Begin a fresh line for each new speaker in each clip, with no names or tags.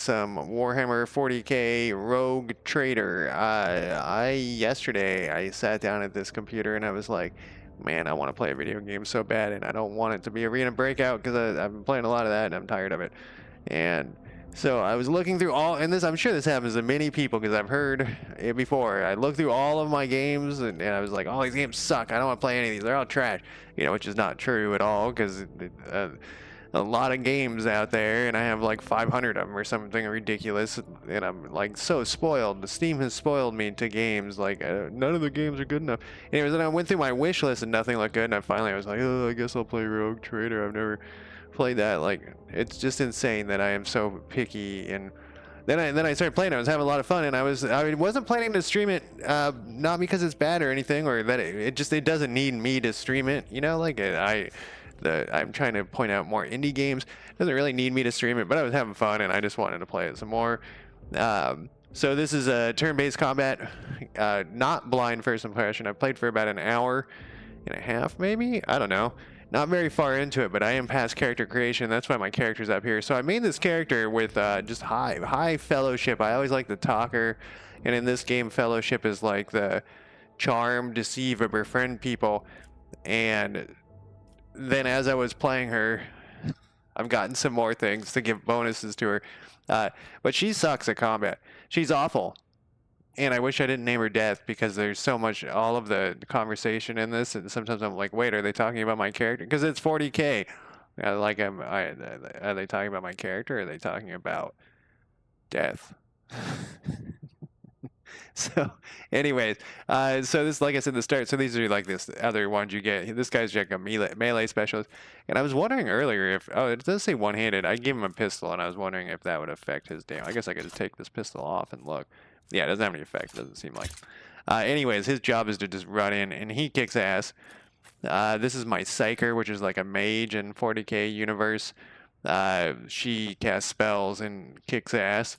some Warhammer 40K Rogue Trader. Yesterday I sat down at this computer and I was like, man, I want to play a video game so bad, and I don't want it to be Arena Breakout because I've been playing a lot of that and I'm tired of it. And so I was looking through all, and this, I'm sure this happens to many people because I've heard it before. I looked through all of my games and I was like, all these games suck. I don't want to play any of these. They're all trash. Which is not true at all because a lot of games out there, and I have like 500 of them or something ridiculous, and I'm like so spoiled. The Steam has spoiled me to games like none of the games are good enough. Anyways, then I went through my wish list and nothing looked good, and I was like, oh, I guess I'll play Rogue Trader. I've never played that. Like, it's just insane that I am so picky. And then I started playing. I was having a lot of fun, and I wasn't planning to stream it, not because it's bad or anything, or that it doesn't need me to stream it. I'm trying to point out more indie games. It doesn't really need me to stream it, but I was having fun and I just wanted to play it some more. So this is a turn-based combat, not blind first impression. I've played for about an hour and a half, maybe? I don't know. Not very far into it, but I am past character creation. That's why my character's up here. So I made this character with just high fellowship. I always like the talker, and in this game, fellowship is like the charm, deceive, or befriend people. And then as I was playing her, I've gotten some more things to give bonuses to her. But she sucks at combat. She's awful. And I wish I didn't name her Death because there's so much, all of the conversation in this. And sometimes I'm like, wait, are they talking about my character? Because it's 40K. Are they talking about my character or are they talking about Death? So, anyways, so this, like I said, the start. So these are like this other ones you get. This guy's like a melee specialist, and I was wondering earlier if it does say one-handed. I gave him a pistol, and I was wondering if that would affect his damage. I guess I could just take this pistol off and look. Yeah, it doesn't have any effect. Doesn't seem like. Anyways, his job is to just run in, and he kicks ass. This is my Psyker, which is like a mage in 40K universe. She casts spells and kicks ass.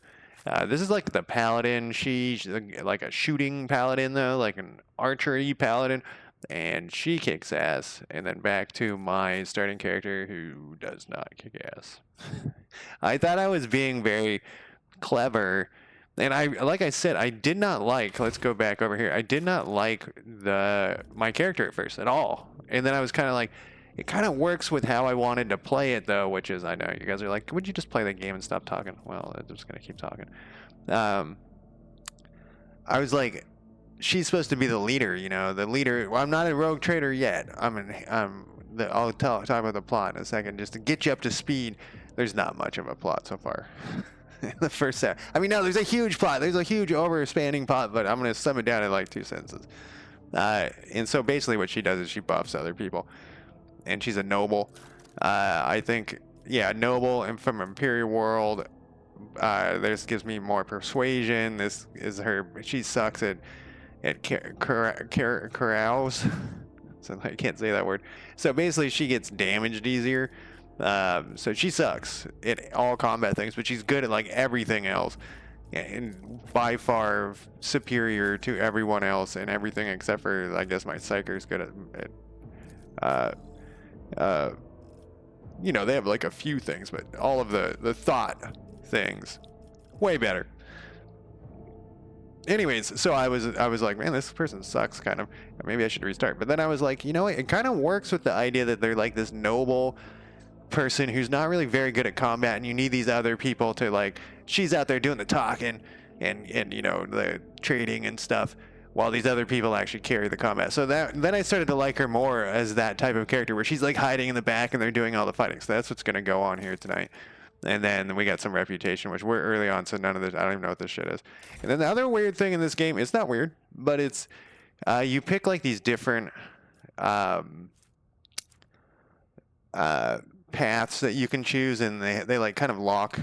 This is like the paladin. She's like a shooting paladin, though, like an archery paladin, and she kicks ass. And then back to my starting character, who does not kick ass. I thought I was being very clever, and like I said, I did not like. Let's go back over here. I did not like my character at first at all, and then I was kind of like. It kind of works with how I wanted to play it, though, which is, I know you guys are like, would you just play the game and stop talking? Well, I'm just going to keep talking. I was like, she's supposed to be the leader, the leader. Well, I'm not a rogue trader yet. I'll talk about the plot in a second. Just to get you up to speed, there's not much of a plot so far. The first set. I mean, no, there's a huge plot. There's a huge overspanning plot, but I'm going to sum it down in like 2 sentences. And so basically what she does is she buffs other people. And she's a noble. I think, noble and from Imperial World. This gives me more persuasion. This is her. She sucks at carouse. So I can't say that word. So basically, she gets damaged easier. So she sucks at all combat things, but she's good at like everything else, and by far superior to everyone else and everything except for, I guess, my Psyker's good at they have like a few things, but all of the thought things, way better. Anyways, so I was like, man, this person sucks, kind of. Maybe I should restart. But then I was like, it kind of works with the idea that they're like this noble person who's not really very good at combat, and you need these other people to, like, she's out there doing the talking and the trading and stuff, while these other people actually carry the combat. So then I started to like her more as that type of character where she's like hiding in the back and they're doing all the fighting. So that's what's going to go on here tonight. And then we got some reputation, which we're early on, so none of this, I don't even know what this shit is. And then the other weird thing in this game, it's not weird, but it's, you pick like these different paths that you can choose, and they like kind of lock.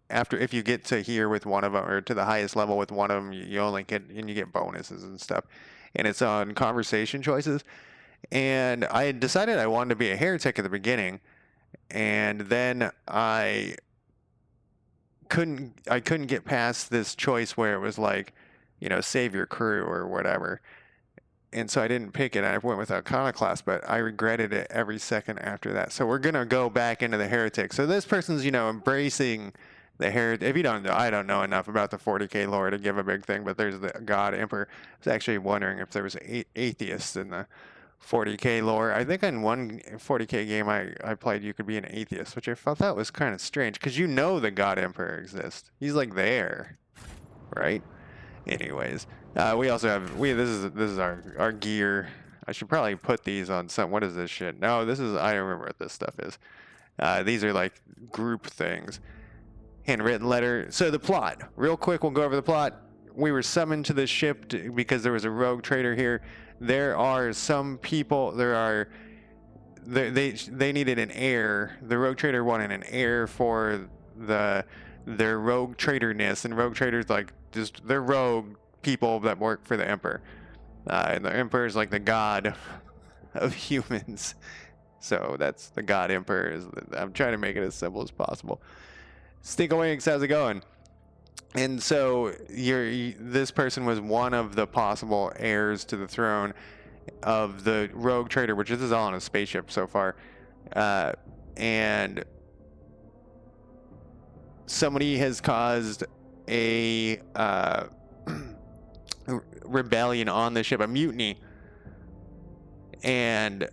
If you get to here with one of them, or to the highest level with one of them, you only get bonuses and stuff. And it's on conversation choices. And I had decided I wanted to be a heretic at the beginning, and then I couldn't get past this choice where it was like, save your crew or whatever. And so I didn't pick it. I went with Iconoclast, but I regretted it every second after that. So we're gonna go back into the heretic. So this person's, embracing The Heretic. If you don't know, I don't know enough about the 40k lore to give a big thing, but there's the God Emperor. I was actually wondering if there was atheists in the 40k lore. I think in one 40k game I played, you could be an atheist, which I thought that was kind of strange because you know the God Emperor exists. He's like there, right? Anyways, we also have this is our gear. I should probably put these on some. What is this shit? No, this is I don't remember what this stuff is. These are like group things. Handwritten letter. So the plot, real quick, we'll go over the plot. We were summoned to the ship because there was a rogue trader here. There are some people. They needed an heir. The rogue trader wanted an heir for their rogue traderness, and rogue traders like just they're rogue people that work for the emperor, and the emperor is like the god of humans. So that's the God Emperor. I'm trying to make it as simple as possible. Stinkawinks, how's it going? And so this person was one of the possible heirs to the throne of the rogue trader, which this is all on a spaceship so far. And somebody has caused a rebellion on the ship, a mutiny. And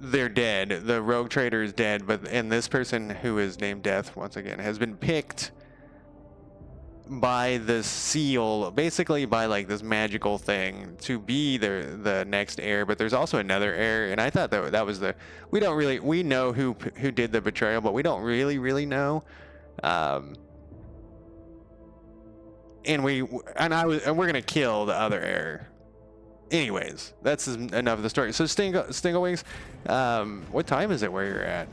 they're dead. The rogue trader is dead, and this person who is named Death once again has been picked by the seal, basically by like this magical thing to be the next heir. But there's also another heir, and I thought that was we know who did the betrayal, but we don't really know. And we're gonna kill the other heir. Anyways, that's enough of the story. So Stinglewings, what time is it where you're at?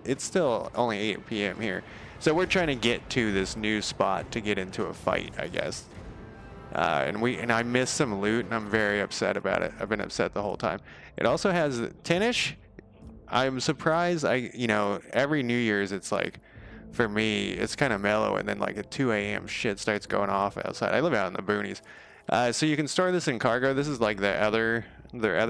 It's still only 8 p.m. here. So we're trying to get to this new spot to get into a fight, I guess. And I missed some loot, and I'm very upset about it. I've been upset the whole time. It also has 10-ish. I'm surprised. Every New Year's it's like, for me, it's kind of mellow, and then like at 2 a.m. shit starts going off outside. I live out in the boonies. So you can store this in cargo. This is like their other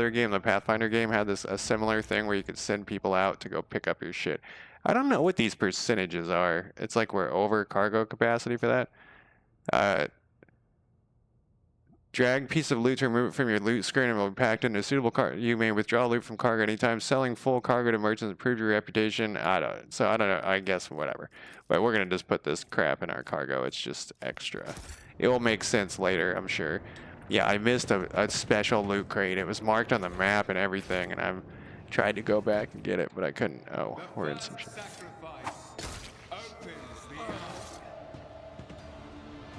game, the Pathfinder game, had a similar thing where you could send people out to go pick up your shit. I don't know what these percentages are. It's like we're over cargo capacity for that. Drag piece of loot to remove it from your loot screen and will be packed into a suitable cargo. You may withdraw loot from cargo anytime. Selling full cargo to merchants improves your reputation. I don't know. I guess whatever. But we're gonna just put this crap in our cargo. It's just extra. It will make sense later, I'm sure. Yeah, I missed a special loot crate. It was marked on the map and everything, and I've tried to go back and get it, but I couldn't. Oh, we're in some shit.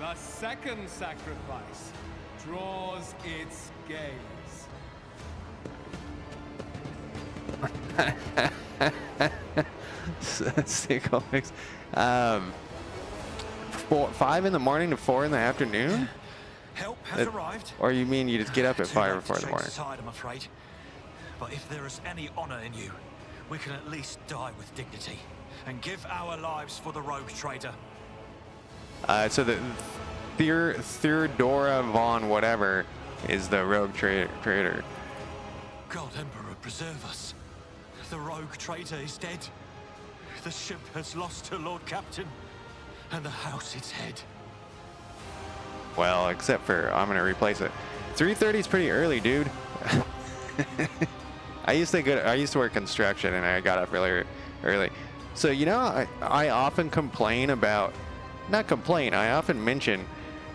The second sacrifice draws its gaze.
Stinkawinks. 5 in the morning to 4 in the afternoon?
Help has arrived.
Or you mean you just get up at 5 or 4 in the morning?
Aside, I'm afraid. But if there is any honor in you, we can at least die with dignity and give our lives for the rogue traitor.
So the Theodora von whatever is the rogue traitor.
God Emperor, preserve us. The rogue traitor is dead. The ship has lost her Lord Captain, and the house its head.
Well, except for I'm gonna replace it. 3:30 is pretty early, dude. I used to work construction, and I got up really early. So I often complain about, not complain. I often mention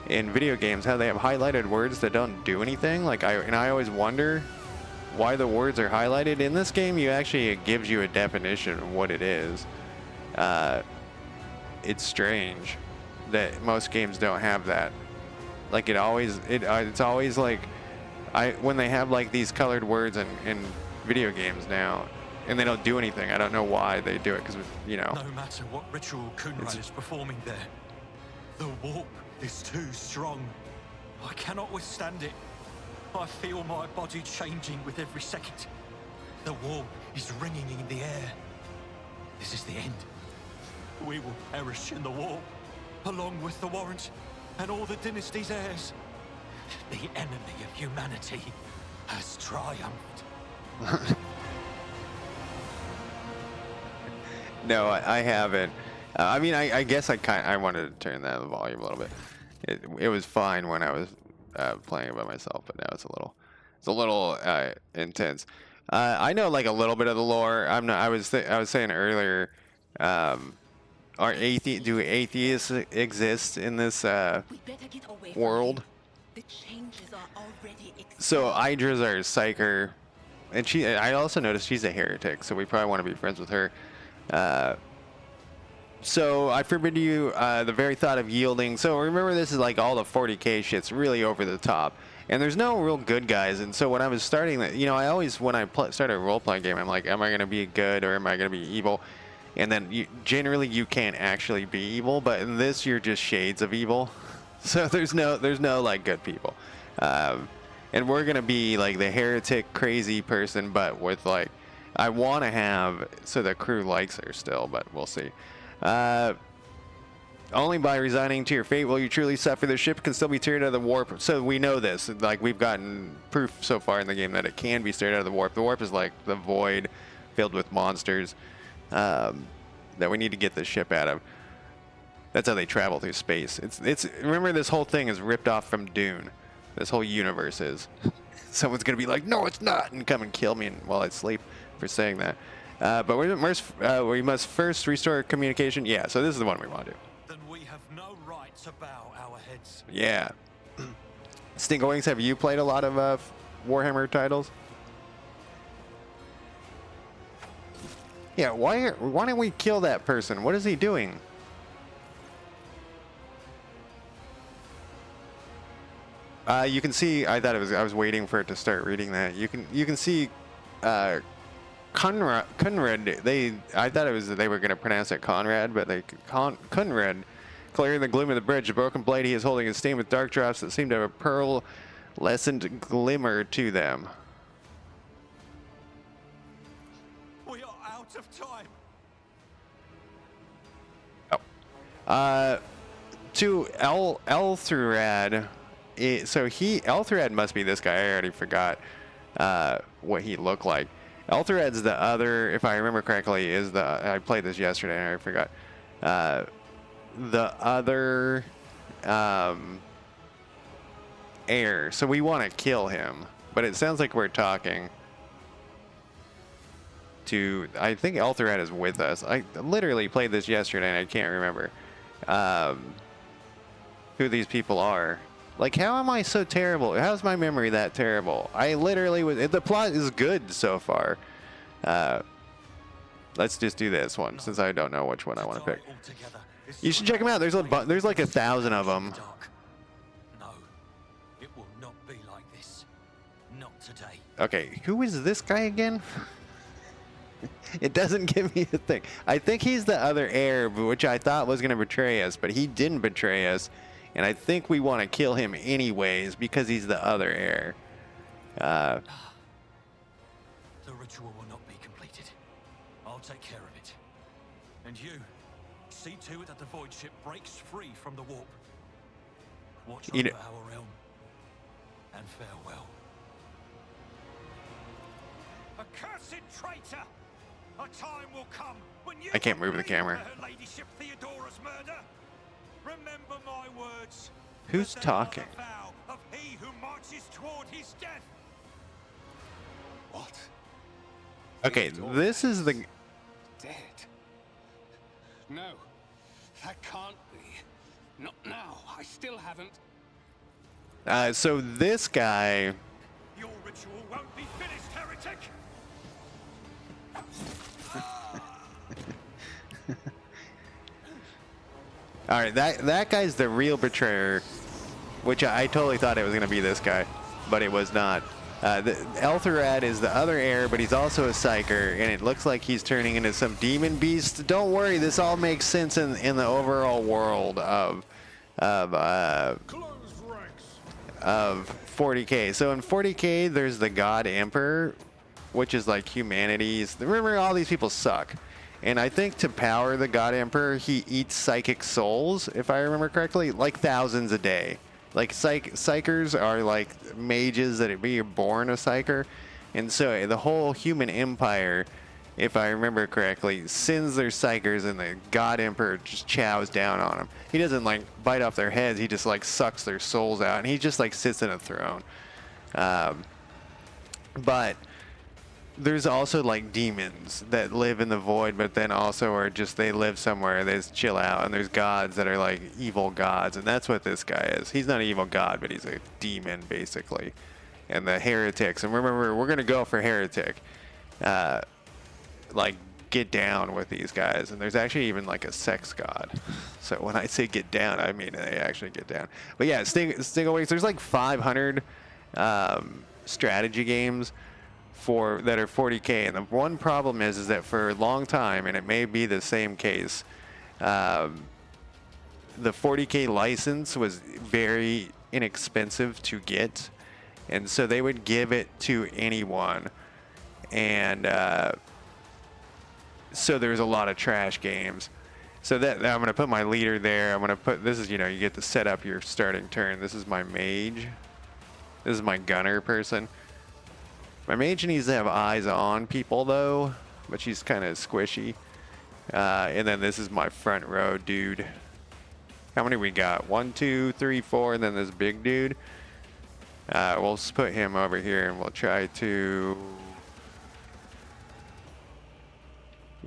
in video games how they have highlighted words that don't do anything. I always wonder why the words are highlighted. In this game, it gives you a definition of what it is. It's strange that most games don't have that. Like it's always like when they have like these colored words in video games now, and they don't do anything. I don't know why they do it, because
No matter what ritual Kunrad is performing there, the warp is too strong. I cannot withstand it. I feel my body changing with every second. The warp is ringing in the air. This is the end. We will perish in the warp, along with the Warrant and all the dynasty's heirs. The enemy of humanity has triumphed.
No, I haven't. I mean, I guess I wanted to turn that volume a little bit. It was fine when I was playing it by myself, but now it's a little intense. I know like a little bit of the lore. I'm not. I was saying earlier, um, do atheists exist in this world?
The changes are already
So Hydra's our psyker, and I also noticed she's a heretic, so we probably want to be friends with her. So I forbid you the very thought of yielding. So remember, this is like all the 40k shit's really over the top, and there's no real good guys. And so when I was starting that, I always when I start a role playing game, I'm like, am I gonna be good or am I gonna be evil? And then generally you can't actually be evil, but in this you're just shades of evil. So there's no like good people, and we're gonna be like the heretic crazy person, but with like I want to have so the crew likes her still, but we'll see. Only by resigning to your fate will you truly suffer. The ship can still be steered out of the warp. So we know this. Like we've gotten proof so far in the game that it can be steered out of the warp. The warp is like the void filled with monsters that we need to get the ship out of. That's how they travel through space. It's remember, this whole thing is ripped off from Dune. This whole universe is. Someone's gonna be like, no, it's not, and come and kill me while I sleep for saying that. But we must first restore communication. Yeah, so this is the one we want to do.
Then we have no right to bow our heads.
Yeah. Stinkwings, have you played a lot of Warhammer titles? Yeah, why don't we kill that person? What is he doing? You can see. I was waiting for it to start reading that. You can see. Conrad. I thought they were going to pronounce it Conrad, but Conrad. Clearing the gloom of the bridge, a broken blade he is holding is stained with dark drops that seem to have a pearl-lessened glimmer to them.
We are out of time.
Oh. To Elthrad. Elthrad must be this guy. I already forgot what he looked like. Elthrad's the other, if I remember correctly, I played this yesterday and I forgot. The other heir. So we want to kill him, but it sounds like we're talking to. I think Elthrad is with us. I literally played this yesterday and I can't remember who these people are. Like, how am I so terrible? How's my memory that terrible? I literally was. The plot is good so far. Let's just do this one since I don't know which one I want to pick. You should check them out. There's like 1,000 of them.
No, it will not be like this. Not today.
Okay, who is this guy again? It doesn't give me a thing. I think he's the other heir, which I thought was going to betray us, but he didn't betray us. And I think we want to kill him anyways because he's the other heir.
The ritual will not be completed. I'll take care of it. And you, see to it that the void ship breaks free from the warp. Watch over our realm. And farewell. Accursed traitor! A time will come when you
I can't move the
will
camera.
pay for Her Ladyship Theodora's murder. Remember my words.
Who's
that they are
talking?
the vow of he who marches toward his death.
What?
Okay, this is the.
Dead? No, that can't be. Not now. I still haven't.
So this guy.
Your ritual won't be finished, heretic.
All right, that guy's the real betrayer, which I totally thought it was going to be this guy, but it was not. Elthrad is the other heir, but he's also a psyker, and it looks like he's turning into some demon beast. Don't worry, this all makes sense in the overall world of 40k. So in 40k, there's the God Emperor, which is like humanity's. Remember, all these people suck. And I think to power the God Emperor, he eats psychic souls, if I remember correctly, like thousands a day. Like psychers are like mages that are born a psyker. And so the whole human empire if I remember correctly, sends their psychers and the God Emperor just chows down on them. He doesn't like bite off their heads, he just like sucks their souls out, and he just like sits in a throne. But there's also like demons that live in the void, but then also are just, they live somewhere, they just chill out, and there's gods that are like evil gods, and that's what this guy is. He's not an evil god, but he's a demon basically. And the heretics, and remember, we're gonna go for heretic, like get down with these guys, and there's actually even like a sex god. So when I say get down, I mean they actually get down. But yeah, Sting Awakes, there's like 500 strategy games that are 40K, and the one problem is that for a long time, and it may be the same case, the 40K license was very inexpensive to get, and so they would give it to anyone, and so there's a lot of trash games. So that I'm gonna put my leader there. I'm gonna put, this is, you know, you get to set up your starting turn. This is my mage. This is my gunner person. My mage needs to have eyes on people though, but she's kind of squishy. And then this is my front row dude. How many we got? 1, 2, 3, 4, and then this big dude. We'll just put him over here, and we'll try to.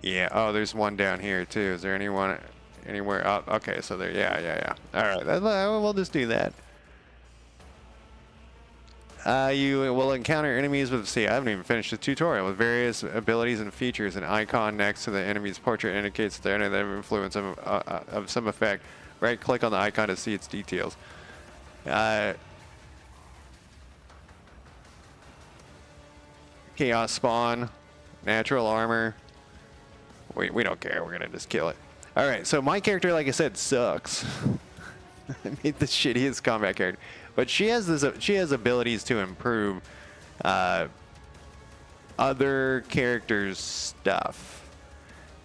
Yeah. Oh, there's one down here too. Is there anyone anywhere? Oh, okay. So there. Yeah. All right. We'll just do that. You will encounter enemies with, see, I haven't even finished the tutorial, with various abilities and features. An icon next to the enemy's portrait indicates they're under the influence of some effect. Right click on the icon to see its details. Chaos spawn, natural armor. We don't care, we're gonna just kill it. Alright, so my character, like I said, sucks. I made the shittiest combat character. But she has abilities to improve other characters' stuff.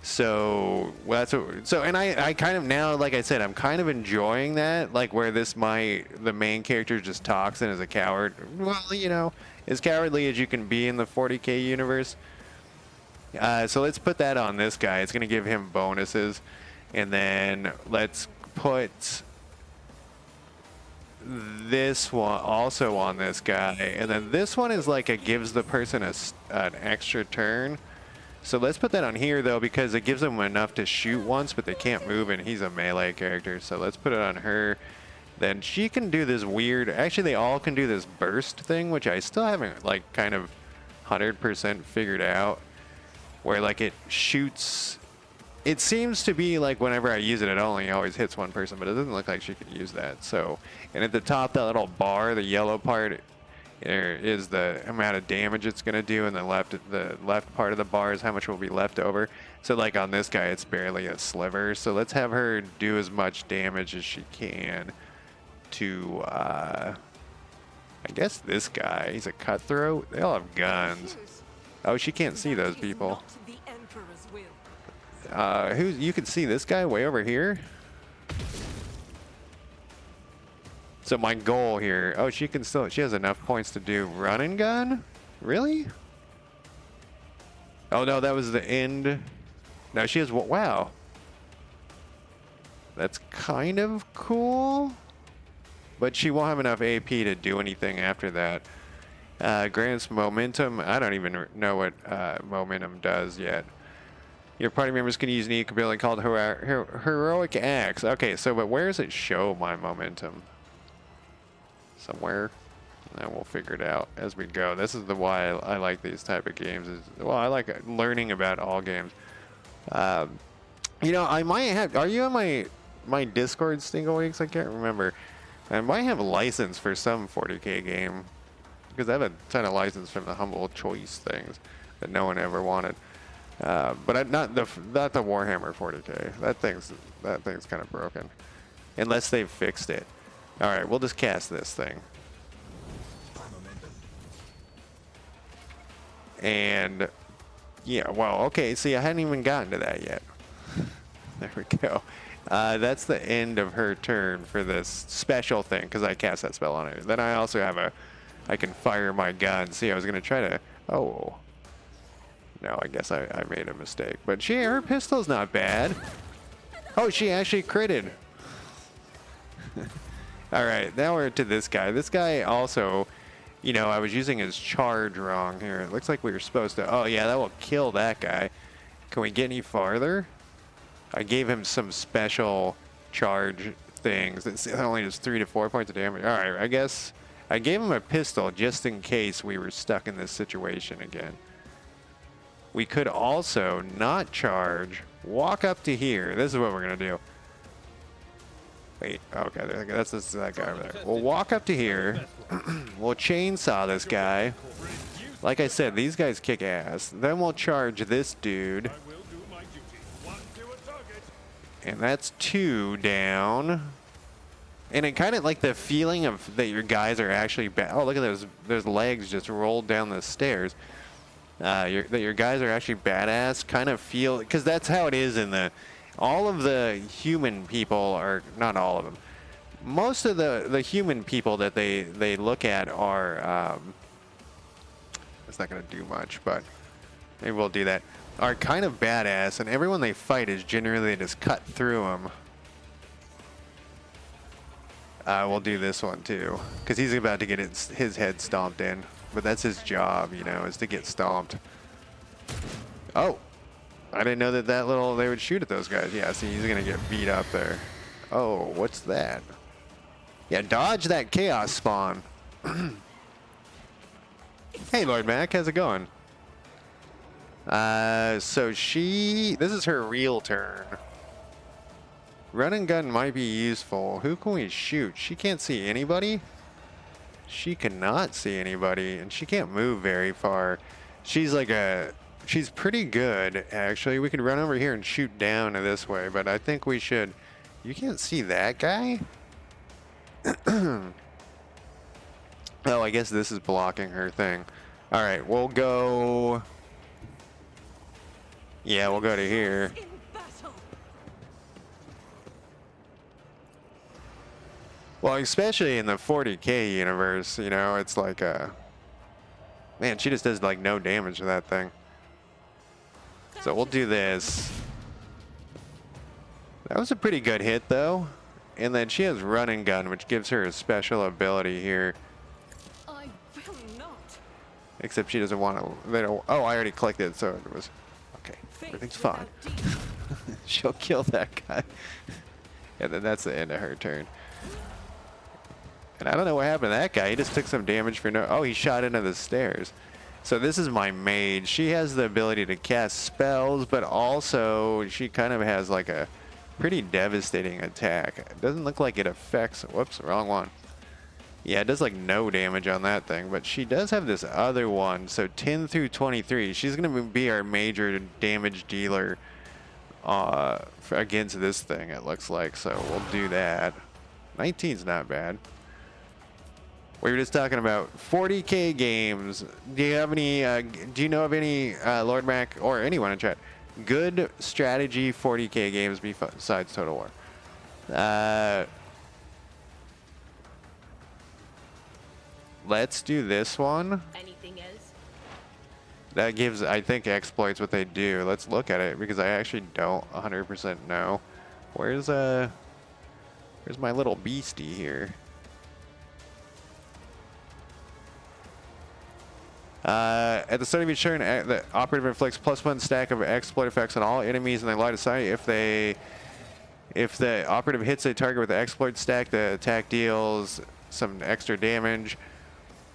So that's what, and I kind of now, like I said, I'm kind of enjoying that, like where the main character just talks and is a coward. Well, you know, as cowardly as you can be in the 40K universe. So let's put that on this guy. It's gonna give him bonuses, and then let's put this one also on this guy, and then this one is like it gives the person an extra turn. So let's put that on here though, because it gives them enough to shoot once, but they can't move, and he's a melee character. So let's put it on her. Then she can do this weird, actually they all can do this burst thing, which I still haven't like kind of 100% figured out, where like it shoots. It seems to be like whenever I use it, it only always hits one person, but it doesn't look like she can use that. So, and at the top, that little bar, the yellow part, there is the amount of damage it's going to do, and the left part of the bar is how much will be left over. So like on this guy, it's barely a sliver. So let's have her do as much damage as she can to, I guess this guy, he's a cutthroat. They all have guns. Oh, she can't see those people. You can see this guy way over here. So my goal here, oh, she has enough points to do run and gun? Really? Oh no, that was the end. No, she has, wow. That's kind of cool. But she won't have enough AP to do anything after that. Grants momentum. I don't even know what momentum does yet. Your party members can use a unique ability called Heroic Acts. Okay, so but where does it show my momentum? Somewhere. And we'll figure it out as we go. This is why I like these type of games. Well, I like learning about all games. You know, I might have. Are you on my Discord, Sting Awakes? I can't remember. I might have a license for some 40K game, because I have a ton of license from the humble choice things that no one ever wanted. But not the Warhammer 40K. That thing's kind of broken, unless they've fixed it. All right, we'll just cast this thing. And yeah, well, okay. See, I hadn't even gotten to that yet. There we go. That's the end of her turn for this special thing, because I cast that spell on it. Then I also have I can fire my gun. See, I was gonna try to. Oh. No, I guess I made a mistake. But her pistol's not bad. Oh, she actually critted. All right, now we're to this guy. This guy also, you know, I was using his charge wrong here. It looks like we were supposed to. Oh, yeah, that will kill that guy. Can we get any farther? I gave him some special charge things. It only does 3 to 4 points of damage. All right, I guess I gave him a pistol just in case we were stuck in this situation again. We could also not charge, walk up to here. This is what we're going to do. Wait, okay, that's that guy over there. We'll walk up to here. We'll chainsaw this guy. Like I said, these guys kick ass. Then we'll charge this dude. And that's 2 down. And it kind of like the feeling of that your guys are actually oh, look at those legs just rolled down the stairs. That your guys are actually badass, kind of feel, because that's how it is in all of the human people are, not all of them, most of the human people that they look at are, it's not going to do much, but maybe we'll do that, are kind of badass, and everyone they fight is generally just cut through them. We'll do this one too, because he's about to get his head stomped in. But that's his job, you know, is to get stomped. Oh, I didn't know that they would shoot at those guys. Yeah, see, he's going to get beat up there. Oh, what's that? Yeah, dodge that chaos spawn. Hey, Lord Mac, how's it going? So this is her real turn. Run and gun might be useful. Who can we shoot? She can't see anybody? She cannot see anybody, and she can't move very far. She's pretty good, actually. We could run over here and shoot down this way, but I think we should. You can't see that guy? Oh, I guess this is blocking her thing. All right, we'll go. Yeah, we'll go to here. Well, especially in the 40k universe, you know, it's like man, she just does like no damage to that thing. So we'll do this. That was a pretty good hit though. And then she has run and gun, which gives her a special ability here.
I will not.
Except she doesn't want to. Oh, I already clicked it, so it was okay. Everything's fine. She'll kill that guy. And then that's the end of her turn. And I don't know what happened to that guy. He just took some damage for no. Oh, he shot into the stairs. So this is my mage. She has the ability to cast spells, but also she kind of has like a pretty devastating attack. It doesn't look like it affects. Whoops, wrong one. Yeah, it does like no damage on that thing, but she does have this other one. So 10 through 23. She's going to be our major damage dealer against this thing, it looks like. So we'll do that. 19's not bad. We were just talking about 40k games. Do you have any? Do you know of any Lord Mac or anyone in chat? Good strategy 40k games besides Total War. Let's do this one.
Anything else?
That gives, I think, exploits what they do. Let's look at it because I actually don't 100% know. Where's my little beastie here? At the start of each turn, the operative inflicts +1 stack of exploit effects on all enemies in their line of sight. If the operative hits a target with the exploit stack, the attack deals some extra damage.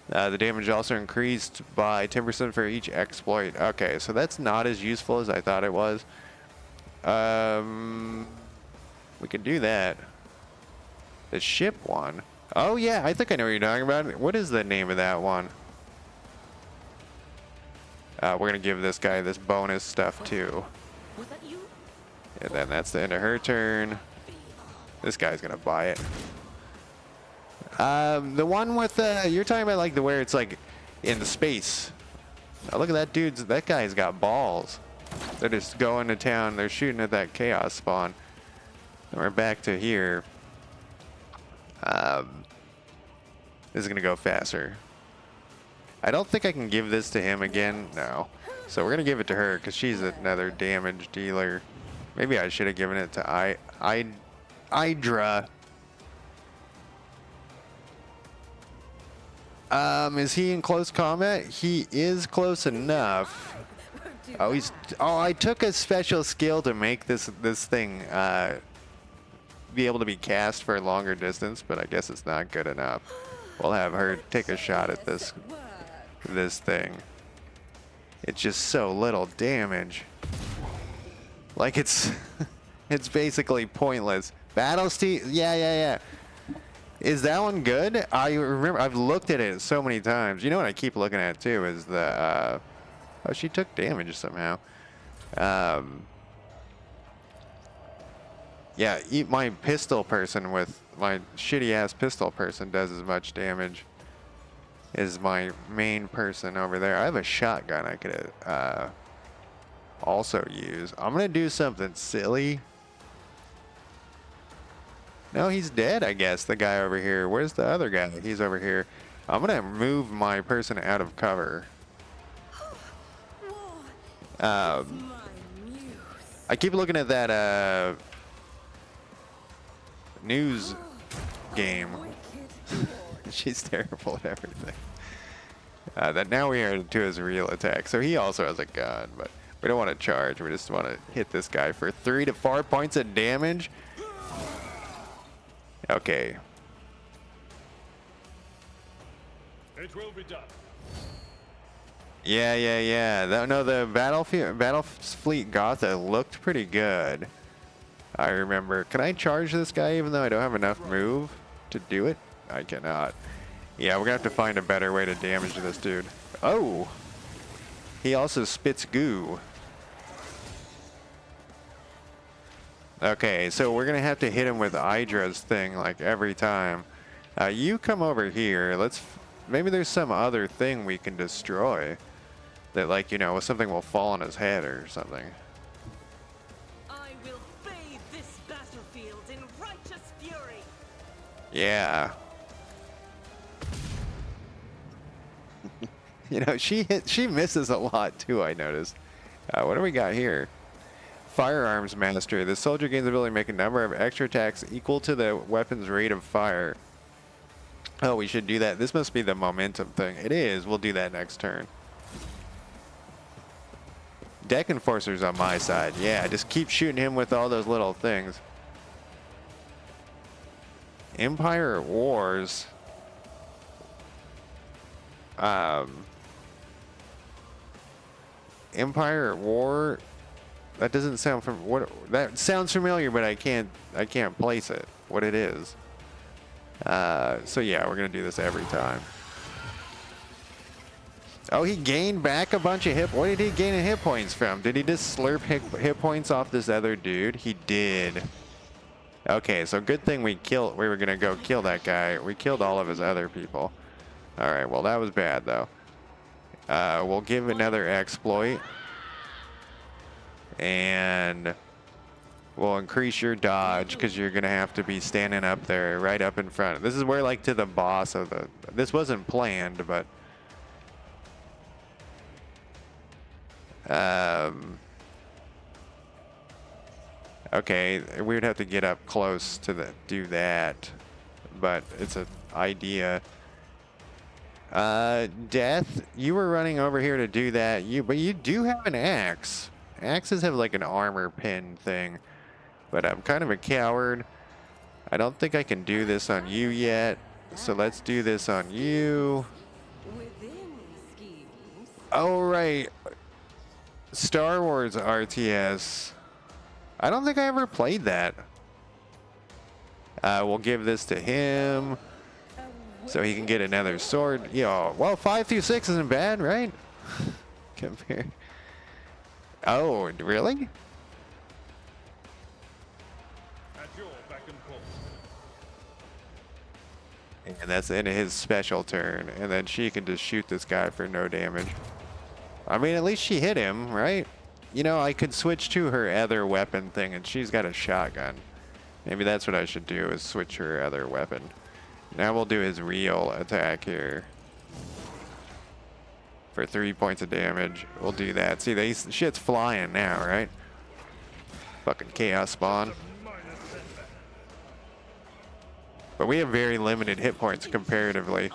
The damage also increased by 10% for each exploit. Okay, so that's not as useful as I thought it was. We can do that. The ship one. Oh yeah, I think I know what you're talking about. What is the name of that one? We're going to give this guy this bonus stuff too.
Was that you?
And then that's the end of her turn. This guy's going to buy it. The one with, you're talking about like where it's like in the space. Oh, look at that that guy's got balls. They're just going to town. They're shooting at that chaos spawn. And we're back to here. This is going to go faster. I don't think I can give this to him again. No. So we're going to give it to her because she's another damage dealer. Maybe I should have given it to Idra. Is he in close combat? He is close enough. Oh, I took a special skill to make this thing be able to be cast for a longer distance, but I guess it's not good enough. We'll have her take a shot at this thing. It's just so little damage. Like it's it's basically pointless. Battle Steed, yeah. Is that one good? I remember I've looked at it so many times. You know what I keep looking at too is the oh, she took damage somehow. Yeah, my pistol person with my shitty ass pistol person does as much damage as my main person over there. I have a shotgun I could also use. I'm gonna do something silly. No, he's dead, I guess, the guy over here. Where's the other guy? He's over here. I'm gonna move my person out of cover. I keep looking at that news game. She's terrible at everything. That now we are to his real attack. So he also has a gun, but we don't want to charge. We just want to hit this guy for 3 to 4 points of damage. Okay.
It will be done.
Yeah. No, the Battle Fleet Gotha looked pretty good. I remember. Can I charge this guy even though I don't have enough move to do it? I cannot. Yeah, we're gonna have to find a better way to damage this dude. Oh! He also spits goo. Okay, so we're gonna have to hit him with Idra's thing like every time. You come over here. Maybe there's some other thing we can destroy. That, like, you know, something will fall on his head or something.
I will bathe this battlefield in righteous fury.
Yeah. You know, she misses a lot too, I noticed. What do we got here? Firearms Master. The soldier gains the ability to make a number of extra attacks equal to the weapon's rate of fire. Oh, we should do that. This must be the momentum thing. It is. We'll do that next turn. Deck Enforcer's on my side. Yeah, just keep shooting him with all those little things. Empire at Wars. Empire at War. That doesn't sound that sounds familiar, but I can't place it. What it is. So yeah, we're gonna do this every time. Oh, he gained back a bunch of hit. What did he gain hit points from? Did he just slurp hit points off this other dude? He did. Okay, so good thing we were gonna go kill that guy. We killed all of his other people. All right, well that was bad though. We'll give another exploit, and we'll increase your dodge because you're gonna have to be standing up there, right up in front. This is where, like, to the boss of the. This wasn't planned, but. Okay, we would have to get up close to do that, but it's an idea. Death, you were running over here to do that. But you do have an axe. Axes have like an armor pin thing, but I'm kind of a coward. I don't think I can do this on you yet, so let's do this on you. Oh, right. Star Wars RTS. I don't think I ever played that. We'll give this to him so he can get another sword. Yeah, well, 5 through 6 isn't bad, right? Compare. Oh, really?
At your beck and call.
And that's in his special turn, and then she can just shoot this guy for no damage. I mean, at least she hit him, right? You know, I could switch to her other weapon thing, and she's got a shotgun. Maybe that's what I should do, is switch her other weapon. Now we'll do his real attack here. for 3 points of damage. We'll do that. See, these shit's flying now, right? Fucking chaos spawn. But we have very limited hit points comparatively.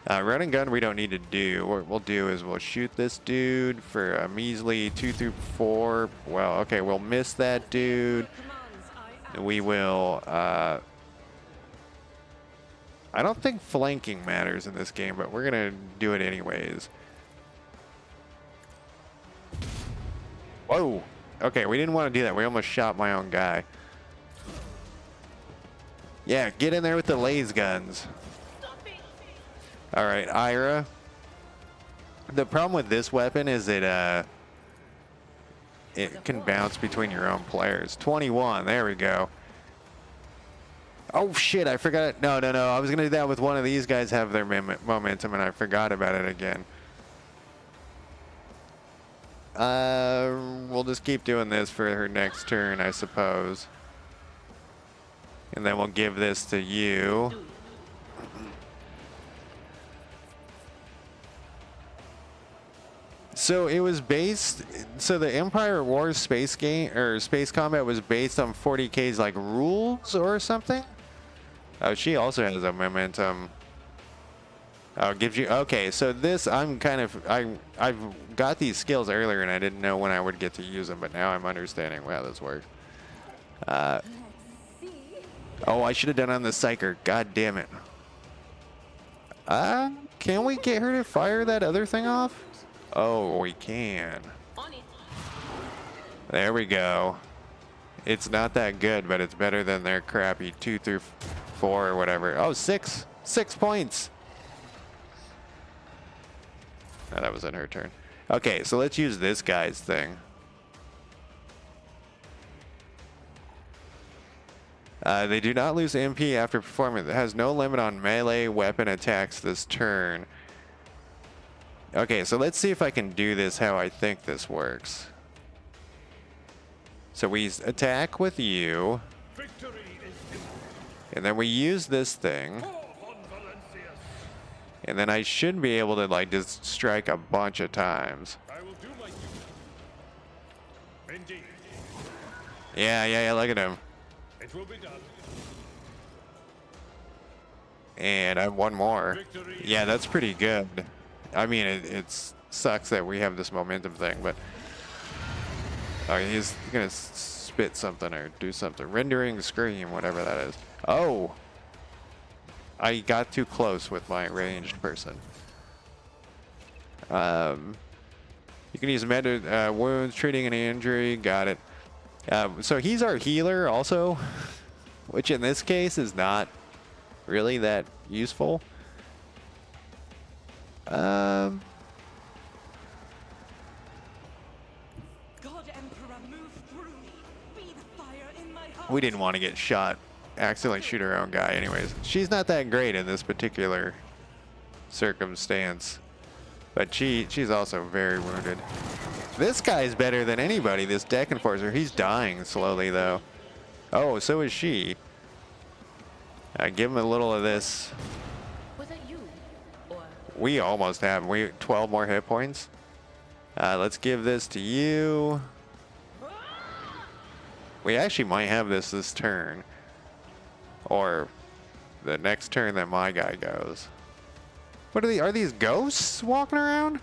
Run and gun we don't need to do. What we'll do is we'll shoot this dude for a measly 2 through 4. Well, okay, we'll miss that dude. We will, I don't think flanking matters in this game, but we're gonna do it anyways. Whoa! Okay, we didn't want to do that. We almost shot my own guy. Yeah, get in there with the laser guns. Alright, Ira. The problem with this weapon is it can bounce between your own players. 21, there we go. Oh shit, I forgot. No. I was going to do that with one of these guys have their momentum and I forgot about it again. We'll just keep doing this for her next turn, I suppose. And then we'll give this to you. So it was based. So the Empire Wars space game or space combat was based on 40K's like rules or something. Oh, she also has a momentum. Oh, it gives you. Okay, so this I've got these skills earlier and I didn't know when I would get to use them, but now I'm understanding how this works. Oh, I should have done on the Psyker. God damn it. Can we get her to fire that other thing off? Oh, we can. There we go. It's not that good, but it's better than their crappy 2 through 4 or whatever. Oh, 6 points. Oh, that was in her turn. Okay, so let's use this guy's thing. They do not lose MP after performance. It has no limit on melee weapon attacks this turn. Okay, so let's see if I can do this how I think this works. So we attack with you. And then we use this thing. And then I should be able to like just strike a bunch of times.
I will do my duty. Indeed.
Yeah, look at him.
It will be done.
And I have one more.
Victory.
Yeah, that's pretty good. I mean, it sucks that we have this momentum thing, but he's gonna spit something or do something. Rendering scream, whatever that is. Oh, I got too close with my ranged person. You can use wounds, treating any injury. Got it. So he's our healer also, which in this case is not really that useful.
God Emperor, move through me. Be the fire in my heart.
We didn't want to get shot. Accidentally shoot our own guy anyways. She's not that great in this particular circumstance. But she's also very wounded. This guy's better than anybody, this deck enforcer. He's dying slowly though. Oh, so is she. Give him a little of this.
Was it you? Or
We almost have 12 more hit points. Let's give this to you. We actually might have this turn. Or the next turn that my guy goes. What are these ghosts walking around?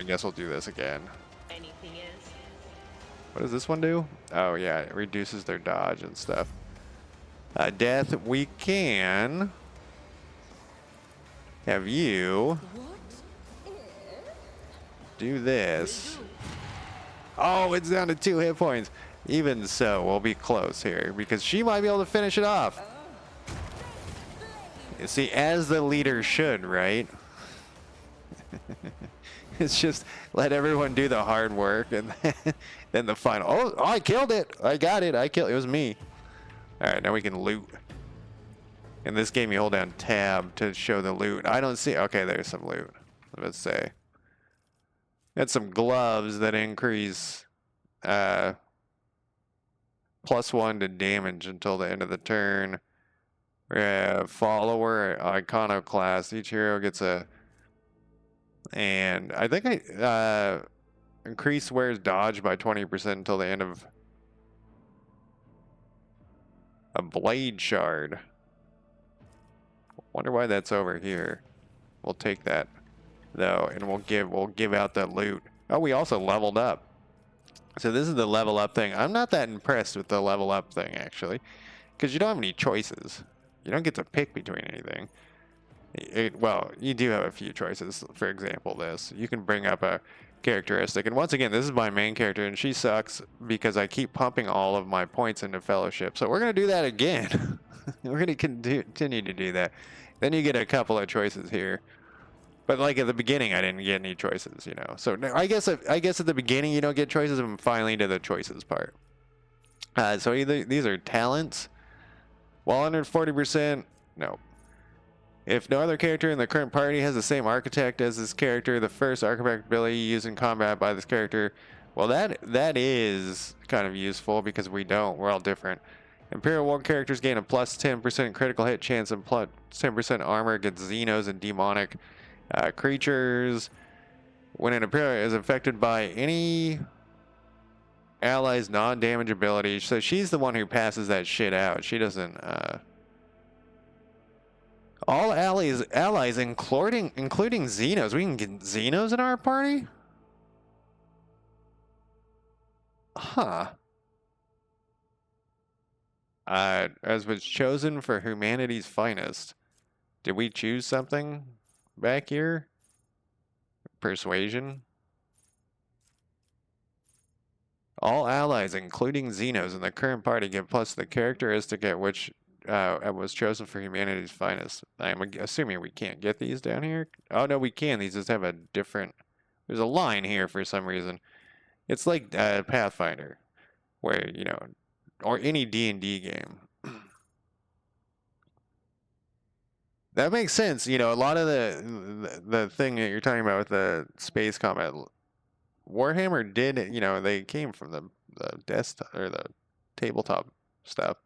I guess we'll do this again.
anything is?
What does this one do? Oh yeah, it reduces their dodge and stuff. Death, we can have you do this. Oh, it's down to 2 hit points. Even so, we'll be close here because she might be able to finish it off. You see, as the leader should, right? It's just let everyone do the hard work and then the final. Oh, I killed it. I got it. It was me. All right, now we can loot. In this game, you hold down tab to show the loot. I don't see. Okay, there's some loot. Let's say. Got some gloves that increase +1 to damage until the end of the turn. Follower, iconoclast. Each hero gets a, and I think increase wears dodge by 20% until the end of a blade shard. Wonder why that's over here. We'll take that though, and we'll give out the loot. Oh, we also leveled up. So this is the level up thing. I'm not that impressed with the level up thing actually, because you don't have any choices. You don't get to pick between anything. Well, you do have a few choices. For example, this. You can bring up a characteristic. And once again, this is my main character, and she sucks because I keep pumping all of my points into fellowship. So we're going to do that again. We're going to continue to do that. Then you get a couple of choices here. But like at the beginning, I didn't get any choices, you know. So I guess at the beginning you don't get choices, and finally to the choices part. So either these are talents. While under 40%, no. If no other character in the current party has the same architect as this character, the first architect ability used in combat by this character, well, that is kind of useful because we don't. We're all different. Imperial War characters gain a plus 10% critical hit chance and plus 10% armor against Xenos and demonic creatures. When an Imperial is affected by any ally's non-damage ability, so she's the one who passes that shit out. She doesn't. All allies, including Xenos. We can get Xenos in our party? Huh. As was chosen for humanity's finest. Did we choose something back here? Persuasion? All allies, including Xenos in the current party, get plus the characteristic at which was chosen for humanity's finest. I'm assuming we can't get these down here. Oh no, we can. These just have a different. There's a line here for some reason. It's like Pathfinder, where you know, or any D&D game. That makes sense. You know, a lot of the thing that you're talking about with the space combat, Warhammer did. You know, they came from the desktop or the tabletop stuff.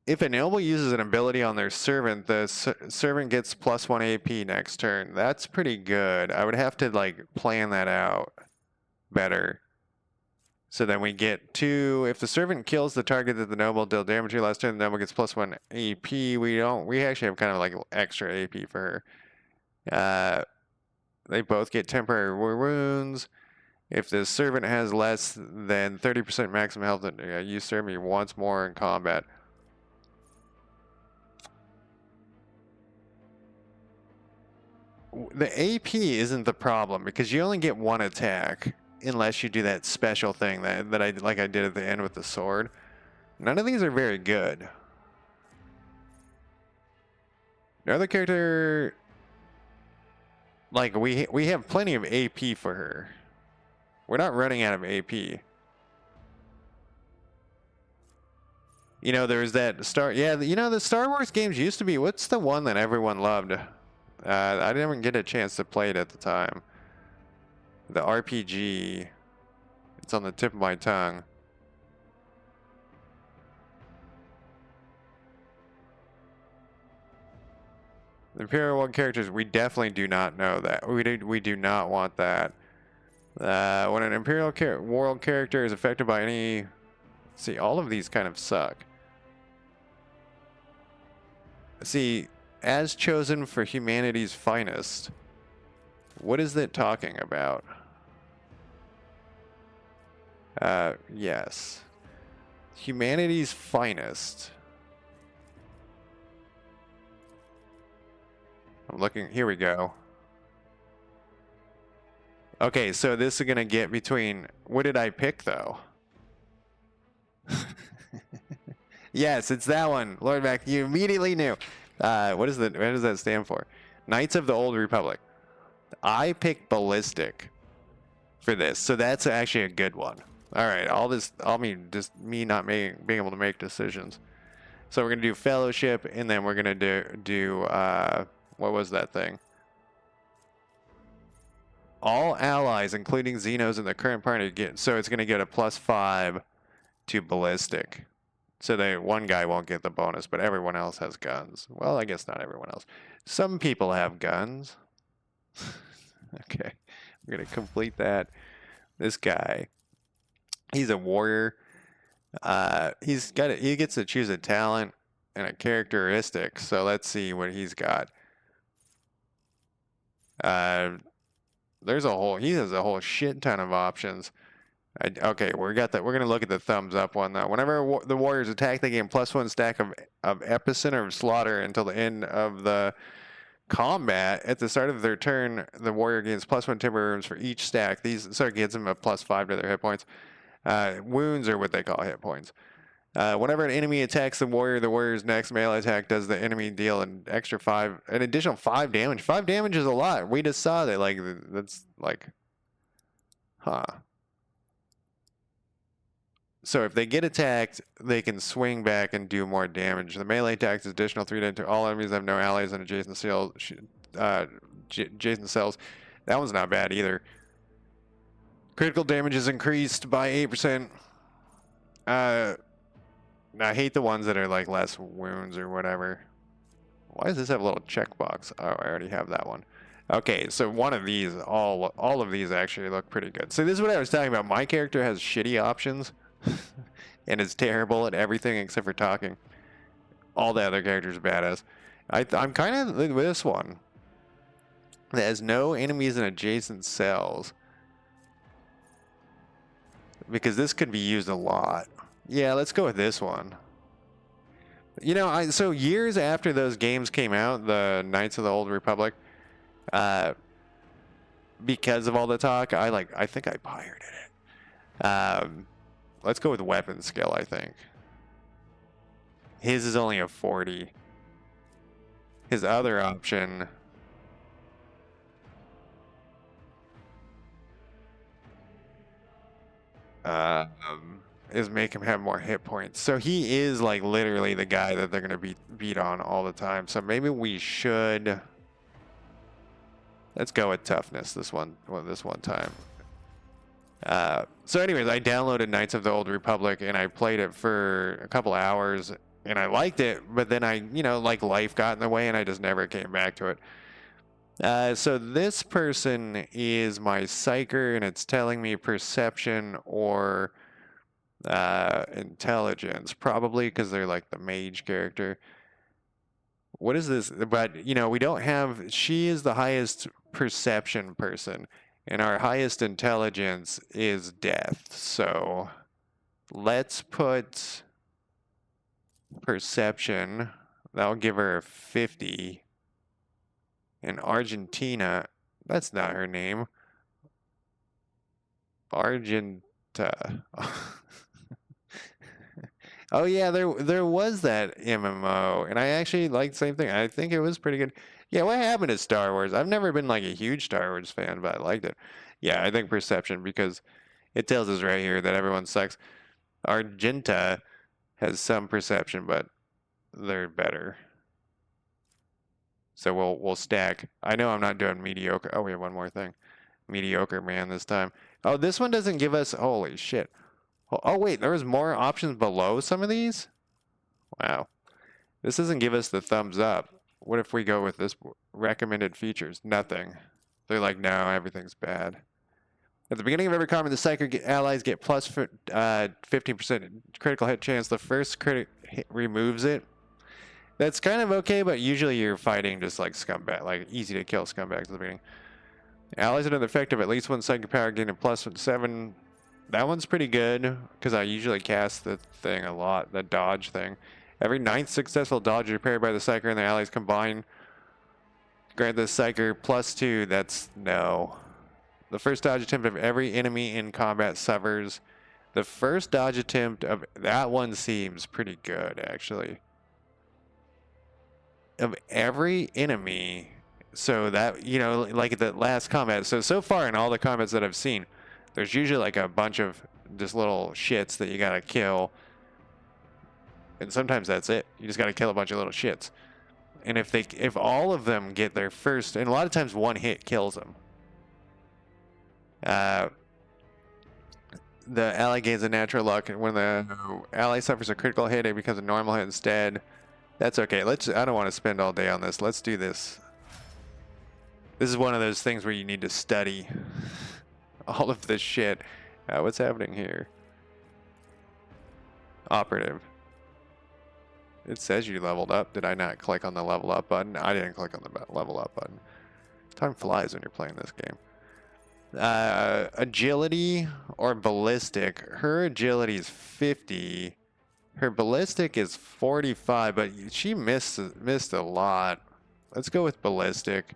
If a noble uses an ability on their servant, the servant gets plus 1 AP next turn. That's pretty good. I would have to like plan that out better. So then we get 2. If the servant kills the target that the noble dealt damage to last turn, the noble gets plus 1 AP. We actually have kind of like extra AP for her. They both get temporary wounds. If the servant has less than 30% maximum health, you serve me once more in combat. The AP isn't the problem because you only get 1 attack unless you do that special thing that I did at the end with the sword. None of these are very good. No other character, like we have plenty of AP for her. We're not running out of AP. You know, there's that the Star Wars games used to be, what's the one that everyone loved? I didn't get a chance to play it at the time. The RPG. It's on the tip of my tongue. The Imperial World characters, we definitely do not know that. We do not want that. When an Imperial World character is affected by any... See, all of these kind of suck. See, as chosen for humanity's finest. What is it talking about? Yes. Humanity's finest. I'm looking, here we go. Okay, so this is gonna get between, what did I pick though? Yes, it's that one. Lord Mac, you immediately knew. What does that stand for? Knights of the Old Republic. I picked Ballistic for this, so that's actually a good one. All right, just me not being able to make decisions. So we're gonna do Fellowship, and then we're gonna do what was that thing? All allies, including Xenos in the current party, so it's gonna get a +5 to ballistic. So one guy won't get the bonus, but everyone else has guns. Well, I guess not everyone else. Some people have guns. Okay, we're gonna complete that. This guy, he's a warrior. He gets to choose a talent and a characteristic. So let's see what he's got. Uh, he has a whole shit ton of options. Okay, we got that. We're gonna look at the thumbs up one though. Whenever the warriors attack, they gain +1 stack of epicenter of slaughter until the end of the combat. At the start of their turn, the warrior gains +1 timber runes for each stack. So it gives them a +5 to their hit points. Wounds are what they call hit points. Whenever an enemy attacks the warrior's next melee attack does the enemy deal an additional 5 damage. 5 damage is a lot. We just saw that. Like, that's like, huh. So if they get attacked, they can swing back and do more damage. The melee attack is additional 3 to all enemies that have no allies and adjacent cells. That one's not bad either. Critical damage is increased by 8%. I hate the ones that are like less wounds or whatever. Why does this have a little checkbox? Oh, I already have that one. Okay, so one of these, all of these actually look pretty good. So this is what I was talking about. My character has shitty options and is terrible at everything except for talking. All the other characters are badass. I'm kind of with this one. That has no enemies in adjacent cells. Because this could be used a lot. Yeah, let's go with this one. You know, so years after those games came out, the Knights of the Old Republic, because of all the talk, I think I pirated it. Let's go with weapon skill, I think. His is only a 40. His other option is make him have more hit points. So he is like literally the guy that they're gonna beat on all the time. So maybe we should let's go with toughness this one time. So anyways, I downloaded Knights of the Old Republic and I played it for a couple hours and I liked it, but then like life got in the way and I just never came back to it. So this person is my psyker and it's telling me perception or intelligence, probably because they're like the mage character. What is this? But we don't have, she is the highest perception person and our highest intelligence is death. So let's put perception. That'll give her a 50. In Argentina, that's not her name. Argenta. Oh yeah, there was that MMO, and I actually liked the same thing. I think it was pretty good. Yeah, what happened to Star Wars? I've never been like a huge Star Wars fan, but I liked it. Yeah, I think perception because it tells us right here that everyone sucks. Argenta has some perception, but they're better. So we'll stack. I know I'm not doing mediocre. Oh, we have one more thing. Mediocre man this time. Oh, this one doesn't give us. Holy shit. Oh, wait. There was more options below some of these? Wow. This doesn't give us the thumbs up. What if we go with this recommended features? Nothing. They're like, no, everything's bad. At the beginning of every combat, the psychic allies get plus 15% critical hit chance. The first critic hit removes it. That's kind of okay, but usually you're fighting just like scumbag, like easy to kill scumbags at the beginning. Allies under the effect of at least one psychic power gain a +7. That one's pretty good because I usually cast the thing a lot, the dodge thing. Every 9th successful dodge repaired by the psyker and the allies combined grant the psyker +2. That's no. The first dodge attempt of every enemy in combat suffers. The first dodge attempt of that one seems pretty good actually. Of every enemy, so that like the last combat, so far in all the combats that I've seen, there's usually like a bunch of just little shits that you gotta kill, and sometimes that's it. You just gotta kill a bunch of little shits, and if all of them get their first, and a lot of times one hit kills them. the ally gains a natural luck, and when the ally suffers a critical hit, it becomes a normal hit instead. That's okay. I don't want to spend all day on this. Let's do this. This is one of those things where you need to study all of this shit. What's happening here? Operative. It says you leveled up. Did I not click on the level up button? I didn't click on the level up button. Time flies when you're playing this game. Agility or ballistic. Her agility is 50. Her ballistic is 45, but she missed a lot. Let's go with ballistic.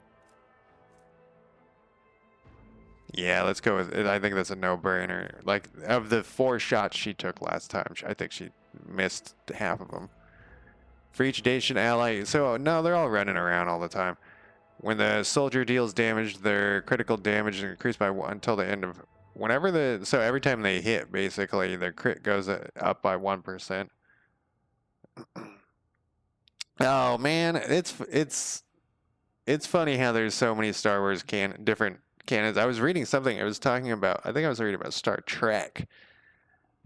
Yeah, let's go with it. I think that's a no-brainer. Like, of the 4 shots she took last time, I think she missed half of them. For each Dacian ally, so no, they're all running around all the time. When the soldier deals damage, their critical damage is increased by 1 until the end of so every time they hit, basically their crit goes up by 1%. Oh man, it's funny how there's so many Star Wars different canons. I was reading something. I was talking about. I think I was reading about Star Trek,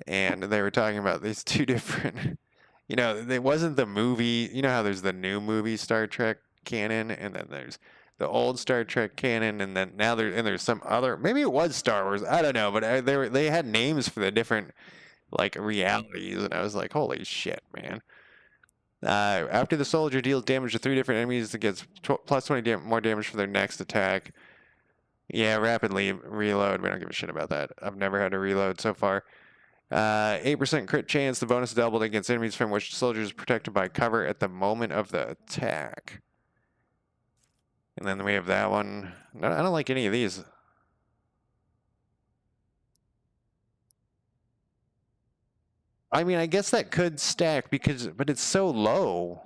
and they were talking about these two different. You know, it wasn't the movie. You know how there's the new movie Star Trek canon, and then there's the old Star Trek canon, and then now there's some other. Maybe it was Star Wars. I don't know, but they had names for the different like realities, and I was like, holy shit, man. After the soldier deals damage to 3 different enemies, it gets plus 20 more damage for their next attack. Yeah, rapidly reload. We don't give a shit about that. I've never had to reload so far. 8% crit chance. The bonus is doubled against enemies from which the soldier is protected by cover at the moment of the attack. And then we have that one. No, I don't like any of these. I mean, I guess that could stack but it's so low.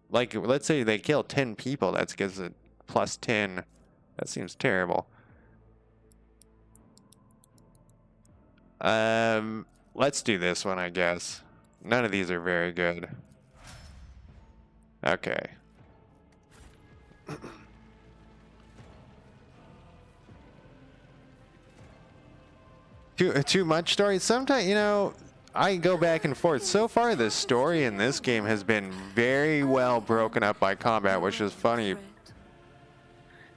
Like, let's say they kill 10 people. That gives it plus 10. That seems terrible. Let's do this one, I guess. None of these are very good. Okay. Too much story? Sometimes, you know, I go back and forth. So far, the story in this game has been very well broken up by combat, which is funny.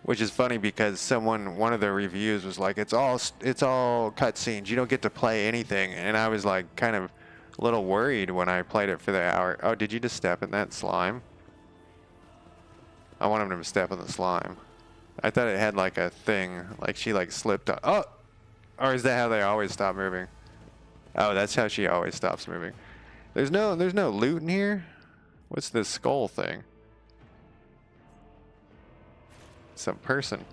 Which is funny because one of the reviews was like, it's all cutscenes. You don't get to play anything. And I was like, kind of a little worried when I played it for the hour. Oh, did you just step in that slime? I wanted him to step in the slime. I thought it had like a thing, like she like slipped on. Oh, or is that how they always stop moving? Oh, that's how she always stops moving. There's no loot in here. What's this skull thing? Some person.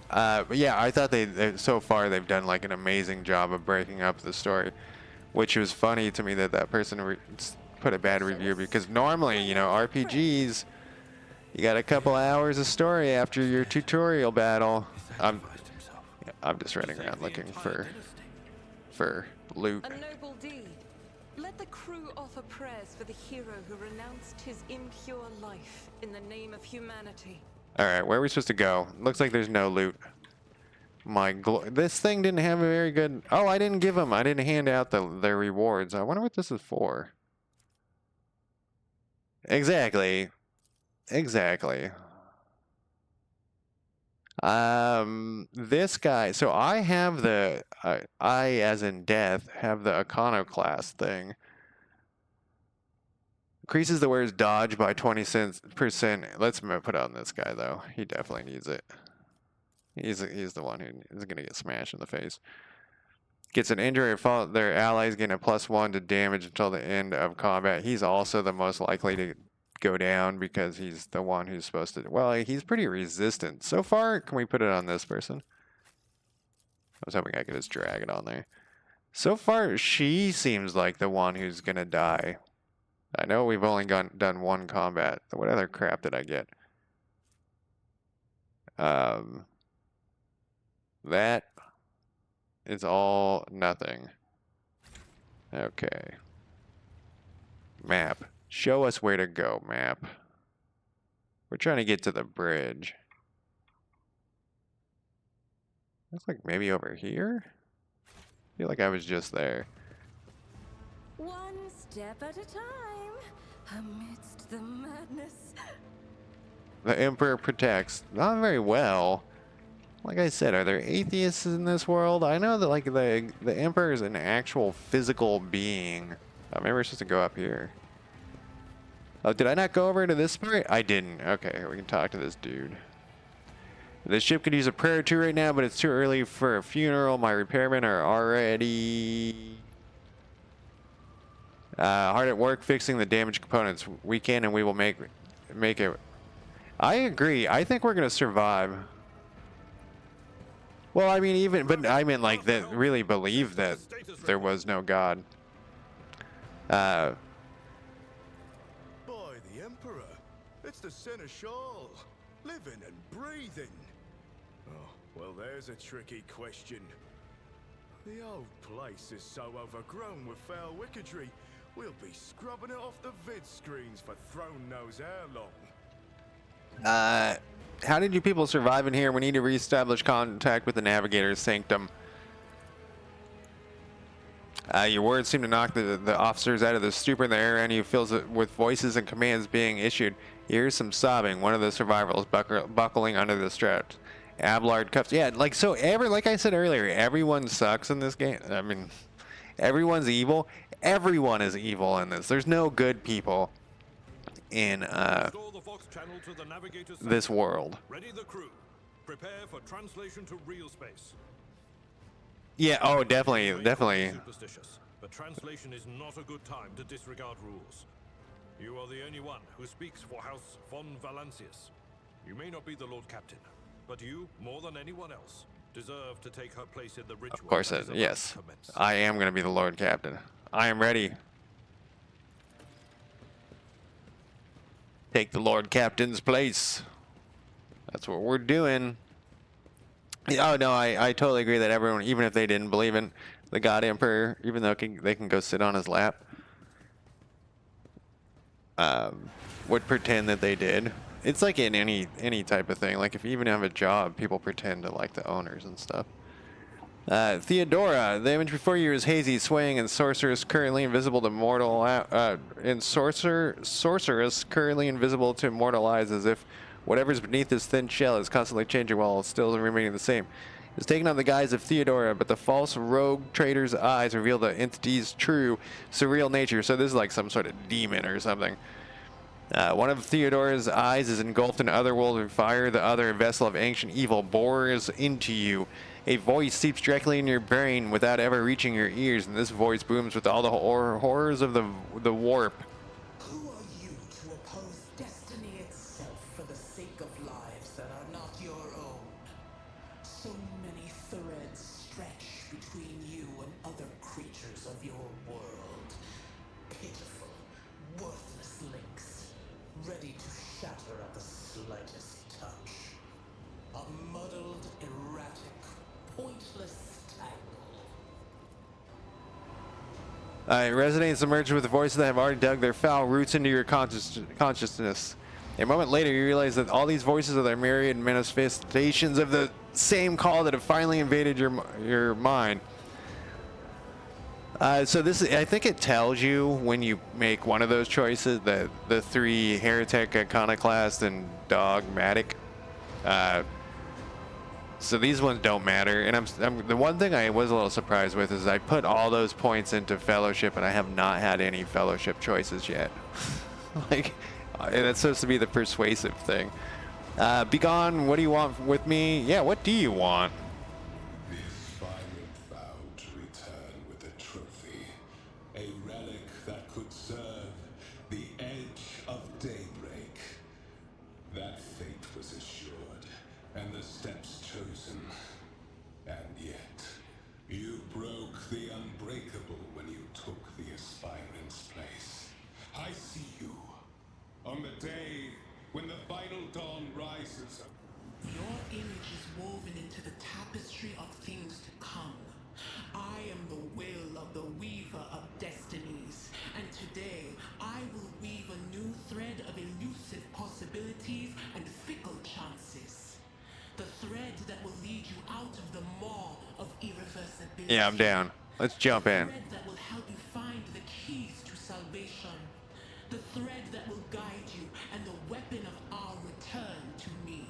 But yeah, I thought so far they've done like an amazing job of breaking up the story, which was funny to me that person put a bad review because normally, you know, RPGs, you got a couple hours of story after your tutorial battle. I'm just running around looking for loot.
A noble deed. Let the crew offer prayers for the hero who renounced his impure life in the name of humanity.
Alright, where are we supposed to go? Looks like there's no loot. This thing didn't have a very good... Oh, I didn't hand out their rewards. I wonder what this is for. Exactly. This guy... So I have I, as in death, have the iconoclast thing. Increases the wearer's dodge by 20%. Let's put on this guy, though. He definitely needs it. He's the one who is going to get smashed in the face. Gets an injury or fall. Their allies gain a +1 to damage until the end of combat. He's also the most likely to go down because he's the one who's supposed to... Well, he's pretty resistant. So far, can we put it on this person? I was hoping I could just drag it on there. So far, she seems like the one who's going to die. I know we've only done 1 combat. What other crap did I get? That is all nothing. Okay. Map. Show us where to go, map. We're trying to get to the bridge. Looks like maybe over here? I feel like I was just there.
One step at a time, amidst the madness.
The Emperor protects. Not very well. Like I said, are there atheists in this world? I know that like the Emperor is an actual physical being. Oh, maybe we're supposed to go up here. Oh, did I not go over to this part? I didn't. Okay, we can talk to this dude. This ship could use a prayer or two right now, but it's too early for a funeral. My repairmen are already hard at work fixing the damaged components. We can and we will make it. I agree. I think we're gonna survive. Well, I mean, but I mean, like, that really believe that there was no God.
By the Emperor, it's the Seneschal, living and breathing. Oh, well, there's a tricky question. The old place is so overgrown with foul wickedry, we'll be scrubbing it off the vid screens for throne knows how long.
How did you people survive in here? We need to reestablish contact with the Navigator's Sanctum. Your words seem to knock the officers out of the stupor in the air, and you fills it with voices and commands being issued. You hear some sobbing. One of the survivors buckling under the straps. Abelard cuffs. Yeah, like so. Like I said earlier, everyone sucks in this game. I mean, everyone's evil. Everyone is evil in this. There's no good people in this world.
Ready the crew. Prepare for translation to real space.
Yeah, oh, definitely.
Superstitious, but translation is not a good time to disregard rules. You are the only one who speaks for House von Valancius. You may not be the Lord Captain, but you, more than anyone else, deserve to take her place in the ritual.
Of course, yes. I am going to be the Lord Captain. I am ready. Take the Lord Captain's place. That's what we're doing. Oh, no, I totally agree that everyone, even if they didn't believe in the God Emperor, even though they can go sit on his lap, would pretend that they did. It's like in any type of thing. Like if you even have a job, people pretend to like the owners and stuff. Theodora, the image before you is hazy, swaying, and sorceress currently invisible to mortal. Sorceress currently invisible to mortal eyes, as if whatever's beneath this thin shell is constantly changing while still remaining the same. It's taken on the guise of Theodora, but the false rogue trader's eyes reveal the entity's true, surreal nature. So this is like some sort of demon or something. One of Theodora's eyes is engulfed in otherworldly fire. The other, a vessel of ancient evil, bores into you. A voice seeps directly in your brain without ever reaching your ears, and this voice booms with all the horrors of the warp.
Who are you to oppose destiny itself for the sake of lives that are not your own? So many threads stretch between you and other creatures of your world. Pitiful, worthless links, ready to shatter at the slightest touch. A muddled, erratic, pointless tangle.
It resonates emerging with the voices that have already dug their foul roots into your consciousness. A moment later, you realize that all these voices are the myriad manifestations of the same call that have finally invaded your mind. So this, I think it tells you when you make one of those choices, that the three heretic, iconoclast, and dogmatic. So these ones don't matter, and the one thing I was a little surprised with is I put all those points into fellowship, and I have not had any fellowship choices yet. Like, that's supposed to be the persuasive thing. Begone, what do you want with me? Yeah, what do you want?
The aspirant vowed to return with a trophy, a relic that could serve the edge of daybreak. That fate was assured, and the steps chosen. And yet, you broke the unbreakable when you took the aspirant's place. I see you. On the day when the final dawn rises.
Your image is woven into the tapestry of things to come. I am the will of the weaver of destinies, and today I will weave a new thread of elusive possibilities and fickle chances. The thread that will lead you out of the maw of irreversibility.
Yeah, I'm down. Let's jump in.
The thread that will help you find the keys to salvation. The thread that will guide you and the weapon of our return to me.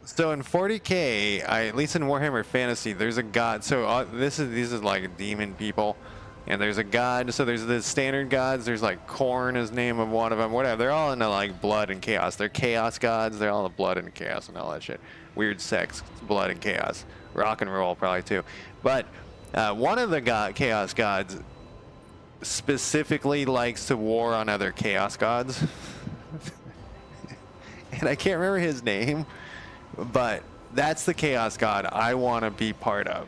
So in 40K, at least in Warhammer Fantasy, there's a god. So these is like demon people, and there's a god. So there's the standard gods. There's like Khorne is name of one of them. Whatever. They're all into like blood and chaos. They're chaos gods. They're all the blood and chaos and all that shit. Weird sex, blood and chaos, rock and roll probably too. But one of the chaos gods specifically likes to war on other chaos gods, and I can't remember his name. But that's the chaos god I want to be part of.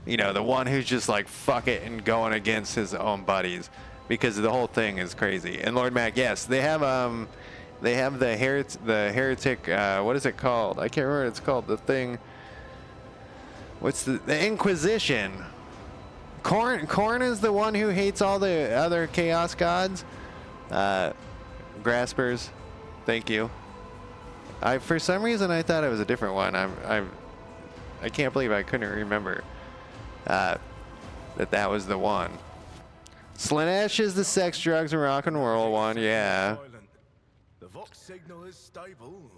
You know, the one who's just like, fuck it, and going against his own buddies. Because the whole thing is crazy. And Lord Mac, yes, they have the heretic, what is it called? I can't remember what it's called. The thing, what's the Inquisition. Khorne is the one who hates all the other chaos gods. Graspers, thank you. For some reason I thought it was a different one. I can't believe I couldn't remember that was the one. Slaanesh is the sex, drugs, and rock and roll one, yeah.
The Vox signal is stable,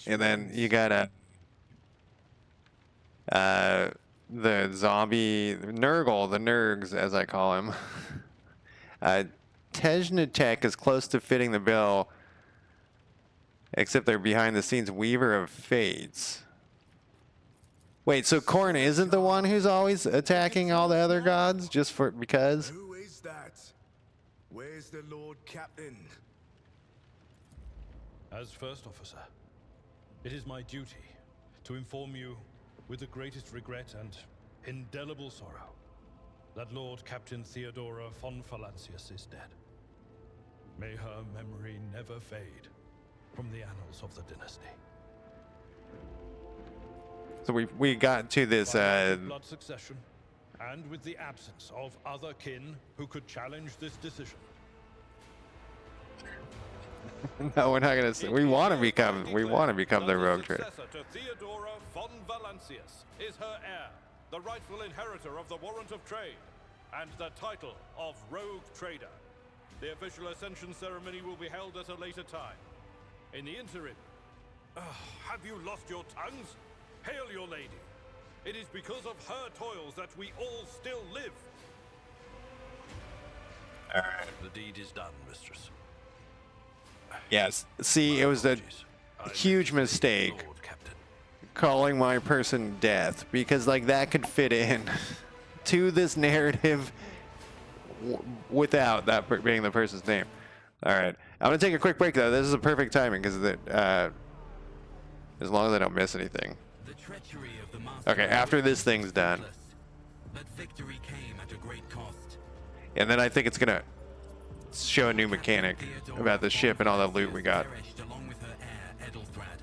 And then you got the zombie Nurgle, the Nurgs as I call him. Tejnatek is close to fitting the bill. Except they're behind the scenes Weaver of Fates. Wait, so Khorne isn't the one who's always attacking all the other gods just because?
Who is that? Where's the Lord Captain?
As First Officer, it is my duty to inform you with the greatest regret and indelible sorrow that Lord Captain Theodora von Valancius is dead. May her memory never fade from the annals of the dynasty.
So we got to this
Blood succession, and with the absence of other kin who could challenge this decision.
No, we're not gonna say we want to become the rogue trader.
The successor to Theodora von Valancius is her heir, the rightful inheritor of the warrant of trade and the title of rogue trader. The official ascension ceremony will be held at a later time. In the interim, have you lost your tongues? Hail your lady. It is because of her toils that we all still live.
All right.
The deed is done, mistress.
Yes. See, it was a huge mistake calling my person Death, because like that could fit in to this narrative without that being the person's name. All right, I'm gonna take a quick break though. This is a perfect timing because as long as I don't miss anything. Okay, after this thing's done.
But victory came at a great cost.
And then I think it's gonna show a new mechanic about the ship and all that loot we got.
Along with her heir, Edelthrad,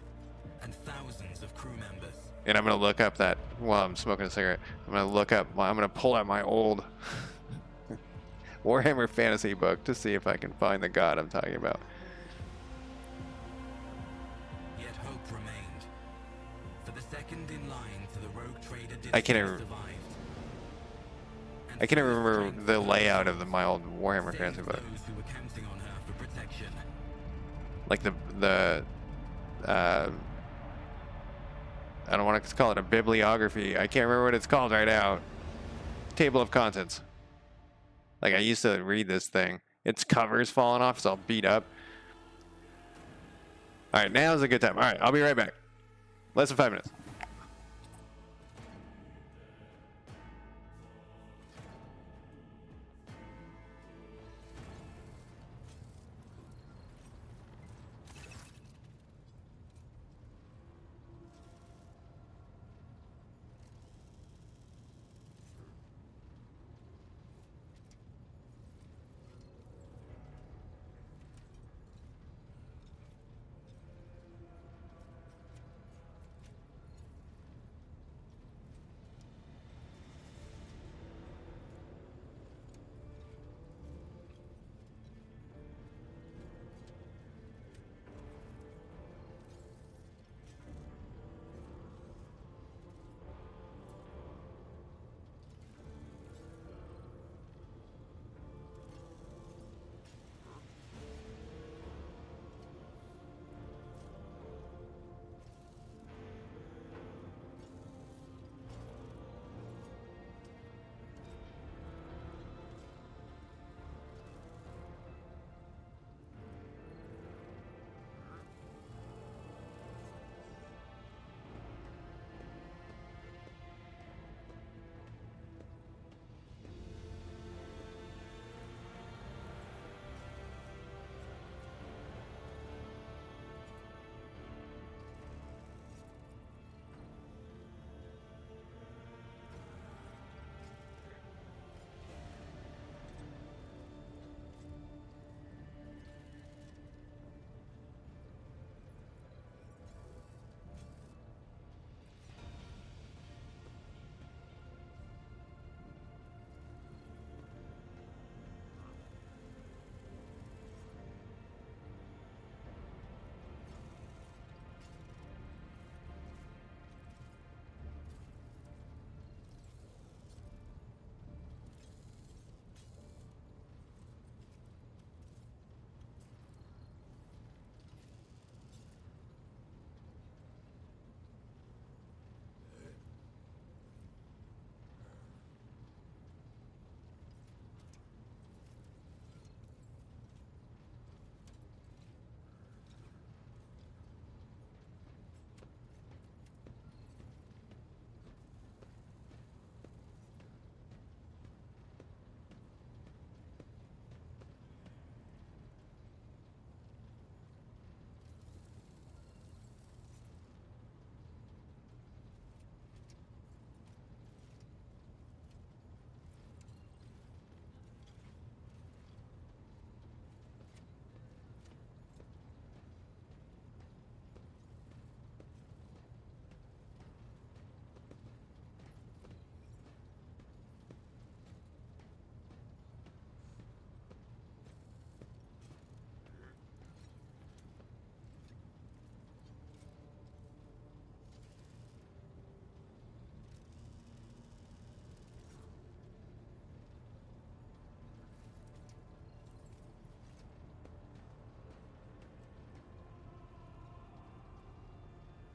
and thousands of crew members.
And I'm gonna look up that while I'm smoking a cigarette. I'm gonna pull out my old Warhammer Fantasy book to see if I can find the god I'm talking about.
Yet hope remained. For the second in line to the rogue trader
I can't remember the layout of my old Warhammer Fantasy book.
Those who were counting on her for protection.
Like I don't want to call it a bibliography. I can't remember what it's called right now. Table of contents. Like I used to read this thing. Its cover's falling off. It's all beat up. All right, now's a good time. All right, I'll be right back. Less than 5 minutes.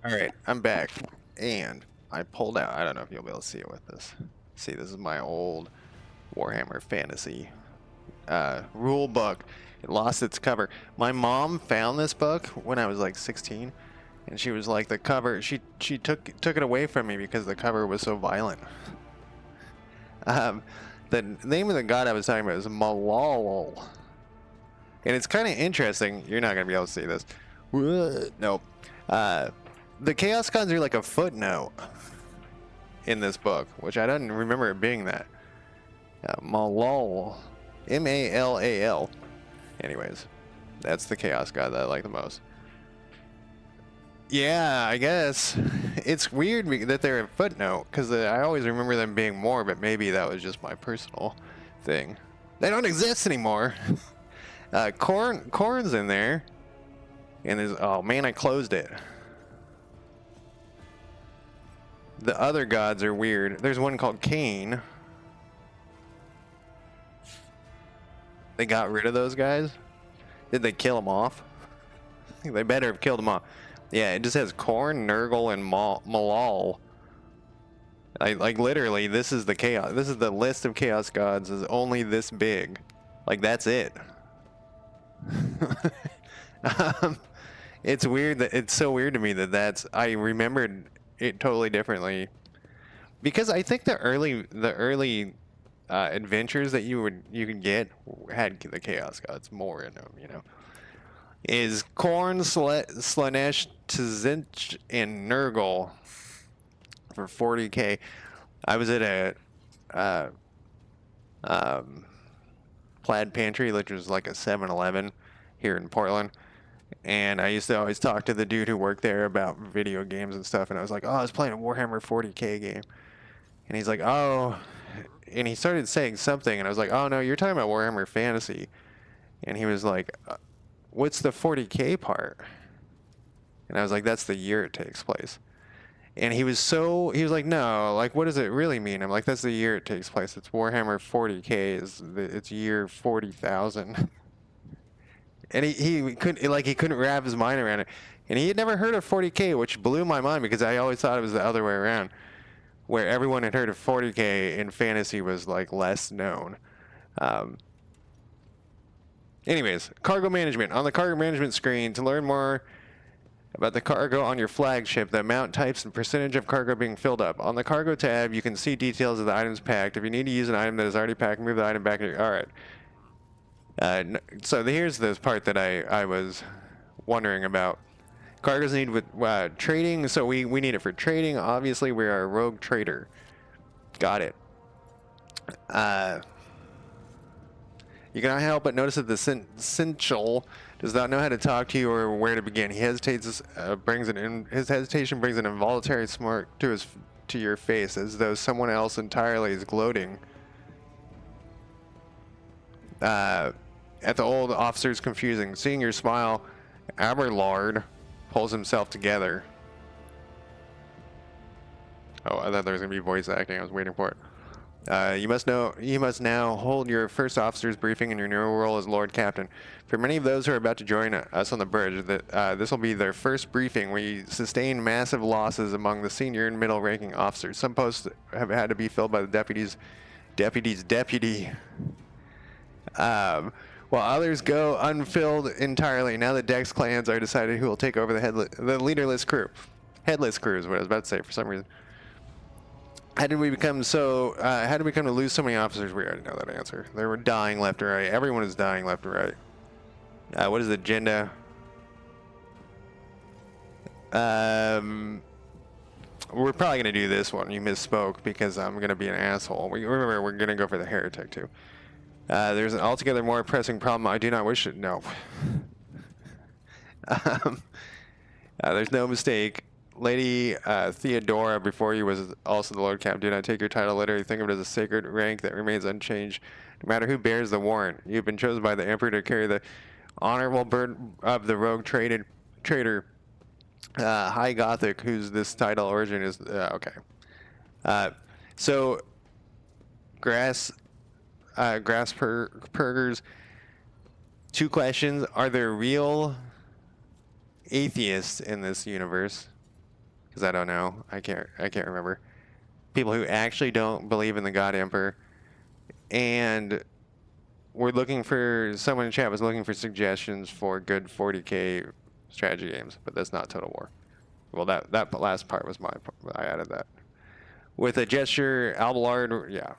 All right, I'm back, and I pulled out. I don't know if you'll be able to see it with this. See, this is my old Warhammer Fantasy rule book. It lost its cover. My mom found this book when I was like 16, and she was like, the cover. She took it away from me because the cover was so violent. The name of the god I was talking about is Malal, and it's kind of interesting. You're not gonna be able to see this. Nope. The Chaos Gods are like a footnote in this book, which I don't remember it being that. Malal, M-A-L-A-L. Anyways, that's the Chaos God that I like the most. Yeah, I guess it's weird that they're a footnote because I always remember them being more, but maybe that was just my personal thing. They don't exist anymore. Corn's in there, and there's, oh man, I closed it. The other gods are weird. There's one called Cain. They got rid of those guys? Did they kill them off? They better have killed them off. Yeah, it just has Khorne, Nurgle, and Malal. Like literally, this is the chaos. This is the list of chaos gods. Is only this big. Like that's it. It's weird that it's so weird to me that that's. I remembered it totally differently because I think the early adventures that you could get had the chaos gods more in them. You know, is Khorne, Slanesh, Tzynch, and Nurgle for 40k. I was at a Plaid Pantry, which was like a 7-Eleven here in Portland. And I used to always talk to the dude who worked there about video games and stuff. And I was like, oh, I was playing a Warhammer 40k game. And he's like, oh. And he started saying something. And I was like, oh, no, you're talking about Warhammer Fantasy. And he was like, what's the 40k part? And I was like, that's the year it takes place. And he was like, no, like, what does it really mean? I'm like, that's the year it takes place. It's Warhammer 40k, it's year 40,000. And he couldn't wrap his mind around it. And he had never heard of 40k, which blew my mind because I always thought it was the other way around, where everyone had heard of 40k and fantasy was like less known. Anyways, cargo management. On the cargo management screen, to learn more about the cargo on your flagship, the amount, types, and percentage of cargo being filled up. On the cargo tab, you can see details of the items packed. If you need to use an item that is already packed, move the item back. All right. So here's this part that I was wondering about. Cargoes need with trading, so we need it for trading. Obviously, we are a rogue trader. Got it. You cannot help but notice that the Sinchel does not know how to talk to you or where to begin. He hesitates. His hesitation brings an involuntary smirk to your face, as though someone else entirely is gloating. At the old officer's confusing. Seeing your smile, Aberlard pulls himself together. Oh, I thought there was gonna be voice acting. I was waiting for it. You must now hold your first officer's briefing in your new role as Lord Captain. For many of those who are about to join us on the bridge, this will be their first briefing. We sustain massive losses among the senior and middle-ranking officers. Some posts have had to be filled by the deputy. While others go unfilled entirely. Now the Dex clans are decided who will take over the leaderless crew. Headless crew is what I was about to say for some reason. How did we become to lose so many officers? We already know that answer. They were dying left and right. Everyone is dying left and right. What is the agenda? We're probably going to do this one. You misspoke because I'm going to be an asshole. Remember, we're going to go for the Heretic too. There's an altogether more pressing problem. I do not wish it. No. There's no mistake. Lady Theodora before you was also the Lord Captain. Do not take your title literally. Think of it as a sacred rank that remains unchanged, no matter who bears the warrant. You've been chosen by the Emperor to carry the honorable burden of the rogue trader, High Gothic, whose this title origin is okay. So, Grasspurgers. 2 questions: are there real atheists in this universe? because I don't know. I can't remember. People who actually don't believe in the God Emperor, and we're looking for someone in chat was looking for suggestions for good 40k strategy games, but that's not Total War. Well, that last part was I added that with a gesture, Abelard, yeah,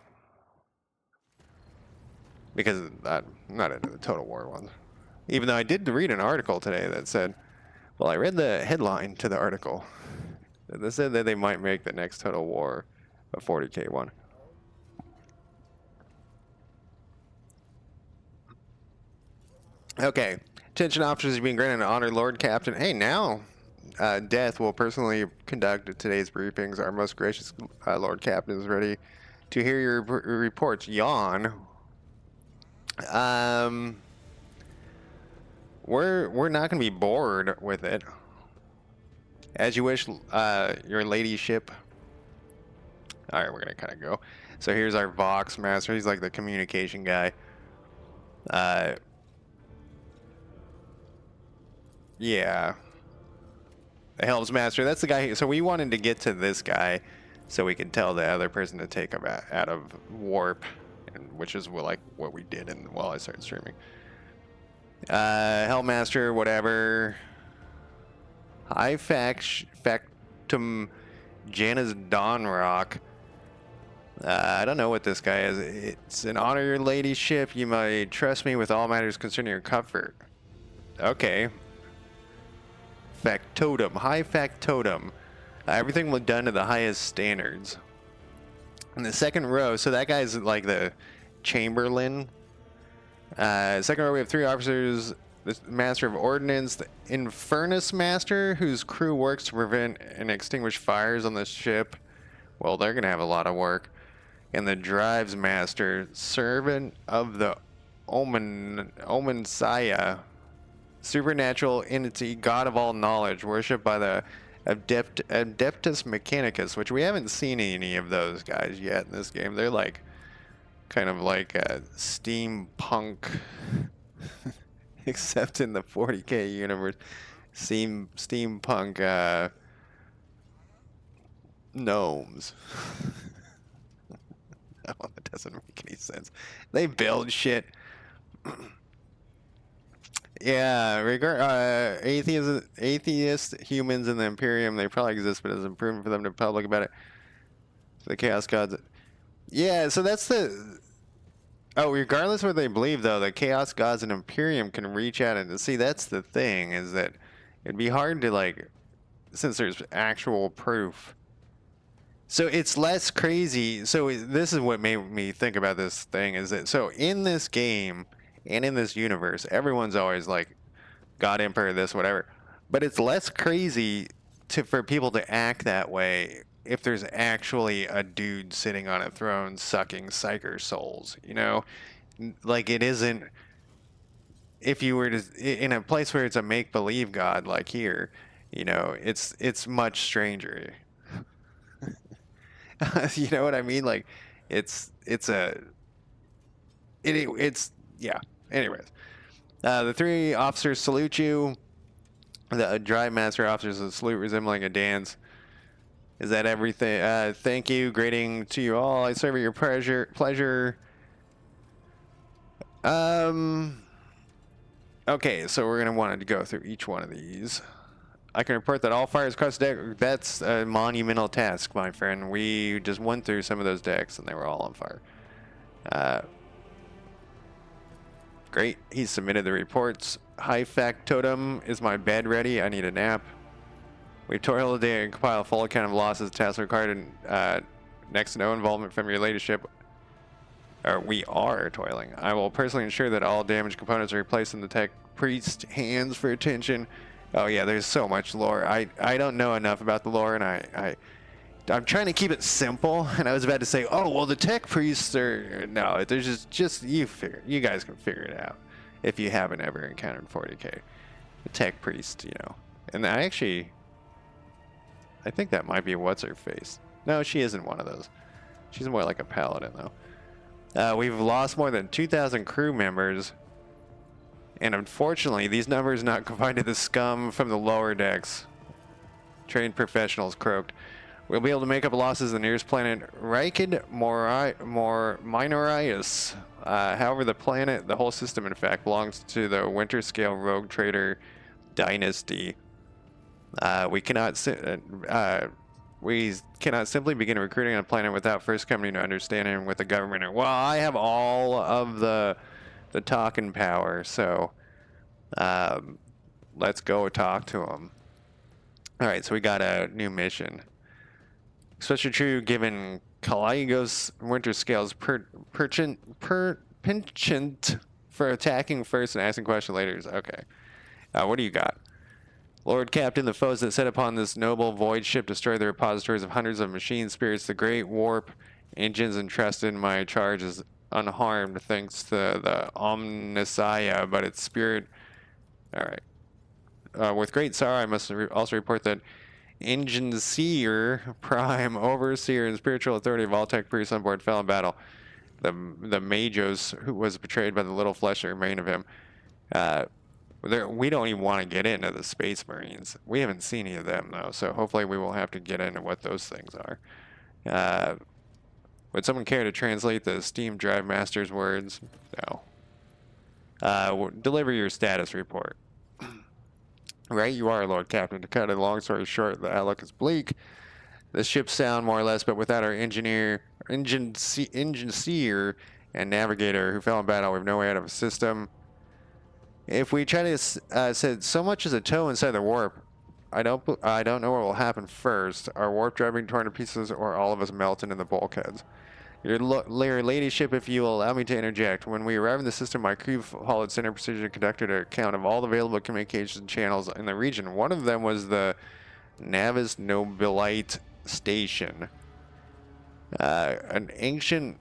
because I'm not into the Total War one. Even though I did read an article today that said, well, I read the headline to the article. They said that they might make the next Total War a 40k one. Okay. Attention officers being granted an honor Lord Captain. Hey, now Death will personally conduct today's briefings. Our most gracious Lord Captain is ready to hear your reports. Yawn. We're not going to be bored with it. As you wish, your ladyship. All right, we're going to kind of go. So here's our Vox Master. He's like the communication guy. Yeah. The Helms Master. That's the guy. So we wanted to get to this guy so we could tell the other person to take him out of warp, which is like what we did while I started streaming. Hellmaster, whatever. High Factum Janus Dawnrock. I don't know what this guy is. It's an honor your ladyship. You might trust me with all matters concerning your comfort. Okay. Factotum. High Factotum. Everything was done to the highest standards. In the second row, so that guy's like the Chamberlain. Second row, we have 3 officers. The Master of Ordnance, the Infernus Master, whose crew works to prevent and extinguish fires on the ship. Well, they're going to have a lot of work. And the Drives Master, Servant of the Omensaya, supernatural entity, god of all knowledge, worshipped by the Adeptus Mechanicus, which we haven't seen any of those guys yet in this game. They're like, kind of like a steampunk, except in the 40k universe, steampunk gnomes. No, that doesn't make any sense. They build shit. Yeah, atheist humans in the Imperium, they probably exist, but it's improvement for them to be public about it. The Chaos Gods. Yeah, so that's the... Oh, regardless of what they believe, though, the Chaos Gods and Imperium can reach out and... See, that's the thing, is that it'd be hard to, like... Since there's actual proof. So it's less crazy. So this is what made me think about this thing, is that... So in this game... And in this universe, everyone's always like, God Emperor, this, whatever. But it's less crazy for people to act that way if there's actually a dude sitting on a throne sucking psyker souls, you know? Like, it isn't... If you were to... In a place where it's a make-believe God, like here, you know, it's much stranger. You know what I mean? Like, it's yeah. Anyways, the 3 officers salute you. The Drive Master officers salute resembling a dance. Is that everything? Thank you. Greeting to you all. I serve at your pleasure. Okay, so we're gonna want to go through each one of these. I can report that all fires across the deck. That's a monumental task, my friend. We just went through some of those decks, and they were all on fire. Great. He submitted the reports. High Factotum, is my bed ready? I need a nap. We toil today and compile a full account of losses. Tasks required and next to no involvement from your ladyship. We are toiling. I will personally ensure that all damaged components are replaced in the tech priest hands for attention. Oh yeah, there's so much lore. I don't know enough about the lore, and I'm trying to keep it simple, and I was about to say, oh, well, the tech priests are... No, there's just you guys can figure it out if you haven't ever encountered 40k. The tech priest, you know. And I think that might be what's-her-face. No, she isn't one of those. She's more like a paladin, though. We've lost more than 2,000 crew members, and unfortunately, these numbers not confined to the scum from the lower decks. trained professionals croaked. We'll be able to make up losses in the nearest planet, Rykid Minorius. However, the whole system, in fact, belongs to the Winter Scale Rogue Trader Dynasty. We cannot simply begin recruiting on a planet without first coming to understanding with the government. Well, I have all of the talking power, so let's go talk to them. All right, so we got a new mission. Especially true given Caligos Winter Scale's penchant for attacking first and asking questions later. Okay. What do you got? Lord Captain, the foes that set upon this noble void ship destroyed the repositories of hundreds of machine spirits. The great warp engines entrusted in my charge is unharmed thanks to the Omnissiah, but its spirit... Alright. With great sorrow, I must also report that Engine Seer, Prime, Overseer, and Spiritual Authority of all tech priests on board fell in battle. The Majos, who was betrayed by the little flesh that remained of him. We don't even want to get into the Space Marines. We haven't seen any of them, though, so hopefully we won't have to get into what those things are. Would someone care to translate the Steam Drive Master's words? No. Deliver your status report. Right, you are, Lord Captain. To cut a long story short, the outlook is bleak. The ship's sound, more or less, but without our engine seer, and navigator who fell in battle, we have no way out of a system. If we try to set so much as a toe inside the warp, I don't know what will happen first. Our warp drive being torn to pieces, or all of us melt into the bulkheads. Your ladyship, if you will allow me to interject. When we arrived in the system, my crew followed standard procedure and conducted a count of all the available communication channels in the region. One of them was the Navis Nobilite Station, an ancient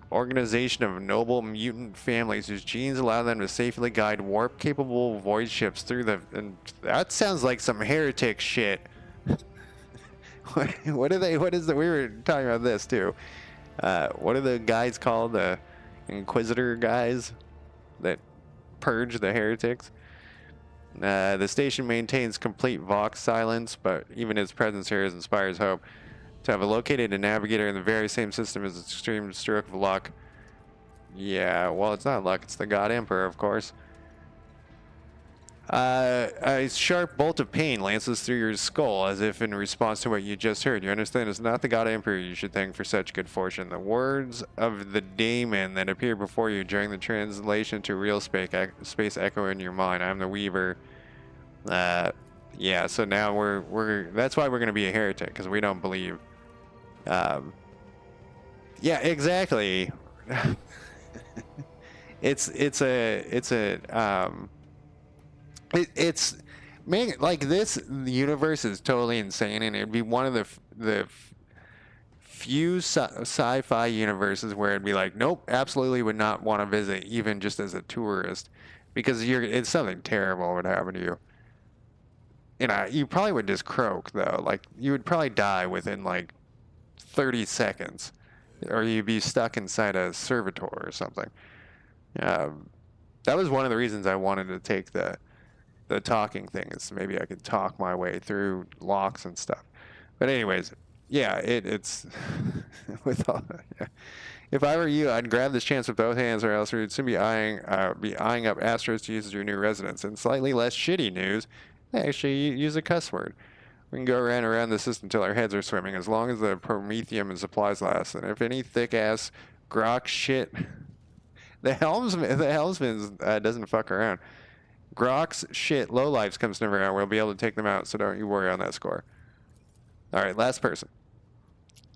organization of noble mutant families whose genes allow them to safely guide warp-capable void ships through the... And that sounds like some heretic shit. What are they? What is the... We were talking about this, too. What are the guys called? The Inquisitor guys that purge the heretics? The station maintains complete Vox silence, but even its presence here inspires hope. To have located a navigator in the very same system is an extreme stroke of luck. Yeah, well, it's not luck. It's the God Emperor, of course. A sharp bolt of pain lances through your skull as if in response to what you just heard. You understand it's not the God Emperor you should thank for such good fortune. The words of the daemon that appeared before you during the translation to real space echo in your mind. I'm the Weaver. Yeah, so now we're that's why we're going to be a heretic, because we don't believe. Yeah, exactly. It's man, like, this universe is totally insane, and it'd be one of the few sci-fi universes where it'd be like, nope, absolutely would not want to visit, even just as a tourist, because it's something terrible would happen to you. You know, you probably would just croak, though. Like, you would probably die within like 30 seconds, or you'd be stuck inside a servitor or something. That was one of the reasons I wanted to take the talking thing, is maybe I could talk my way through locks and stuff. But anyways, yeah, it's with all that, yeah. If I were you, I'd grab this chance with both hands, or else we'd soon be eyeing up Astros to use as your new residence. And slightly less shitty news, actually use a cuss word. We can go around the system until our heads are swimming, as long as the promethium and supplies last. And if any thick ass grok shit, the helmsman doesn't fuck around. Grok's shit lowlifes comes never out. We'll be able to take them out, so don't you worry on that score. All right, last person.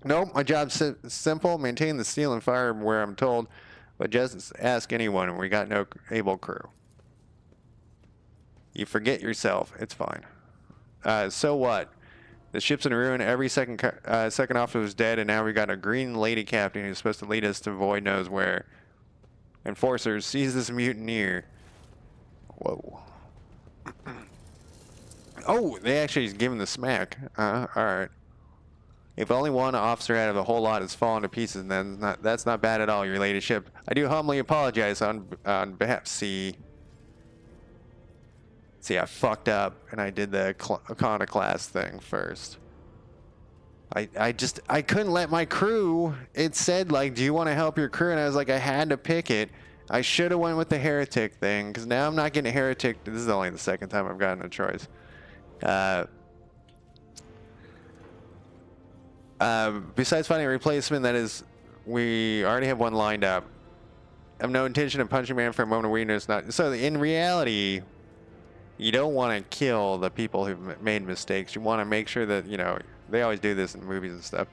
Nope, my job's simple. Maintain the steel and fire where I'm told, but just ask anyone, and we got no able crew. You forget yourself. It's fine. So what? The ship's in ruin. Every second officer is dead, and now we got a green lady captain who's supposed to lead us to void knows where. Enforcers, seize this mutineer. Whoa. Oh, they actually given the smack. Alright. If only one officer out of the whole lot has fallen to pieces, then that's not bad at all, your ladyship. I do humbly apologize on behalf. See. See, I fucked up and I did the iconoclast thing first. I couldn't let my crew. It said like, do you want to help your crew? And I was like, I had to pick it. I should have went with the heretic thing because now I'm not getting a heretic. This is only the second time I've gotten a choice. Besides finding a replacement, that is, we already have one lined up. I have no intention of punching man for a moment of weakness. Not so. In reality, you don't want to kill the people who've made mistakes. You want to make sure that, you know, they always do this in movies and stuff.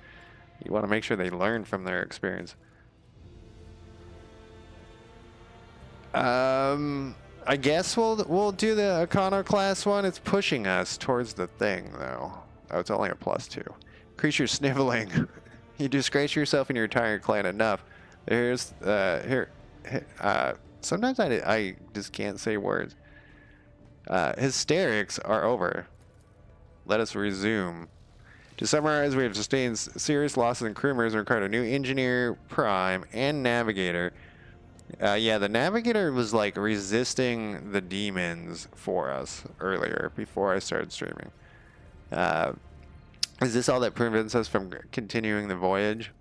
You want to make sure they learn from their experience. I guess we'll do the iconoclast one. It's pushing us towards the thing, though. Oh, it's only a +2. Creature sniveling. You disgrace yourself and your entire clan enough. Here's sometimes I just can't say words. Hysterics are over. Let us resume. To summarize, we have sustained serious losses in crew members and required a new engineer, prime, and navigator. Yeah, the navigator was like resisting the demons for us earlier before I started streaming. Is this all that prevents us from continuing the voyage?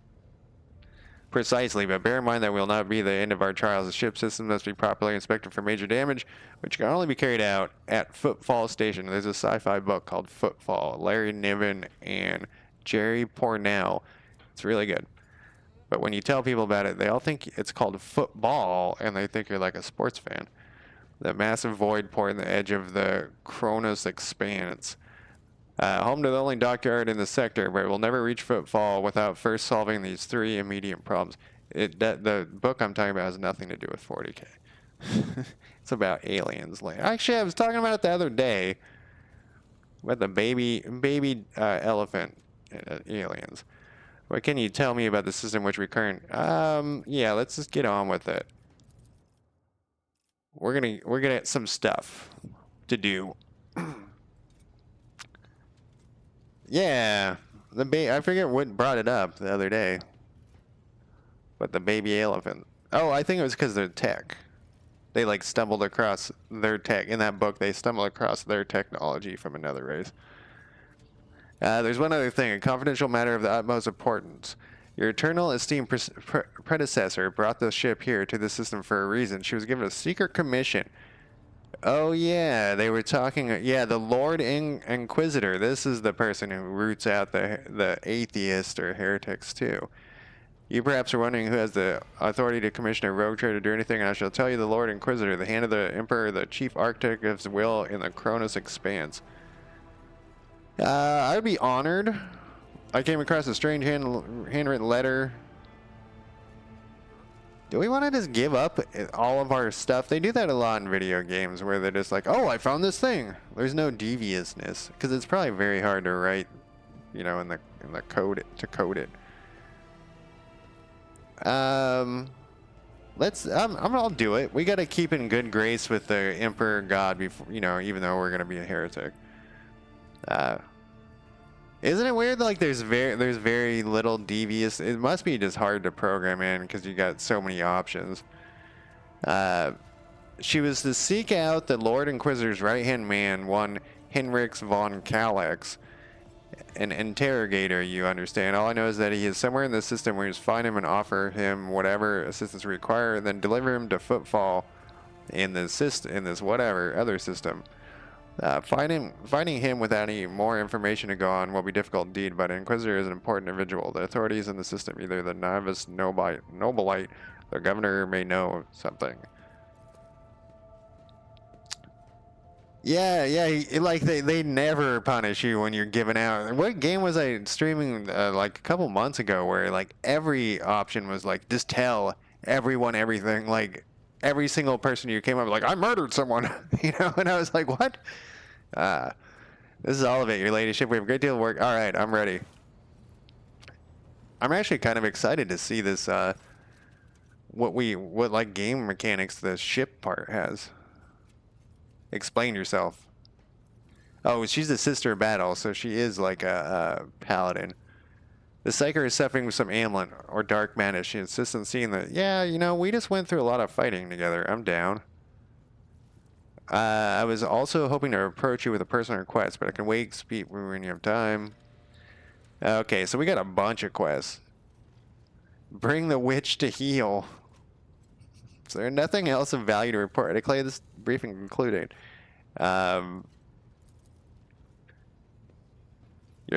Precisely, but bear in mind that will not be the end of our trials. The ship system must be properly inspected for major damage, which can only be carried out at Footfall Station. There's a sci-fi book called Footfall. Larry Niven and Jerry Pournelle. It's really good. But when you tell people about it, they all think it's called football, and they think you're like a sports fan. The massive void pouring the edge of the Kronos expanse. Home to the only dockyard in the sector, but it will never reach Footfall without first solving these 3 immediate problems. The book I'm talking about has nothing to do with 40K. It's about aliens. Actually, I was talking about it the other day with the baby elephant aliens. What can you tell me about the system which we current? Yeah, let's just get on with it. We're gonna get some stuff to do. Yeah, I forget what brought it up the other day. But the baby elephant. Oh, I think it was because they're tech. They like stumbled across their tech. In that book, they stumbled across their technology from another race. There's one other thing, a confidential matter of the utmost importance. Your eternal esteemed predecessor brought the ship here to the system for a reason. She was given a secret commission. Oh yeah, they were talking. Yeah, the Lord Inquisitor. This is the person who roots out the atheists or heretics too. You perhaps are wondering who has the authority to commission a rogue trader to do anything, and I shall tell you the Lord Inquisitor, the hand of the Emperor, the chief architect of his will in the Kronos expanse. I'd be honored. I came across a strange handwritten letter. Do we want to just give up all of our stuff? They do that a lot in video games where they're just like, oh, I found this thing. There's no deviousness because it's probably very hard to write, you know, in the code to code it. I'll do it. We got to keep in good grace with the Emperor God before, you know, even though we're going to be a heretic. Isn't it weird? Like there's very little devious. It must be just hard to program in because you got so many options. She was to seek out the Lord Inquisitor's right-hand man, one Henrix von Kalex, an interrogator. You understand? All I know is that he is somewhere in the system where you just find him and offer him whatever assistance required, and then deliver him to Footfall in this whatever other system. Finding him without any more information to go on will be difficult indeed, but an Inquisitor is an important individual. The authorities in the system, either the novice Nobilite, the governor may know something. Yeah, like they never punish you when you're giving out. What game was I streaming like a couple months ago where like every option was like, just tell everyone everything, like every single person you came up with, like, I murdered someone, you know, and I was like, what? This is all of it, your ladyship. We have a great deal of work. All right, I'm ready. I'm actually kind of excited to see this, what like game mechanics the ship part has. Explain yourself. Oh, she's the sister of battle, so she is like a paladin. The Psyker is suffering with some ailment or dark madness. She insists on seeing that, yeah, you know, we just went through a lot of fighting together. I'm down. I was also hoping to approach you with a personal request, but I can wait, speak when you have time. Okay, so we got a bunch of quests. Bring the witch to heal. Is there nothing else of value to report? I declare this briefing concluded. Your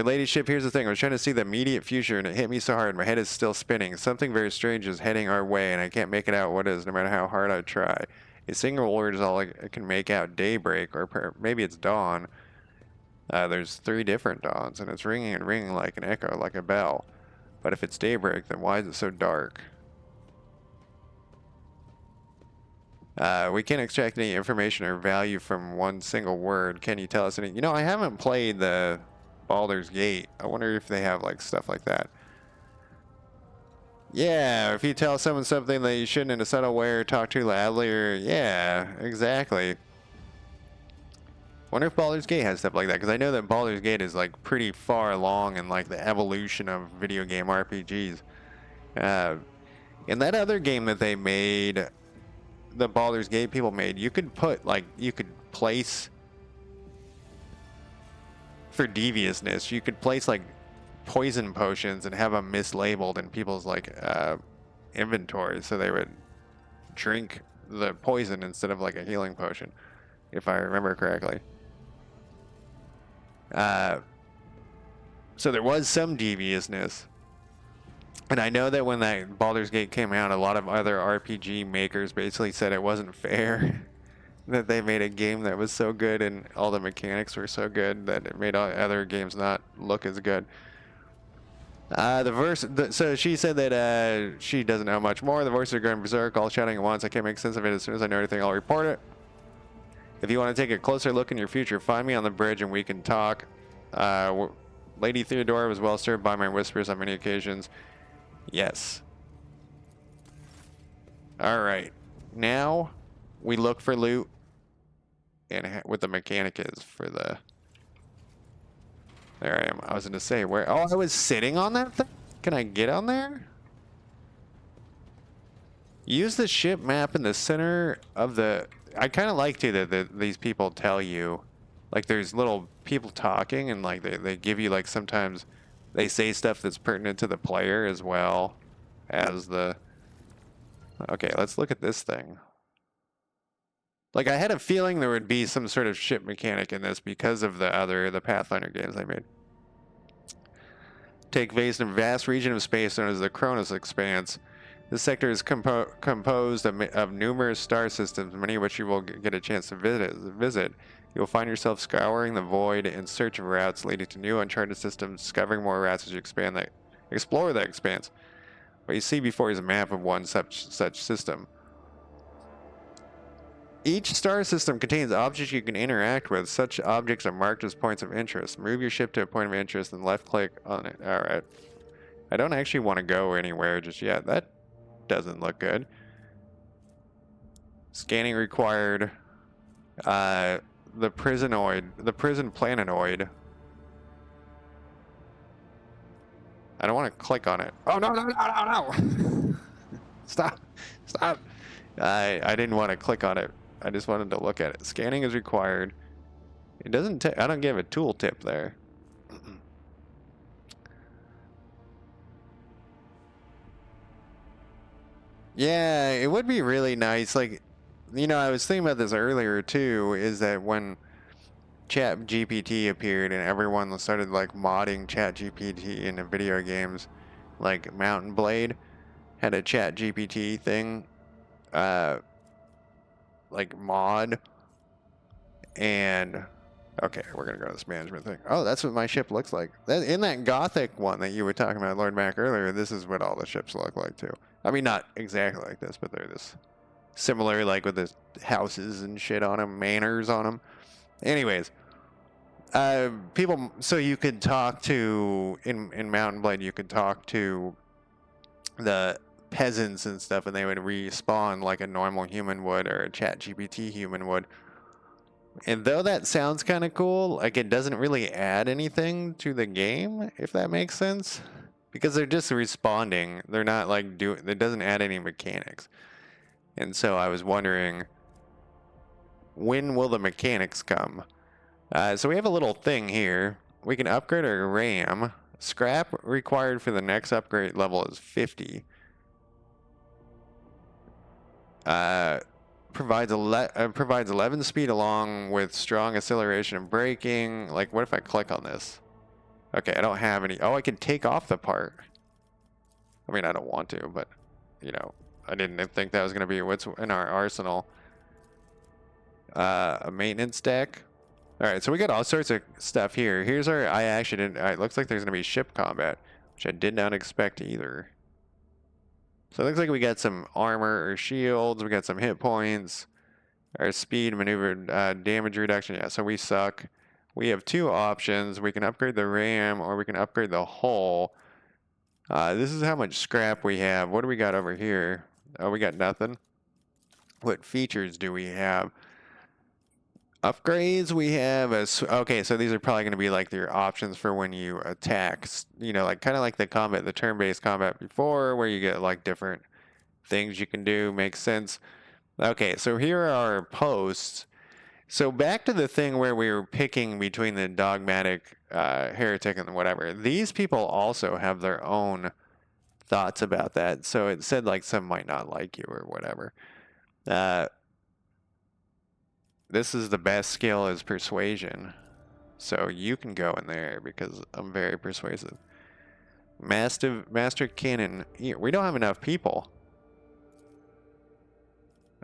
ladyship, here's the thing. I was trying to see the immediate future, and it hit me so hard. My head is still spinning. Something very strange is heading our way, and I can't make it out what it is, no matter how hard I try. A single word is all I can make out. Daybreak, or maybe it's dawn. There's 3 different dawns, and it's ringing and ringing like an echo, like a bell. But if it's daybreak, then why is it so dark? We can't extract any information or value from one single word. Can you tell us any? You know, I haven't played the Baldur's Gate. I wonder if they have like stuff like that. Yeah, if you tell someone something that you shouldn't in a subtle way or talk too loudly, or yeah, exactly. Wonder if Baldur's Gate has stuff like that, because I know that Baldur's Gate is like pretty far along in like the evolution of video game RPGs. In that other game that they made, the Baldur's Gate people made, you could put like, you could place, for deviousness, you could place like poison potions and have them mislabeled in people's like inventories, so they would drink the poison instead of like a healing potion, if I remember correctly. So there was some deviousness. And I know that when that Baldur's Gate came out, a lot of other RPG makers basically said it wasn't fair that they made a game that was so good and all the mechanics were so good that it made all other games not look as good. So she said that she doesn't know much more. The voices are going berserk, all shouting at once. I can't make sense of it. As soon as I know anything, I'll report it. If you want to take a closer look in your future, find me on the bridge and we can talk. Lady Theodora was well served by my whispers on many occasions. Yes. Alright. Now, we look for loot and what the mechanic is for the... There I am. I was going to say, where... Oh, I was sitting on that thing? Can I get on there? Use the ship map in the center of the... I kind of like to that these people tell you, like there's little people talking and like they give you like sometimes they say stuff that's pertinent to the player as well as the... Okay, let's look at this thing. Like I had a feeling there would be some sort of ship mechanic in this because of the Pathfinder games I made. Take place in a vast region of space known as the Cronus Expanse. This sector is composed of numerous star systems, many of which you will get a chance to visit. You will find yourself scouring the void in search of routes leading to new uncharted systems, discovering more routes as you explore that expanse. What you see before is a map of one such system. Each star system contains objects you can interact with. Such objects are marked as points of interest. Move your ship to a point of interest and left-click on it. Alright. I don't actually want to go anywhere just yet. That doesn't look good. Scanning required. The prison planetoid. I don't want to click on it. Oh, no. Stop. I didn't want to click on it. I just wanted to look at it. Scanning is required. It doesn't I don't give a tooltip there. Yeah, it would be really nice. Like, you know, I was thinking about this earlier too, is that when ChatGPT appeared and everyone started like modding ChatGPT into video games, like Mountain Blade had a ChatGPT thing, like mod, and okay, we're gonna go to this management thing. Oh, that's what my ship looks like. In that Gothic one that you were talking about, Lord Mac, earlier, this is what all the ships look like too. I mean, not exactly like this, but they're this similar, like with the houses and shit on them, manors on them. Anyways, people, so you could talk to, in Mountain Blade, you could talk to the peasants and stuff, and they would respawn like a normal human would, or a ChatGPT human would. And though that sounds kind of cool, like it doesn't really add anything to the game, if that makes sense. Because they're just responding. They're not like it doesn't add any mechanics. And so I was wondering when will the mechanics come? So we have a little thing here. We can upgrade our RAM. Scrap required for the next upgrade level is 50. Provides 11 speed along with strong acceleration and braking. Like, what if I click on this? Okay, I don't have any. Oh, I can take off the part. I mean, I don't want to, but, you know, I didn't think that was going to be what's in our arsenal. A maintenance deck. All right, so we got all sorts of stuff here. Here's our. I actually didn't. It looks like there's going to be ship combat, which I did not expect either. So it looks like we got some armor or shields. We got some hit points. Our speed, maneuver, damage reduction. Yeah, so we suck. We have two options. We can upgrade the RAM or we can upgrade the hull. This is how much scrap we have. What do we got over here? Oh, we got nothing. What features do we have? Upgrades we have as okay, so these are probably going to be like your options for when you attack. You know, like kind of like the combat, the turn-based combat before, where you get like different things you can do. Makes sense. Okay, so here are our posts. So back to the thing where we were picking between the dogmatic, heretic, and whatever. These people also have their own thoughts about that. So it said like some might not like you or whatever. This is the best skill is persuasion. So you can go in there because I'm very persuasive. Master Cannon. We don't have enough people.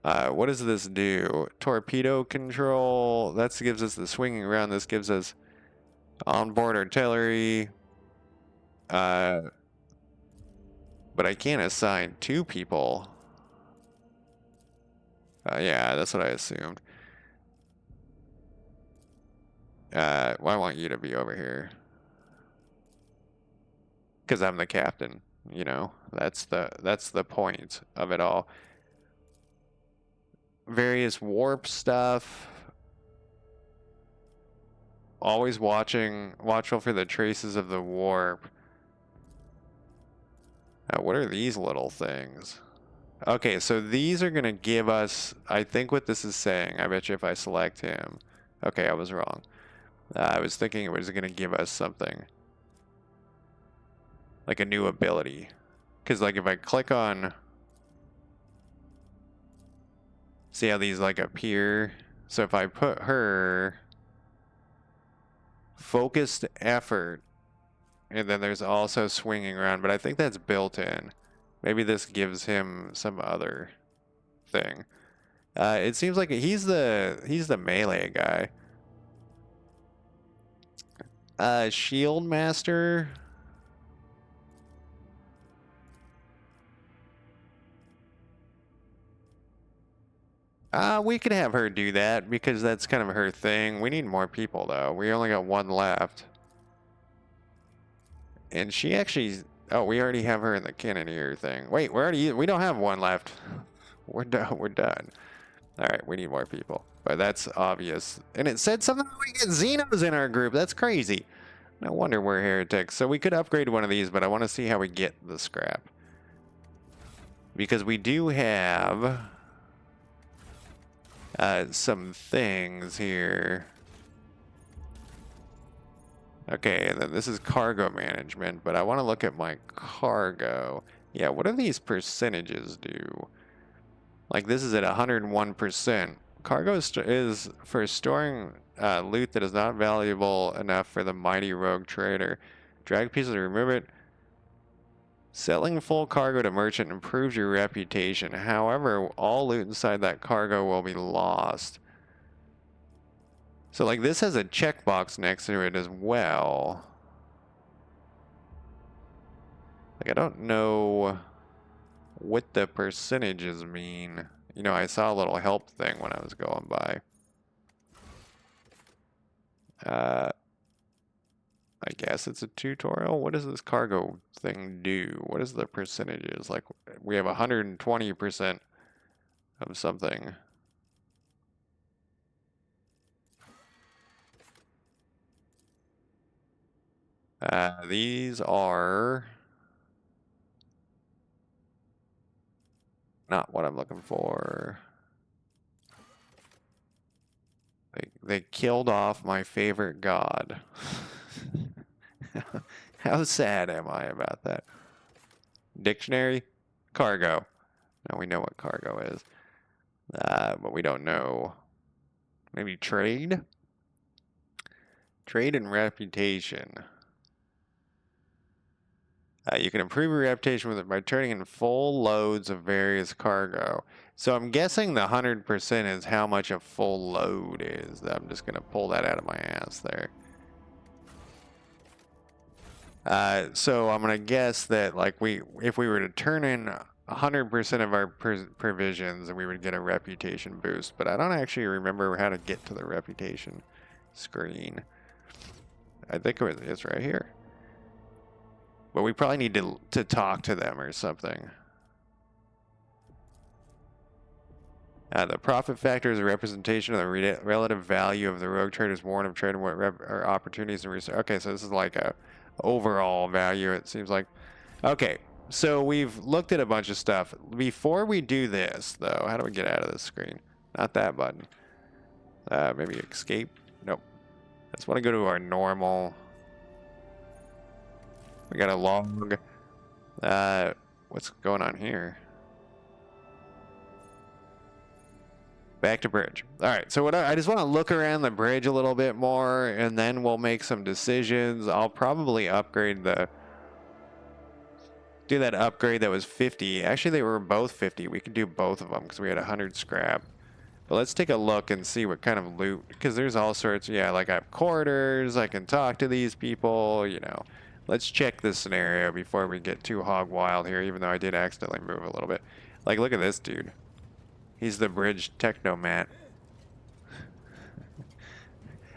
What does this do? Torpedo control. That gives us the swinging around. This gives us onboard artillery. But I can't assign two people. Yeah, that's what I assumed. Well, I want you to be over here. Because I'm the captain, you know? That's the point of it all. Various warp stuff. Always watchful for the traces of the warp. What are these little things? Okay, so these are going to give us, I think what this is saying, I bet you if I select him. Okay, I was wrong. I was thinking it was going to give us something. Like a new ability. Because like if I click on... See how these like appear? So if I put her... Focused effort. And then there's also swinging around. But I think that's built in. Maybe this gives him some other thing. It seems like he's the melee guy. Shield Master. We could have her do that because that's kind of her thing. We need more people though. We only got one left. And she actually, oh, we already have her in the cannoneer thing. Wait, we don't have one left. We're done. All right, we need more people. But that's obvious. And it said something like we get Xenos in our group. That's crazy. No wonder we're heretics. So we could upgrade one of these, but I want to see how we get the scrap. Because we do have some things here. Okay, and then this is cargo management, but I want to look at my cargo. Yeah, what do these percentages do? Like this is at 101%. Cargo is for storing loot that is not valuable enough for the mighty rogue trader. Drag pieces to remove it. Selling full cargo to merchant improves your reputation. However, all loot inside that cargo will be lost. So like this has a checkbox next to it as well. Like I don't know what the percentages mean. You know, I saw a little help thing when I was going by. I guess it's a tutorial. What does this cargo thing do? What is the percentages? Like we have 120% of something. These are not what I'm looking for. They killed off my favorite god. How sad am I about that? Dictionary? Cargo. Now we know what cargo is. But we don't know. Maybe trade? Trade and reputation. You can improve your reputation with it by turning in full loads of various cargo. So I'm guessing the 100% is how much a full load is. I'm just going to pull that out of my ass there. So I'm going to guess that like if we were to turn in 100% of our provisions, we would get a reputation boost. But I don't actually remember how to get to the reputation screen. I think it's right here. But we probably need to talk to them or something. The profit factor is a representation of the relative value of the rogue trader's warrant of trade and what opportunities and research. Okay, so this is like a overall value, it seems like. Okay, so we've looked at a bunch of stuff. Before we do this, though, how do we get out of this screen? Not that button. Maybe escape? Nope. I just want to go to our normal. We got a log. What's going on here? Back to bridge. All right, so I just want to look around the bridge a little bit more, and then we'll make some decisions. I'll probably upgrade do that upgrade that was 50. Actually, they were both 50. We could do both of them because we had 100 scrap. But let's take a look and see what kind of loot, because there's all sorts. Yeah, like I have quarters. I can talk to these people, you know. Let's check this scenario before we get too hog wild here, even though I did accidentally move a little bit. Like, look at this dude. He's the bridge technomat.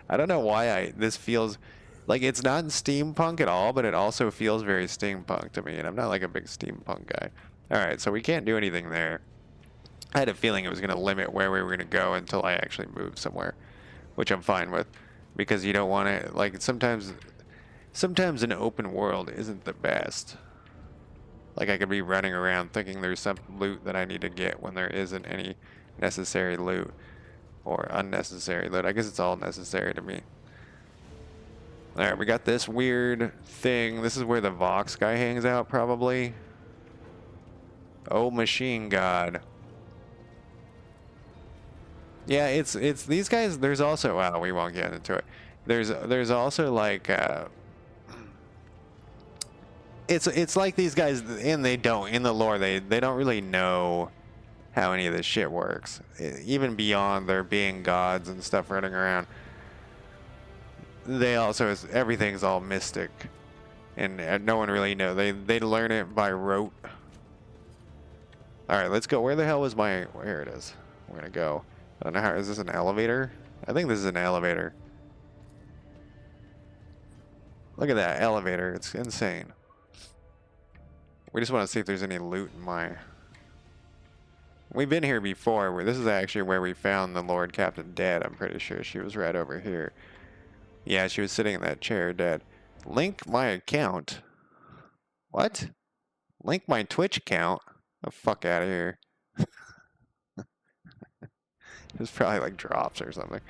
I don't know why this feels like it's not steampunk at all, but it also feels very steampunk to me, and I'm not like a big steampunk guy. All right, so we can't do anything there. I had a feeling it was going to limit where we were going to go until I actually moved somewhere, which I'm fine with, because you don't want to, like, sometimes an open world isn't the best. Like, I could be running around thinking there's some loot that I need to get when there isn't any necessary loot or unnecessary loot. I guess it's all necessary to me. Alright, we got this weird thing. This is where the Vox guy hangs out, probably. Oh, machine god. Yeah, it's these guys. There's also, well, we won't get into it. There's also like it's like these guys, and they don't, in the lore, they don't really know how any of this shit works, even beyond there being gods and stuff running around. They also, everything's all mystic, and no one really knows. They learn it by rote. All right, let's go. Where the hell was my? Here it is. We're gonna go. I don't know how. Is this an elevator? I think this is an elevator. Look at that elevator. It's insane. We just want to see if there's any loot in my... We've been here before. This is actually where we found the Lord Captain dead. I'm pretty sure she was right over here. Yeah, she was sitting in that chair dead. Link my account. What? Link my Twitch account? The fuck out of here. It's probably like drops or something.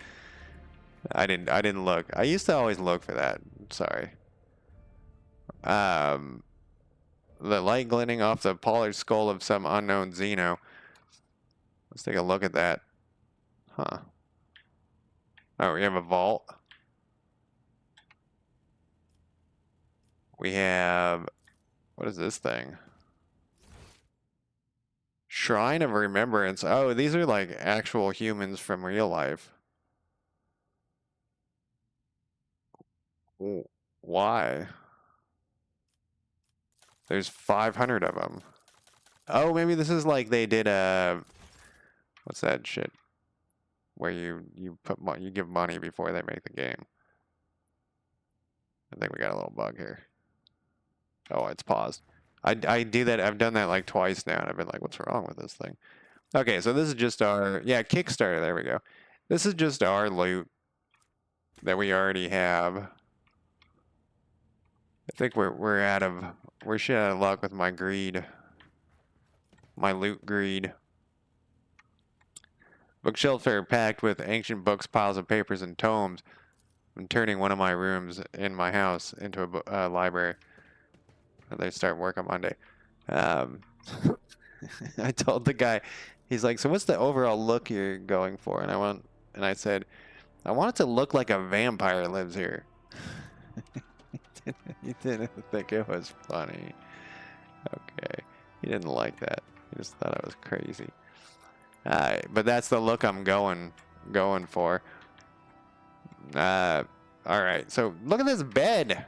I didn't look. I used to always look for that. Sorry. The light glinting off the polished skull of some unknown Xeno. Let's take a look at that. Huh. Oh, we have a vault. We have... What is this thing? Shrine of Remembrance. Oh, these are like actual humans from real life. Why? There's 500 of them. Oh, maybe this is like they did a... What's that shit? Where you give money before they make the game. I think we got a little bug here. Oh, it's paused. I do that. I've done that like twice now, and I've been like, what's wrong with this thing? Okay, so this is just our... Yeah, Kickstarter. There we go. This is just our loot that we already have. I think we're shit out of luck with my greed. My loot greed. Bookshelves are packed with ancient books, piles of papers, and tomes. I'm turning one of my rooms in my house into a library. They start work on Monday. Um, I told the guy, he's like, "So what's the overall look you're going for?" And I said, "I want it to look like a vampire lives here." He didn't think it was funny. Okay, he didn't like that. He just thought I was crazy. But that's the look I'm going for. All right, so look at this bed.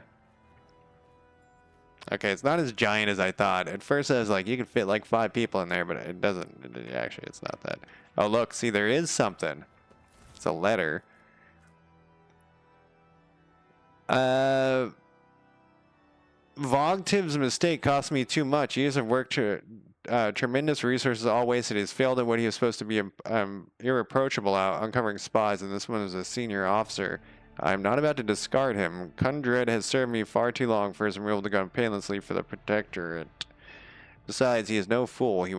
Okay, it's not as giant as I thought. At first I was like, you could fit like 5 people in there, but it doesn't. Actually, it's not that. Oh, look, see, there is something. It's a letter. Vogtiv's mistake cost me too much. Years of work to tremendous resources all wasted. He's failed at what he was supposed to be irreproachable at, uncovering spies, and this one is a senior officer. I'm not about to discard him. Kundred has served me far too long for his removal to go painlessly for the Protectorate. Besides, he is no fool. He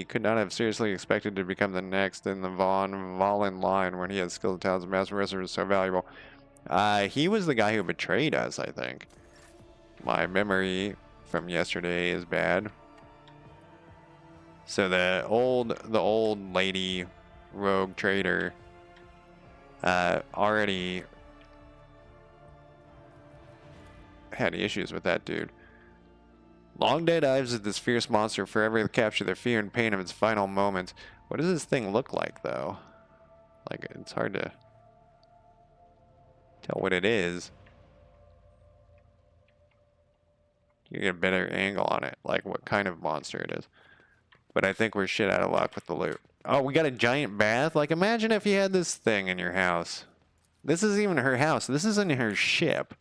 could not have seriously expected to become the next in the von Valen line when he had skilled talents and master reserves so valuable. He was the guy who betrayed us, I think. My memory from yesterday is bad. So the old lady rogue trader already had issues with that dude. Long dead eyes of this fierce monster forever capture the fear and pain of its final moments. What does this thing look like, though? Like, it's hard to tell what it is. You get a better angle on it, like what kind of monster it is. But I think we're shit out of luck with the loot. Oh, we got a giant bath? Like, imagine if you had this thing in your house. This isn't even her house. This isn't her ship.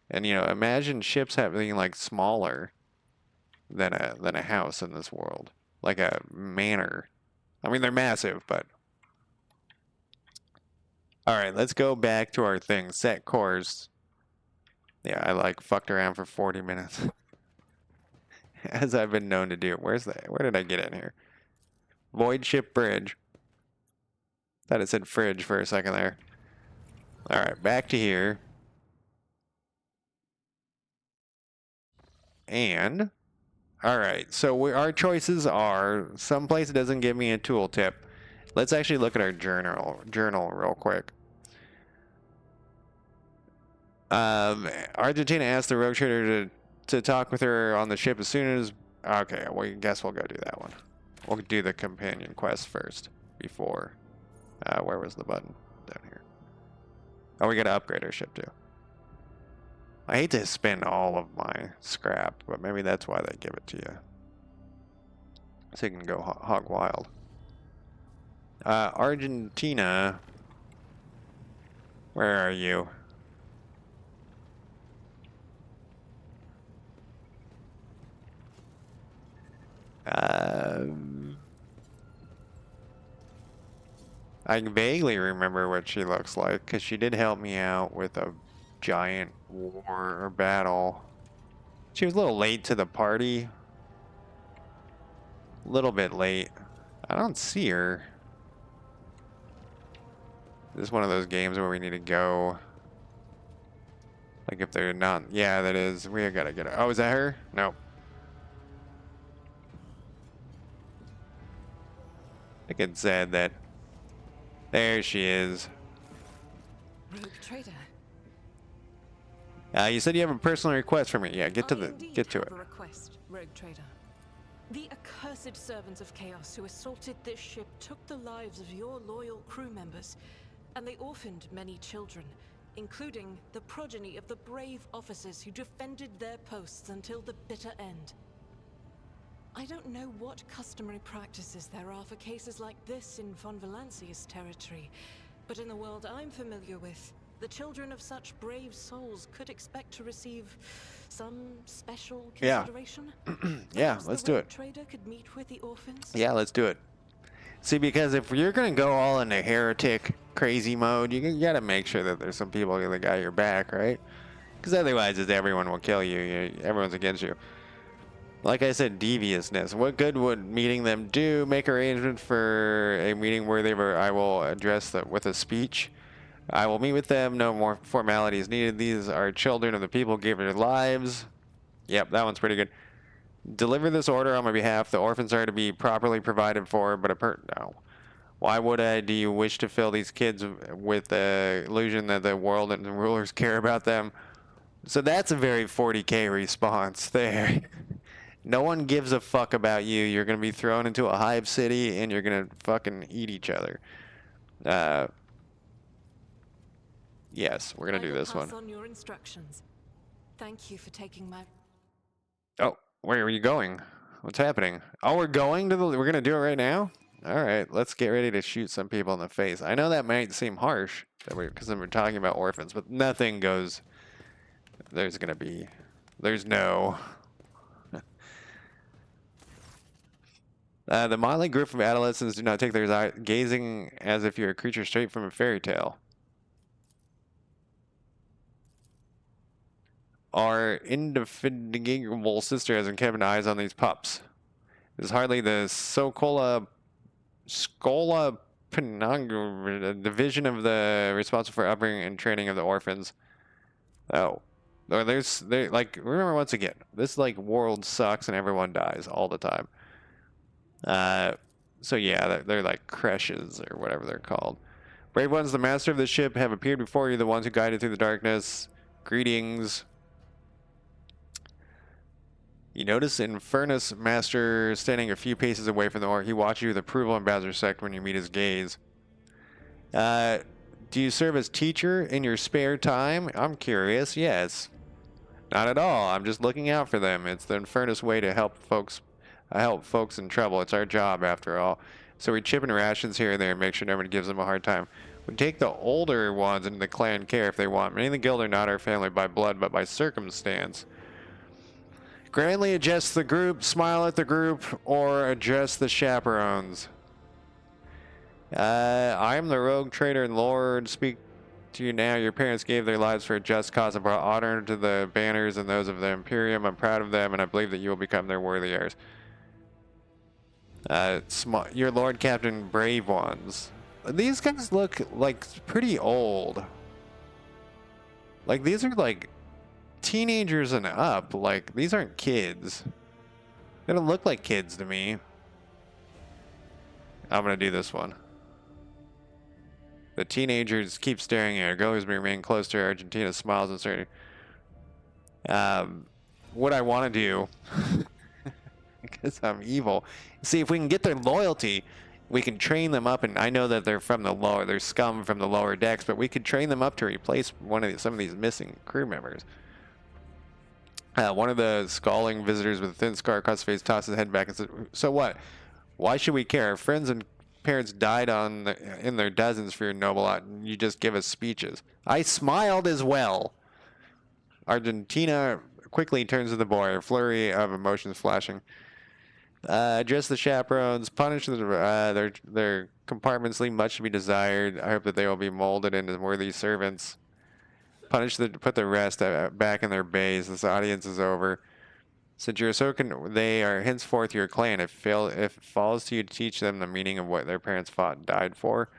And, you know, imagine ships having, like, smaller than a house in this world. Like a manor. I mean, they're massive, but... Alright, let's go back to our thing. Set course. Yeah, I, like, fucked around for 40 minutes. As I've been known to do. Where did I get in here? Void Ship Bridge. Thought it said fridge for a second there. Alright, back to here. And... Alright, so our choices are... Someplace doesn't give me a tooltip. Let's actually look at our journal real quick. Argentina asked the rogue trader to talk with her on the ship as soon as... Okay, well, I guess we'll go do that one. We'll do the companion quest first. Before... where was the button? Down here. Oh, we gotta upgrade our ship too. I hate to spend all of my scrap, but maybe that's why they give it to you. So you can go hog wild. Argentina... Where are you? I vaguely remember what she looks like, because she did help me out with a giant war or battle. She was a little late to the party. A little bit late. I don't see her. This is one of those games where we need to go. Like if they're not... Yeah, that is. We gotta get her. Oh, is that her? Nope. I think it said that. There she is.
Rogue trader.
You said you have a personal request for me. Yeah, get to it.
A request, rogue trader. The accursed servants of chaos who assaulted this ship took the lives of your loyal crew members, and they orphaned many children, including the progeny of the brave officers who defended their posts until the bitter end. I don't know what customary practices there are for cases like this in von Valancia's territory, but in the world I'm familiar with, the children of such brave souls could expect to receive some special consideration.
Yeah, let's do it.
The trader could meet with the orphans.
Yeah, let's do it. See, because if you're gonna go all into heretic crazy mode, you gotta make sure that there's some people that got your back, right? Because otherwise, everyone will kill you. Everyone's against you. Like I said, deviousness. What good would meeting them do? Make arrangements for a meeting worthy of I will address them with a speech. I will meet with them. No more formalities needed. These are children of the people who gave their lives. Yep, that one's pretty good. Deliver this order on my behalf. The orphans are to be properly provided for, but no. Why would I? Do you wish to fill these kids with the illusion that the world and the rulers care about them? So that's a very 40K response there. No one gives a fuck about you. You're going to be thrown into a hive city and you're going to fucking eat each other. Yes, we're going to do this one.
Pass on your instructions. Thank you for taking my...
Oh, where are you going? What's happening? Oh, we're going to we're going to do it right now? All right, let's get ready to shoot some people in the face. I know that might seem harsh because we're talking about orphans, but nothing goes... There's no... The motley group of adolescents do not take their eyes gazing as if you're a creature straight from a fairy tale. Our indefatigable sister has kept eyes on these pups. It is hardly the Scola Penang division of the responsible for upbringing and training of the orphans. Oh. Remember once again, this world sucks and everyone dies all the time. So yeah, they're like creches or whatever they're called. Brave ones, the master of the ship, have appeared before you, the ones who guided through the darkness. Greetings. You notice Infernus Master standing a few paces away from the orc. He watches you with approval and bows respect when you meet his gaze. Do you serve as teacher in your spare time? I'm curious. Yes. Not at all. I'm just looking out for them. It's the Infernus way to help folks in trouble. It's our job, after all. So we chip in rations here and there and make sure nobody gives them a hard time. We take the older ones into the clan care if they want. Many in the guild are not our family by blood, but by circumstance. Grandly address the group, smile at the group, or address the chaperones. I am the rogue trader and lord. Speak to you now. Your parents gave their lives for a just cause and brought honor to the banners and those of the Imperium. I'm proud of them, and I believe that you will become their worthy heirs. Your Lord Captain Brave Ones. These guys look like pretty old. Like, these are like teenagers and up. Like, these aren't kids. They don't look like kids to me. I'm gonna do this one. The teenagers keep staring at her. Goes remain close to her. Argentina smiles and starting. What I want to do, because I'm evil, see if we can get their loyalty. We can train them up, and I know that they're they're scum from the lower decks, but we could train them up to replace some of these missing crew members. One of the scowling visitors with a thin scar across his face tosses his head back and says, "So what? Why should we care? Our friends and parents died in their dozens for your noble art, and you just give us speeches." I smiled as well. Argentina quickly turns to the boy, a flurry of emotions flashing. Address the chaperones, punish their compartments, leave much to be desired. I hope that they will be molded into worthy servants. Put the rest back in their bays. This audience is over. Since you're they are henceforth your clan. If it falls to you to teach them the meaning of what their parents fought and died for.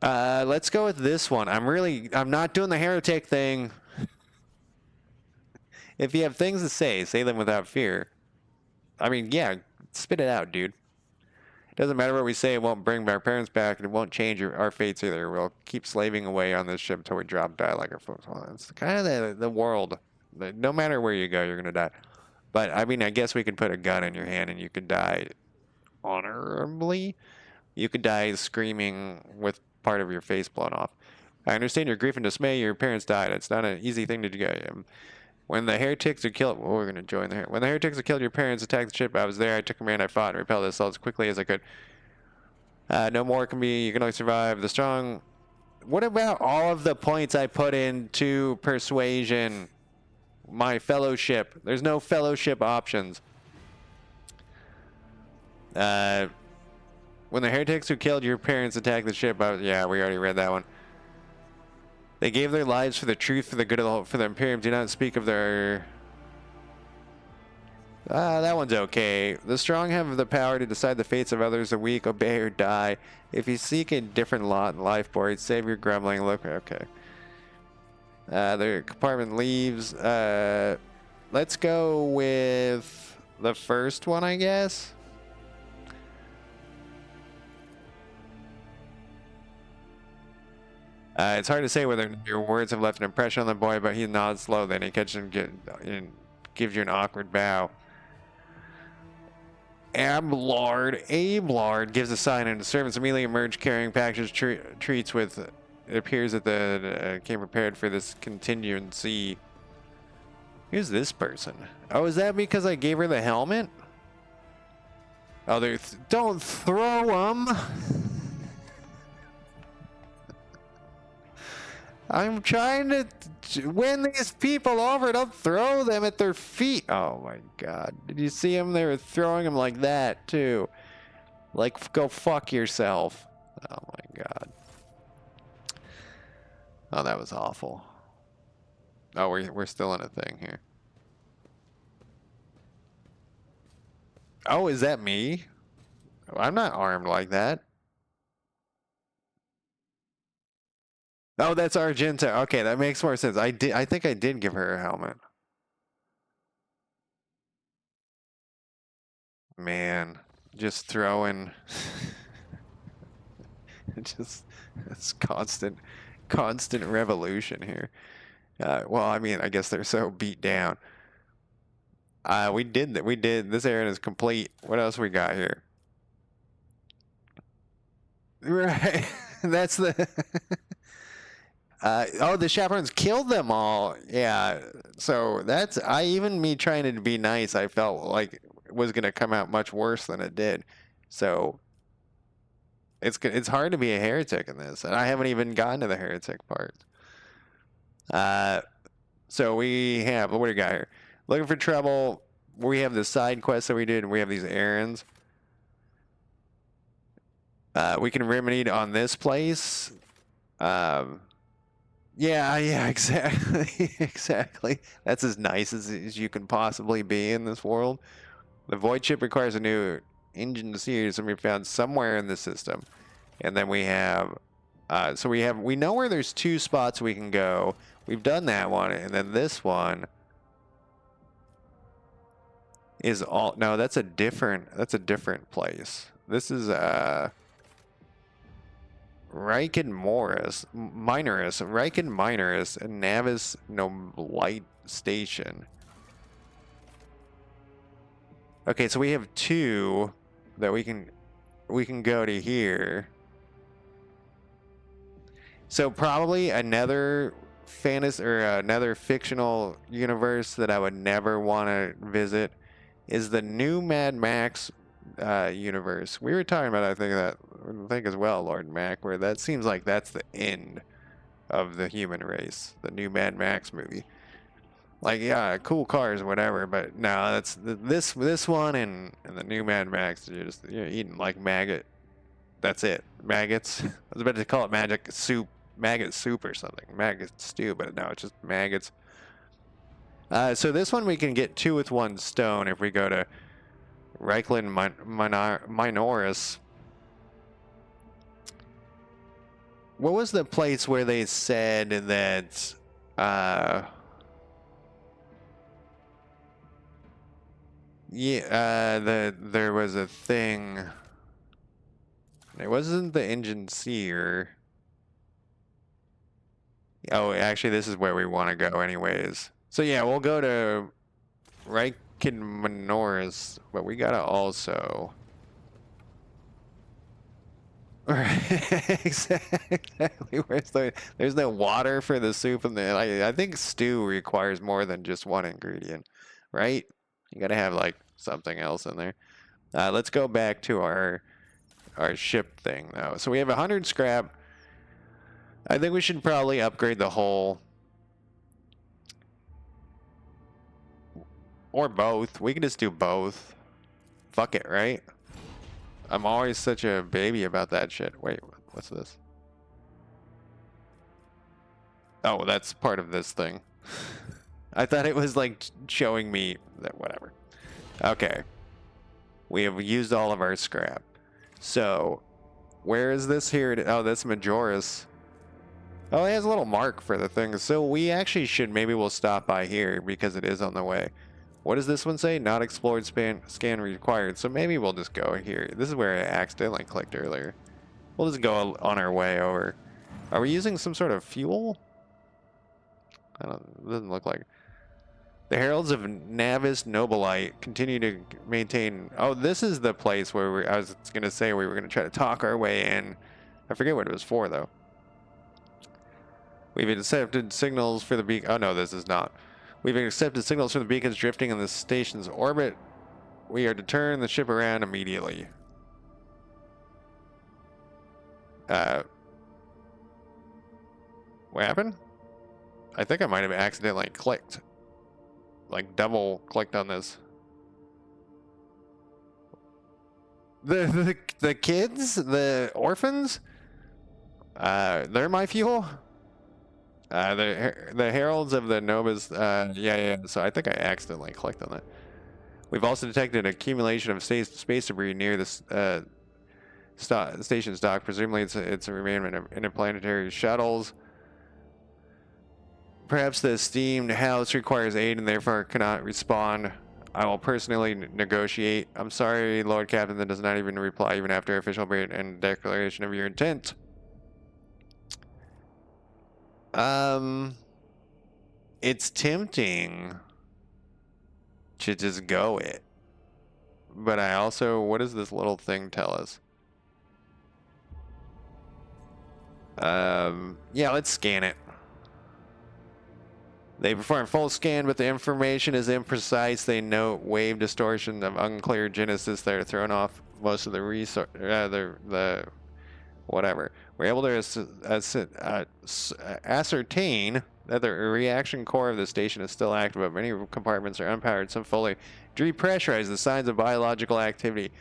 Let's go with this one. I'm not doing the heretic thing. If you have things to say them without fear. I mean, yeah, spit it out, dude. It doesn't matter what we say. It won't bring our parents back, and it won't change our fates either. We'll keep slaving away on this ship until we die like our folks. Well, it's kind of the world. No matter where you go, you're going to die. But, I mean, I guess we could put a gun in your hand and you could die honorably. You could die screaming with part of your face blown off. I understand your grief and dismay. Your parents died. It's not an easy thing to do. When the heretics are killed... Well, we're going to join the... When the heretics are killed, your parents attacked the ship. I was there. I took command. I fought and repelled this as quickly as I could. No more can be... You can only survive. The strong... What about all of the points I put into persuasion? My fellowship. There's no fellowship options. When the heretics who killed your parents attacked the ship... yeah, we already read that one. They gave their lives for the truth, for the good of for the Imperium. Do not speak of their That one's okay. The strong have the power to decide the fates of others. The weak obey or die. If you seek a different lot in life, boy, save your grumbling. Look, okay. The compartment leaves. Let's go with the first one, I guess. It's hard to say whether your words have left an impression on the boy, but he nods slow. Then he catches and gives you an awkward bow. Abe Lard gives a sign, and the servants immediately emerge carrying packages treats with. It appears that the came prepared for this contingency. Who's this person? Oh, is that because I gave her the helmet? Oh, don't throw them. I'm trying to win these people over. Don't throw them at their feet. Oh my god. Did you see them? They were throwing them like that too. Like, go fuck yourself. Oh my god. Oh, that was awful. Oh, we're still in a thing here. Oh, is that me? I'm not armed like that. Oh, that's Argenta. Okay, that makes more sense. I think I did give her a helmet. Man, just throwing just it's constant revolution here. Well, I mean, I guess they're so beat down. We did that. We did. This errand is complete. What else we got here? Right. That's the oh, the chaperones killed them all. Yeah. So that's me trying to be nice, I felt like it was gonna come out much worse than it did. So it's hard to be a heretic in this, and I haven't even gotten to the heretic part. So we have what do we got here? Looking for trouble. We have the side quests that we did, and we have these errands. We can remedy on this place. Yeah, exactly. Exactly. That's as nice as you can possibly be in this world. The void chip requires a new engine series to be found somewhere in the system. And then we have we know where there's 2 spots we can go. We've done that one, and then this one is no, that's a different place. This is Riken Minoris, and Navis no Light Station. Okay, so we have 2 that we can go to here. So probably another fantasy or another fictional universe that I would never want to visit is the new Mad Max universe. We were talking about I think as well, Lord Mac, where that seems like that's the end of the human race. The new Mad Max movie. Like, yeah, cool cars, whatever, but no, that's this one and the new Mad Max. You're eating like maggot. That's it, maggots. I was about to call it maggot soup or something, maggot stew, but no, it's just maggots. So this one we can get 2 with 1 stone if we go to Reichland Minoris. What was the place where they said that there was a thing. It wasn't the engine seer. Oh, actually, this is where we want to go anyways. So yeah, we'll go to Reichen Minoris, but we gotta also... Exactly. There's no water for the soup, and I think stew requires more than just 1 ingredient, right? You gotta have like something else in there. Let's go back to our ship thing though. So we have 100 scrap. I think we should probably upgrade the hull. Or both. We can just do both. Fuck it, right? I'm always such a baby about that shit. Wait, what's this? Oh, that's part of this thing. I thought it was like showing me that whatever. Okay. We have used all of our scrap. So, where is this here? Oh, that's Majoris. Oh, it has a little mark for the thing. So we actually should, maybe we'll stop by here because it is on the way. What does this one say? Not explored scan required. So maybe we'll just go here. This is where I accidentally clicked earlier. We'll just go on our way over. Are we using some sort of fuel? I don't, it doesn't look like. The Heralds of Navis Nobilite continue to maintain. Oh, this is the place where I was going to say we were going to try to talk our way in. I forget what it was for, though. We've accepted signals for the beacon. Oh, no, this is not. We've accepted signals from the beacons drifting in the station's orbit. We are to turn the ship around immediately. What happened? I think I might have accidentally clicked. Like, double clicked on this. The kids? The orphans? They're my fuel? The Heralds of the Novas, yeah. So I think I accidentally clicked on that. We've also detected an accumulation of space debris near this station's dock. Presumably it's a remnant of interplanetary shuttles. Perhaps the esteemed house requires aid and therefore cannot respond. I will personally negotiate. I'm sorry, Lord Captain, that does not even reply even after official brief and declaration of your intent. It's tempting to just go it. But I also, what does this little thing tell us? Yeah, let's scan it. They perform full scan, but the information is imprecise. They note wave distortion of unclear genesis that are thrown off most of the resource, the whatever. We're able to ascertain that the reaction core of the station is still active, but many compartments are unpowered, some fully depressurized. The signs of biological activity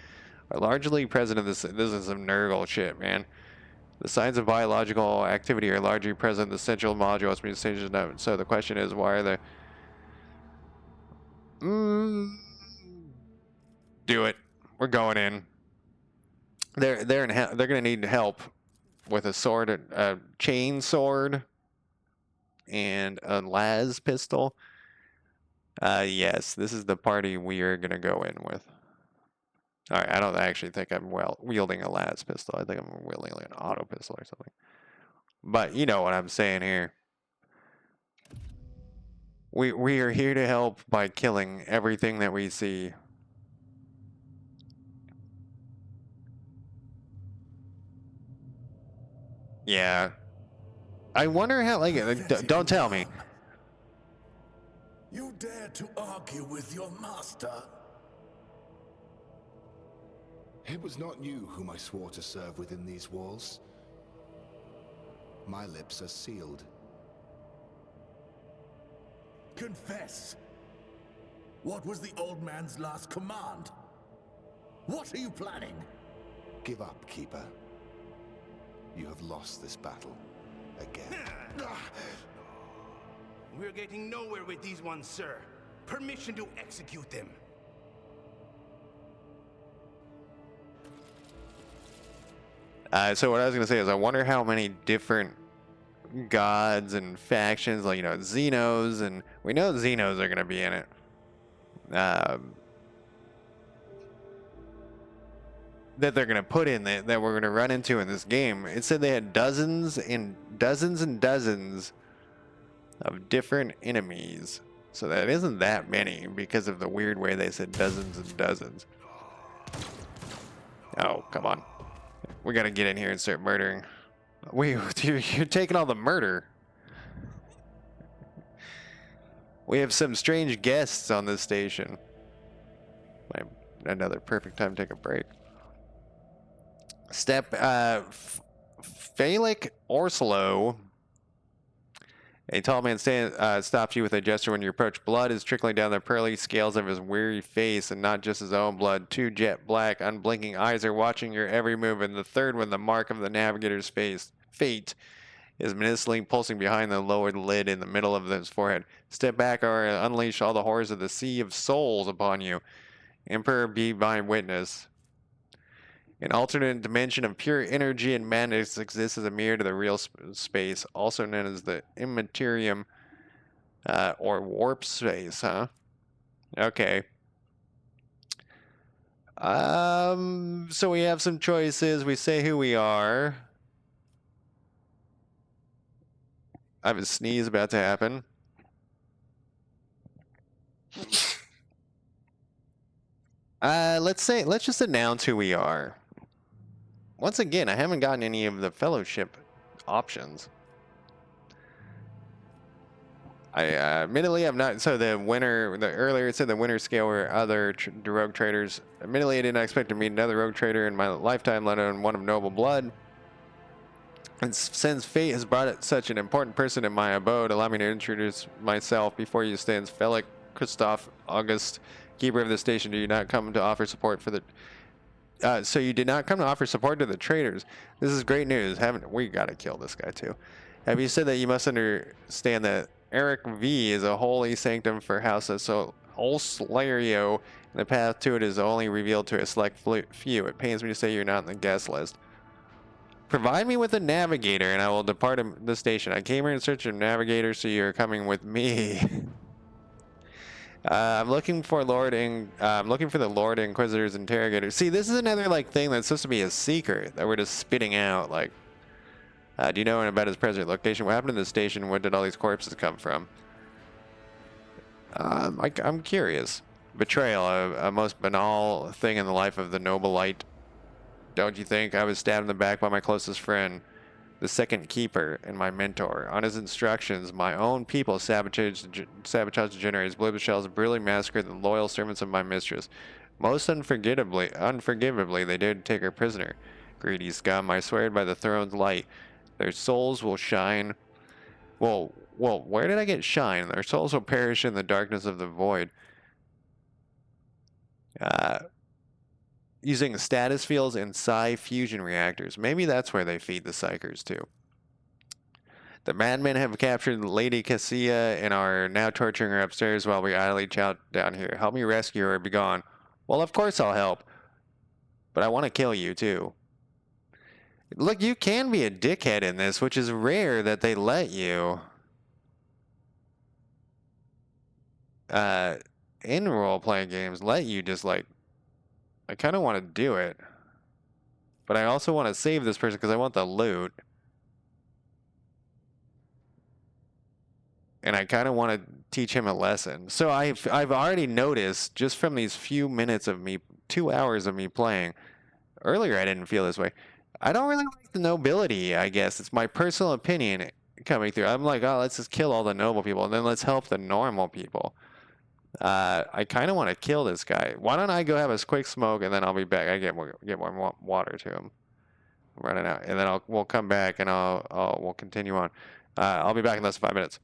are largely present in this. This is some Nurgle shit, man. The signs of biological activity are largely present in the central module as stages note. So the question is, why are they? Do it. We're going in. They're gonna need help with a sword, a chain sword, and a las pistol. Yes, this is the party we are gonna go in with. All right, I don't actually think I'm wielding a las pistol. I think I'm wielding like an auto pistol or something. But you know what I'm saying here. We are here to help by killing everything that we see. Yeah. I wonder how, like, don't tell me.
You dare to argue with your master?
It was not you whom I swore to serve within these walls. My lips are sealed.
Confess. What was the old man's last command? What are you planning?
Give up, Keeper. You have lost this battle. Again.
We're getting nowhere with these ones, sir. Permission to execute them.
So what I was going to say is I wonder how many different gods and factions, like, you know, Xenos, and we know Xenos are going to be in it. That they're going to put in that we're going to run into in this game. It said they had dozens and dozens and dozens of different enemies. So that isn't that many because of the weird way they said dozens and dozens. Oh, come on. We got to get in here and start murdering. You're taking all the murder. We have some strange guests on this station. Another perfect time to take a break. Phallic Orslo. A tall man stops you with a gesture when you approach. Blood is trickling down the pearly scales of his weary face, and not just his own blood. Two jet black, unblinking eyes are watching your every move, and the third one, the mark of the navigator's fate, is menacingly pulsing behind the lowered lid in the middle of his forehead. Step back or unleash all the horrors of the sea of souls upon you. Emperor, be my witness. An alternate dimension of pure energy and madness exists as a mirror to the real space, also known as the immaterium or warp space, huh? Okay. So we have some choices. We say who we are. I have a sneeze about to happen. Let's just announce who we are. Once again, I haven't gotten any of the fellowship options. Admittedly, I'm not. So the earlier it said the winner scale were other rogue traders. Admittedly, I did not expect to meet another rogue trader in my lifetime, let alone one of noble blood. And since fate has brought such an important person in my abode, allow me to introduce myself. Before you stands Felix Christoph August, keeper of the station. Do you not come to offer support for the? So you did not come to offer support to the traders. This is great news. Haven't we got to kill this guy too? Have you said that you must understand that Eric V is a holy sanctum for House of Olslario, and the path to it is only revealed to a select few. It pains me to say you're not on the guest list. Provide me with a navigator, and I will depart the station. I came here in search of a navigator, so you're coming with me. I'm looking for I'm looking for the Lord Inquisitor's interrogator. See, this is another like thing that's supposed to be a secret that we're just spitting out. Like, do you know about his present location? What happened to the station? Where did all these corpses come from? I'm curious. Betrayal, a most banal thing in the life of the noble light. Don't you think? I was stabbed in the back by my closest friend, the second keeper, and my mentor. On his instructions, my own people sabotaged the generators, blew the shells, and brutally massacred the loyal servants of my mistress. Most unforgivably, they dared to take her prisoner. Greedy scum, I swear by the throne's light, their souls will shine. Well, where did I get shine? Their souls will perish in the darkness of the void. Using status fields and psi fusion reactors. Maybe that's where they feed the psychers to. The madmen have captured Lady Cassia and are now torturing her upstairs while we idly chow down here. Help me rescue her, be gone. Well, of course I'll help. But I want to kill you, too. Look, you can be a dickhead in this, which is rare that they let you. In role-playing games, let you just, like... I kind of want to do it. But I also want to save this person because I want the loot. And I kind of want to teach him a lesson. So I've already noticed, just from these few minutes of me, 2 hours of me playing, earlier I didn't feel this way. I don't really like the nobility, I guess. It's my personal opinion coming through. I'm like, oh, let's just kill all the noble people, and then let's help the normal people. I kind of want to kill this guy. Why don't I go have a quick smoke, and then I'll be back. I get more water to him. I'm running out, and then we'll come back, and we'll continue on. I'll be back in less than 5 minutes.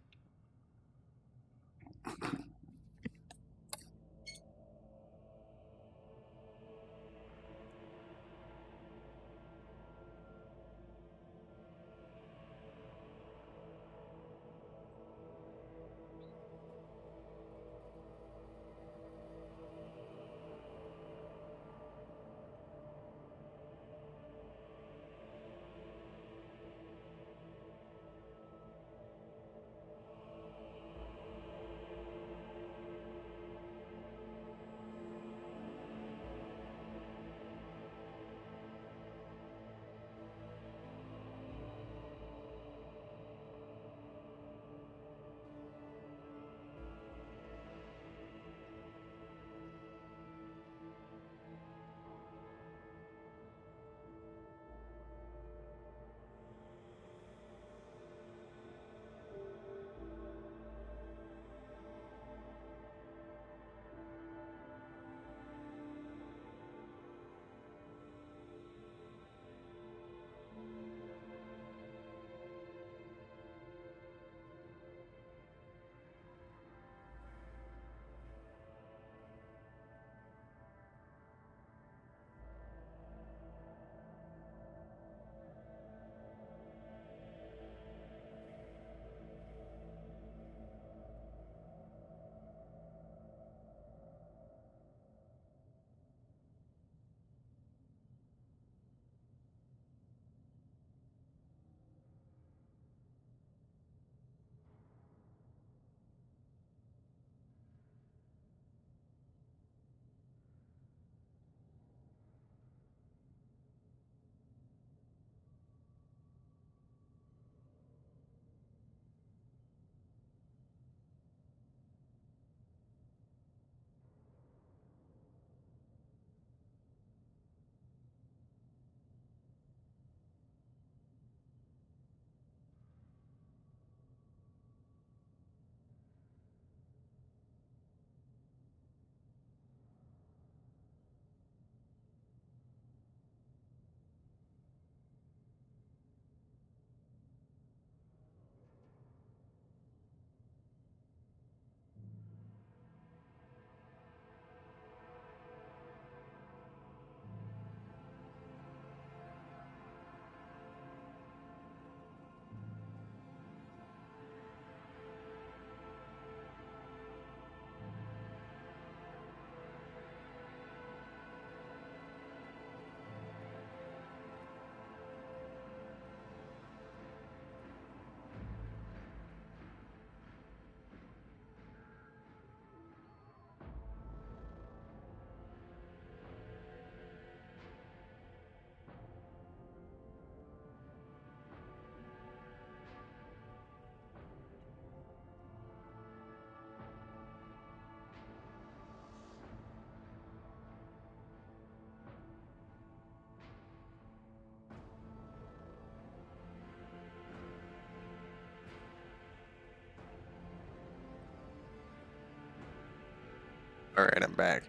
Alright, I'm back.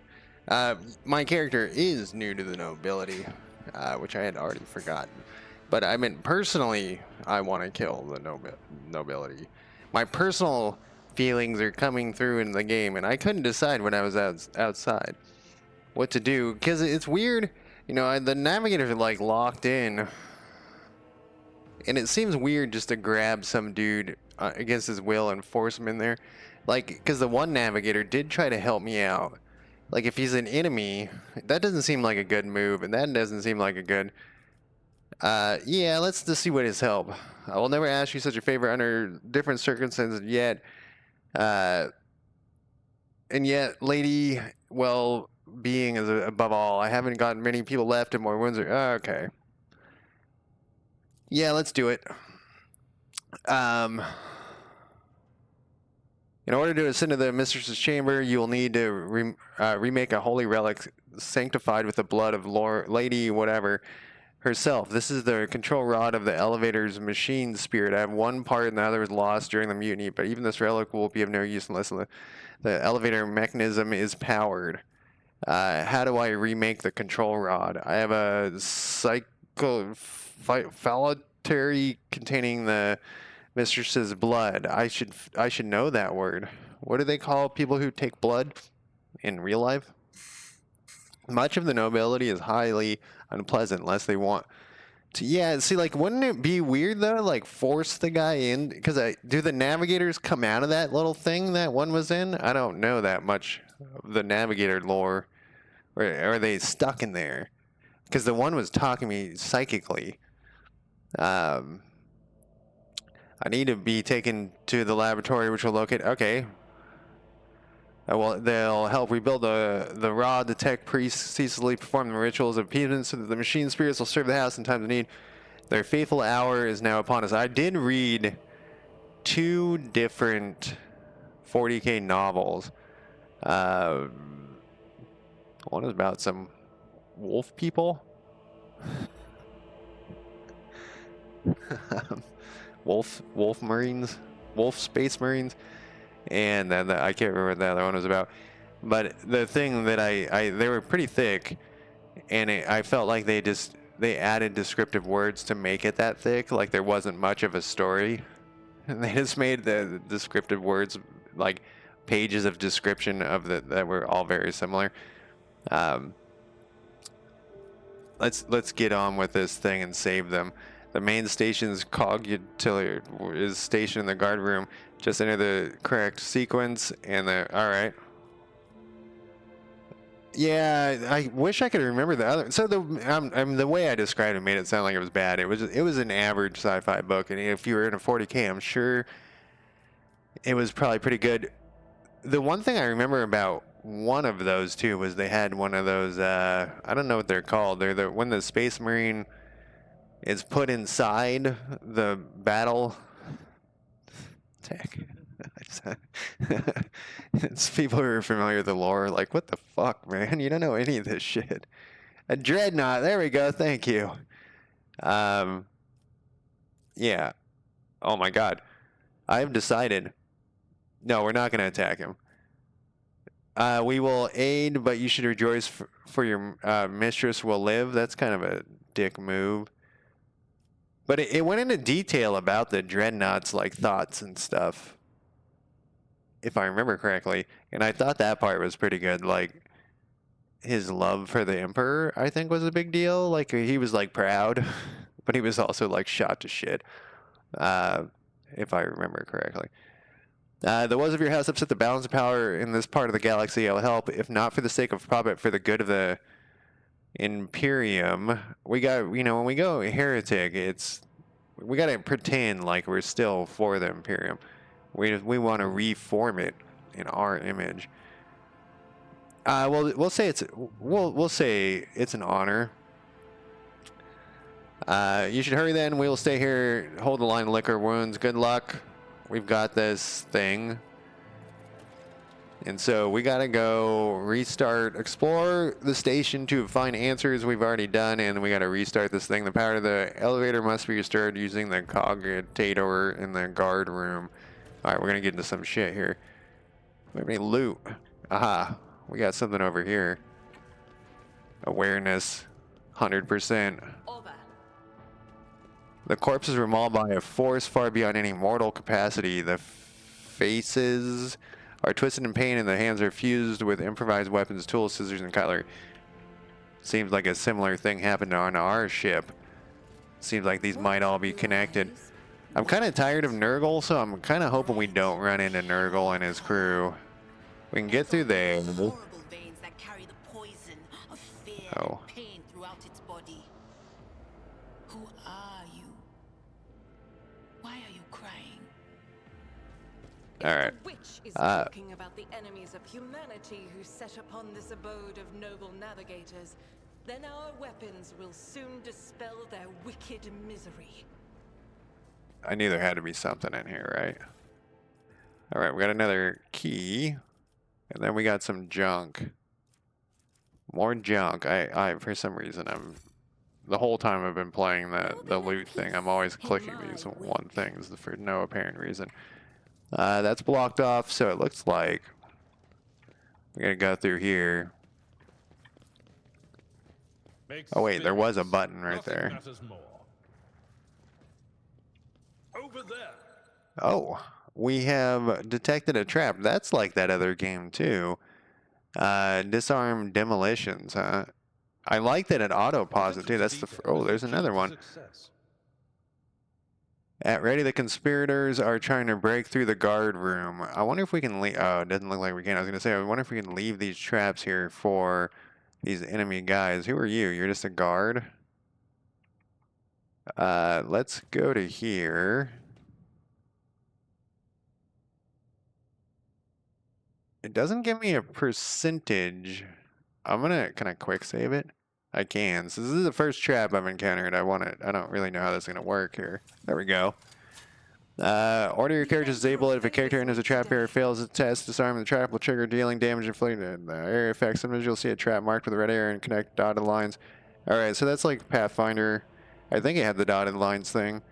My character is new to the nobility, which I had already forgotten. But I mean, personally, I want to kill the nobility. My personal feelings are coming through in the game, and I couldn't decide when I was outside what to do, because it's weird. You know, the navigator's like locked in, and it seems weird just to grab some dude against his will and force him in there. Like, because the one navigator did try to help me out. Like, if he's an enemy, that doesn't seem like a good move, and that doesn't seem like a good... yeah, let's just see what his help. I will never ask you such a favor under different circumstances yet. And yet, lady, well, being is above all. I haven't gotten many people left and more wounds are... okay. Yeah, let's do it. In order to ascend to the mistress's chamber, you will need to remake a holy relic sanctified with the blood of Lady whatever herself. This is the control rod of the elevator's machine spirit. I have one part and the other was lost during the mutiny, but even this relic will be of no use unless the elevator mechanism is powered. How do I remake the control rod? I have a phallotary containing the mistress's blood. I should know that word. What do they call people who take blood in real life? Much of the nobility is highly unpleasant unless they want to. Yeah, see, like, wouldn't it be weird though? Like, force the guy in? Because do the navigators come out of that little thing that one was in? I don't know that much of the navigator lore. Or are they stuck in there? Because the one was talking to me psychically. I need to be taken to the laboratory, which will locate... Okay. Well, they'll help rebuild the rod. The tech priests ceaselessly perform the rituals of penance so that the machine spirits will serve the house in times of need. Their fateful hour is now upon us. I did read 2 different 40k novels. One is about some wolf people. Wolf Marines, Wolf Space Marines, and then I can't remember what the other one was about. But the thing that they were pretty thick, and I felt like they added descriptive words to make it that thick. Like there wasn't much of a story, and they just made the descriptive words like pages of description of that were all very similar. Let's get on with this thing and save them. The main station's cog utility is stationed in the guard room. Just enter the correct sequence and all right. Yeah, I wish I could remember the other. So the way I described it made it sound like it was bad. It was an average sci-fi book, and if you were in a 40k, I'm sure it was probably pretty good. The one thing I remember about one of those two was they had one of those. I don't know what they're called. They're when the Space Marine is put inside the battle tech. It's people who are familiar with the lore, like, what the fuck, man? You don't know any of this shit. A dreadnought. There we go. Thank you. Yeah. Oh my god. I've decided. No, we're not going to attack him. We will aid, but you should rejoice for your mistress will live. That's kind of a dick move. But it went into detail about the dreadnoughts, like thoughts and stuff, if I remember correctly. And I thought that part was pretty good. Like, his love for the Emperor, I think, was a big deal. Like, he was, like, proud, but he was also, like, shot to shit, if I remember correctly. The woes of your house upset the balance of power in this part of the galaxy. I'll help, if not for the sake of profit, for the good of the Imperium. We got, you know, when we go Heretic, we got to pretend like we're still for the Imperium. We want to reform it in our image. We'll say it's an honor. You should hurry then. We will stay here, hold the line of liquor wounds. Good luck. We've got this thing. And so we gotta go restart, explore the station to find answers we've already done, and we gotta restart this thing. The power of the elevator must be restored using the cogitator in the guard room. Alright, we're gonna get into some shit here. We have any loot? Aha. we got something over here. Awareness, 100%.
Over.
The corpses were mauled by a force far beyond any mortal capacity. The faces are twisted in pain and the hands are fused with improvised weapons, tools, scissors, and cutlery. Seems like a similar thing happened on our ship. Seems like these might all be connected. I'm kind of tired of Nurgle, so I'm kind of hoping we don't run into Nurgle and his crew. We can get through there.
Horrible veins that carry the poison of fear
Oh.
and pain throughout its body. Who are you? Why are you crying?
All right.
If the witch is talking about the enemies of humanity who set upon this abode of noble navigators, then our weapons will soon dispel their wicked misery.
I knew there had to be something in here, right? All right, we got another key, and then we got some junk. More junk. I for some reason the whole time I've been playing the loot thing, I'm always clicking these one things for no apparent reason. That's blocked off, so it looks like we're gonna go through here. Oh wait, there was a button right there.
Over there.
Oh, we have detected a trap. That's like that other game too. Disarm demolitions, huh? I like that it auto pauses it too. That's the oh, there's another one. At ready, the conspirators are trying to break through the guard room. I wonder if we can leave. Oh, it doesn't look like we can. I was gonna say, I wonder if we can leave these traps here for these enemy guys. Who are you? You're just a guard. Let's go to here. It doesn't give me a percentage. Can I quick save it? I can. So this is the first trap I've encountered. I don't really know how this is gonna work here. There we go. Order your character to disable it. If a character enters a trap area, fails the test, disarming the trap will trigger dealing damage inflicted. The area effects. Sometimes you'll see a trap marked with a red area and connect dotted lines. Alright, so that's like Pathfinder. I think it had the dotted lines thing.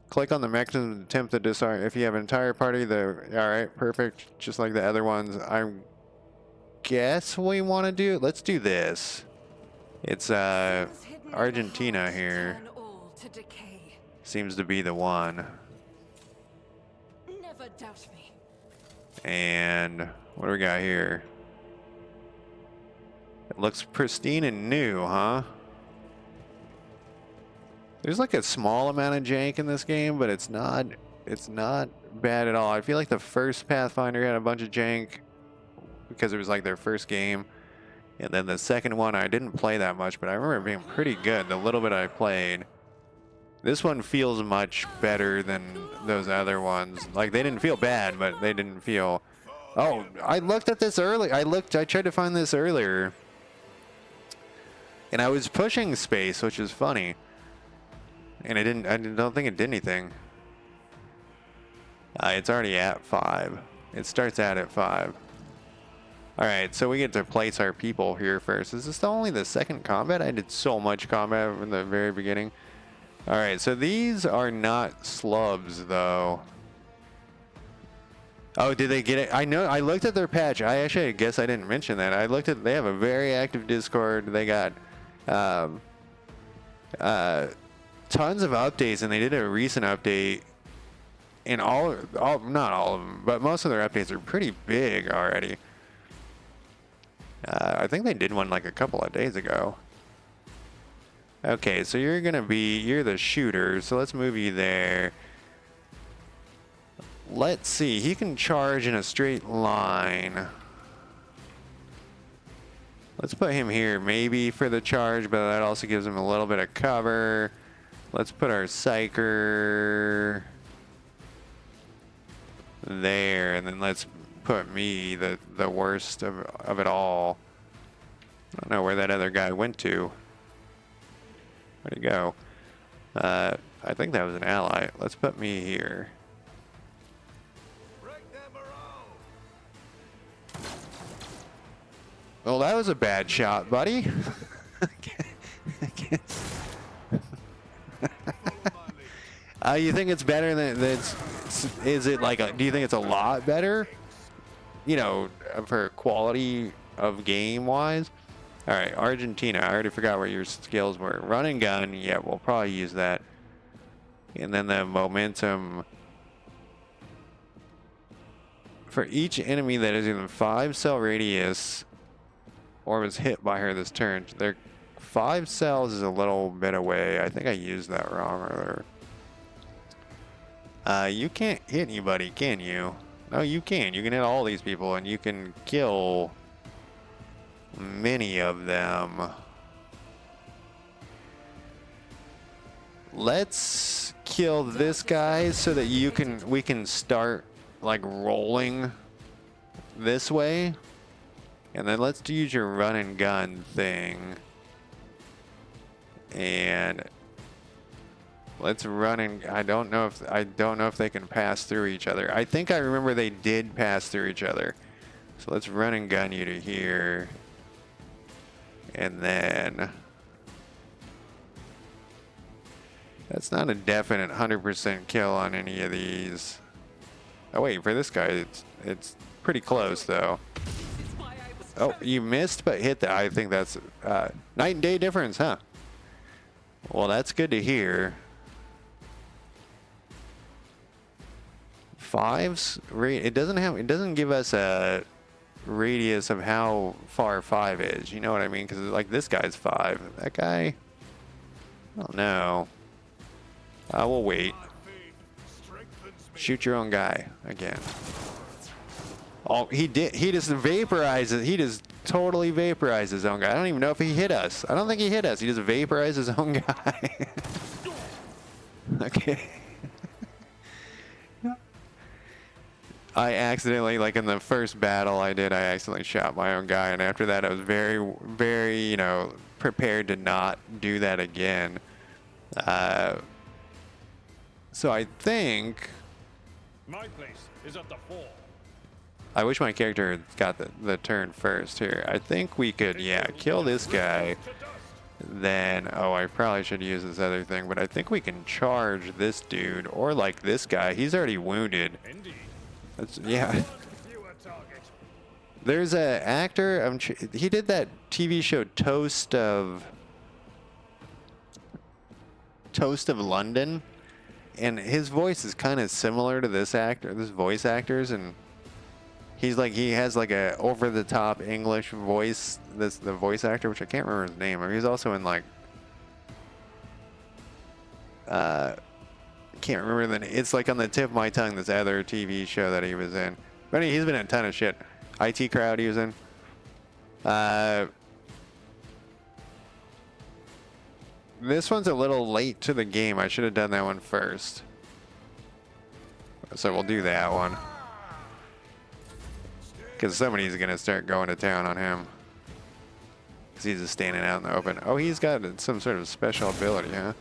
Click on the mechanism to attempt to disarm. If you have an entire party, alright, perfect. Just like the other ones. I guess we want to do. Let's do this. It's Argentina here. Seems to be the one.
Never doubt me.
And what do we got here? It looks pristine and new, huh? There's like a small amount of jank in this game, but it's not bad at all. I feel like the first Pathfinder had a bunch of jank because it was like their first game. And then the second one, I didn't play that much, but I remember it being pretty good the little bit I played. This one feels much better than those other ones. Like, they didn't feel bad, but they didn't feel... Oh, I looked at this earlier. I tried to find this earlier. And I was pushing space, which is funny. And I don't think it did anything. It's already at 5. It starts out at 5. Alright, so we get to place our people here first. Is this only the second combat? I did so much combat from the very beginning. Alright, so these are not slubs, though. Oh, did they get it? I know, I looked at their patch. I guess I didn't mention that. I looked at, they have a very active Discord. They got tons of updates, and they did a recent update. And not all of them, but most of their updates are pretty big already. I think they did one like a couple of days ago. Okay, so you're the shooter, so let's move you there. Let's see, he can charge in a straight line. Let's put him here, maybe for the charge, but that also gives him a little bit of cover. Let's put our Psyker there, and then let's put me, the worst of it all. I don't know where that other guy went to. Where'd he go? I think that was an ally. Let's put me here. Well, that was a bad shot, buddy. You think it's better than that's? Is it like do you think it's a lot better? You know, for quality of game wise. All right, Argentina. I already forgot what your skills were. Run and gun. Yeah, we'll probably use that. And then the momentum. For each enemy that is in 5-cell radius or was hit by her this turn, their 5 cells is a little bit away. I think I used that wrong earlier. You can't hit anybody, can you? No, you can. You can hit all these people and you can kill many of them. Let's kill this guy so that we can start like rolling this way. And then let's use your run and gun thing. And let's run and I don't know if they can pass through each other. I think I remember they did pass through each other. So let's run and gun you to here. And then that's not a definite 100% kill on any of these. Oh wait, for this guy it's pretty close though. Oh, you missed but hit that. I think that's night and day difference, huh? Well, that's good to hear. 5's it doesn't give us a radius of how far 5 is. You know what I mean? Because like this guy's 5. That guy, I don't know. We'll wait. Shoot your own guy again. Oh, he just vaporizes. He just totally vaporized his own guy. I don't even know if he hit us. I don't think he hit us. He just vaporized his own guy. Okay. I accidentally, like in the first battle I accidentally shot my own guy, and after that I was very, very, you know, prepared to not do that again. So I think
My place is at the fore.
I wish my character had got the turn first here. I think we could, yeah, kill this guy. Then, oh, I probably should use this other thing, but I think we can charge this dude, or like this guy. He's already wounded. That's, yeah. There's a actor, he did that TV show Toast of London, and his voice is kind of similar to this voice actor's, and he has like a over-the-top English voice, the voice actor, which I can't remember his name. I mean, he's also in like, can't remember the name. It's like on the tip of my tongue, this other TV show that he was in. But anyway, he's been in a ton of shit. IT Crowd he was in. This one's a little late to the game. I should have done that one first. So we'll do that one. Because somebody's going to start going to town on him. Because he's just standing out in the open. Oh, he's got some sort of special ability, huh?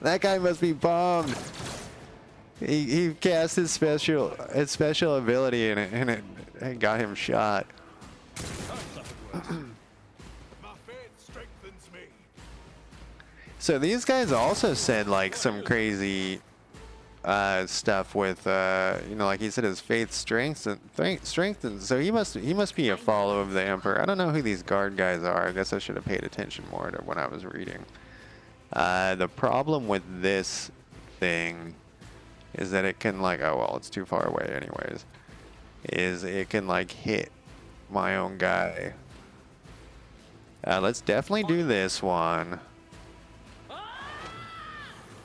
That guy must be bummed. He cast his special ability and it got him shot. So these guys also said like some crazy stuff with you know, like he said his faith strengthens. So he must be a follower of the Emperor. I don't know who these guard guys are. I guess I should have paid attention more to when I was reading. The problem with this thing is that it can like, oh well, it's too far away anyways. Is it can like hit my own guy. Let's definitely do this one.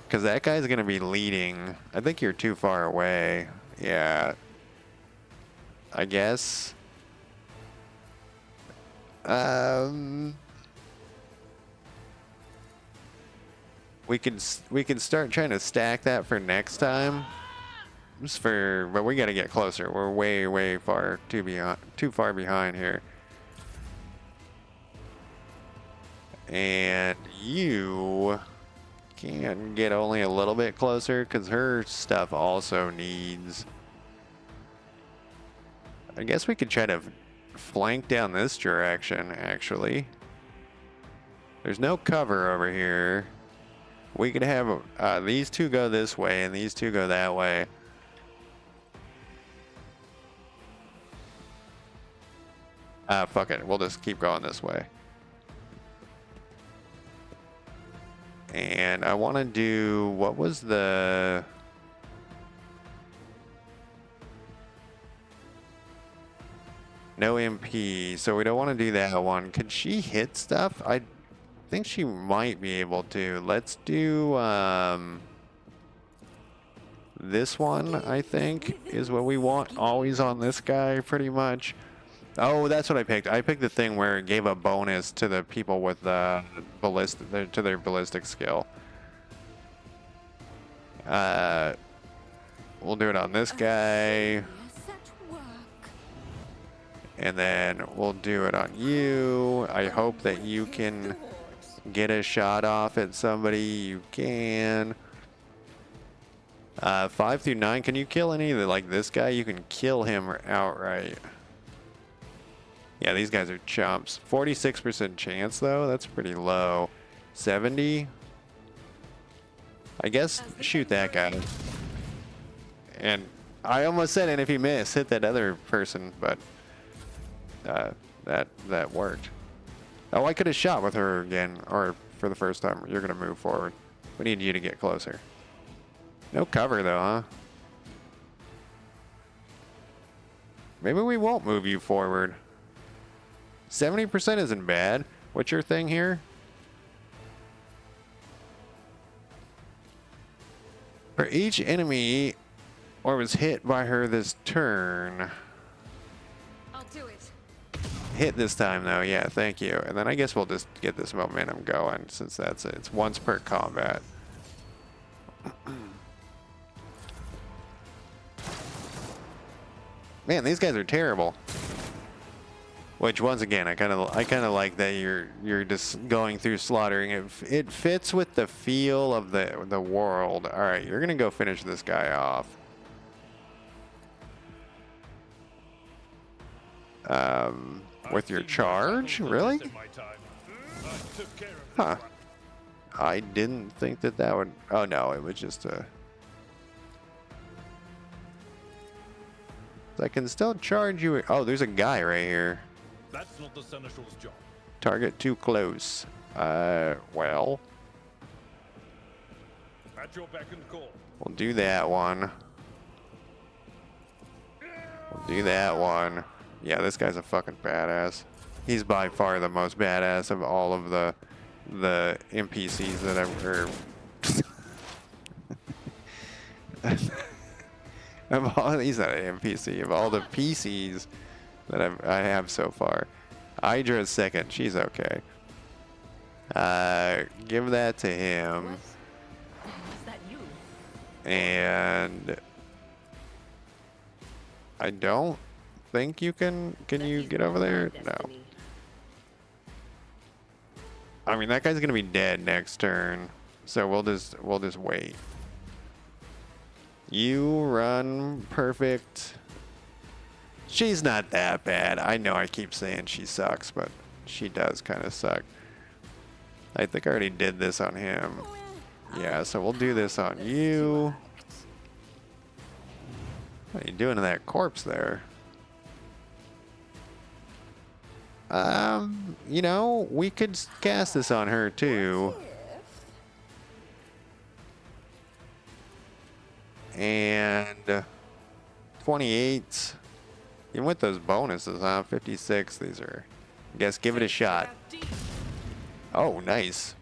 Because that guy's going to be leading. I think you're too far away. Yeah. I guess. We can start trying to stack that for next time. But we got to get closer. We're way far too far behind here. And you can get only a little bit closer because her stuff also needs. I guess we could try to flank down this direction, actually. There's no cover over here. We could have these two go this way and these two go that way. Fuck it. We'll just keep going this way. And I want to do... What was the... No MP, so we don't want to do that one. Could she hit stuff? I think she might be able to. Let's do this one, I think, is what we want. Always on this guy, pretty much. Oh, that's what I picked. I picked the thing where it gave a bonus to the people with the ballistic, to their ballistic skill. We'll do it on this guy. And then we'll do it on you. I hope that you can get a shot off at somebody. You can. 5 through 9. Can you kill any of the, like this guy? You can kill him outright. Yeah, these guys are chumps. 46% chance though. That's pretty low. 70. I guess shoot that guy. And I almost said, and if you miss, hit that other person, but that worked. Oh, I could have shot with her again, or for the first time. You're gonna move forward. We need you to get closer. No cover though, huh? Maybe we won't move you forward. 70% isn't bad. What's your thing here? For each enemy or was hit by her this turn.
I'll do it.
Hit this time though, yeah, thank you. And then I guess we'll just get this momentum going since that's it. It's once per combat. Man, these guys are terrible. Which once again, I kind of like that you're just going through slaughtering. It fits with the feel of the world. All right, you're gonna go finish this guy off. With your charge, really? Huh. I didn't think that would. Oh no, it was just a. I can still charge you. Oh, there's a guy right here.
That's not the Seneschal's job.
Target too close. Well.
At your beck and call.
We'll do that one. We'll do that one. Yeah, this guy's a fucking badass. He's by far the most badass of all of the NPCs that I've heard. Of all, he's not an NPC. Of all the PCs that I have so far, Hydra's second. She's okay. Give that to him.
Is that you?
And I don't think you can. Can you get over there? No. I mean, that guy's gonna be dead next turn, so we'll just wait. You run perfect. She's not that bad. I know I keep saying she sucks, but she does kind of suck. I think I already did this on him. Yeah, so we'll do this on you. What are you doing to that corpse there? You know, we could cast this on her too. And 28. Even with those bonuses, huh? 56. These are. I guess give it a shot. Oh, nice.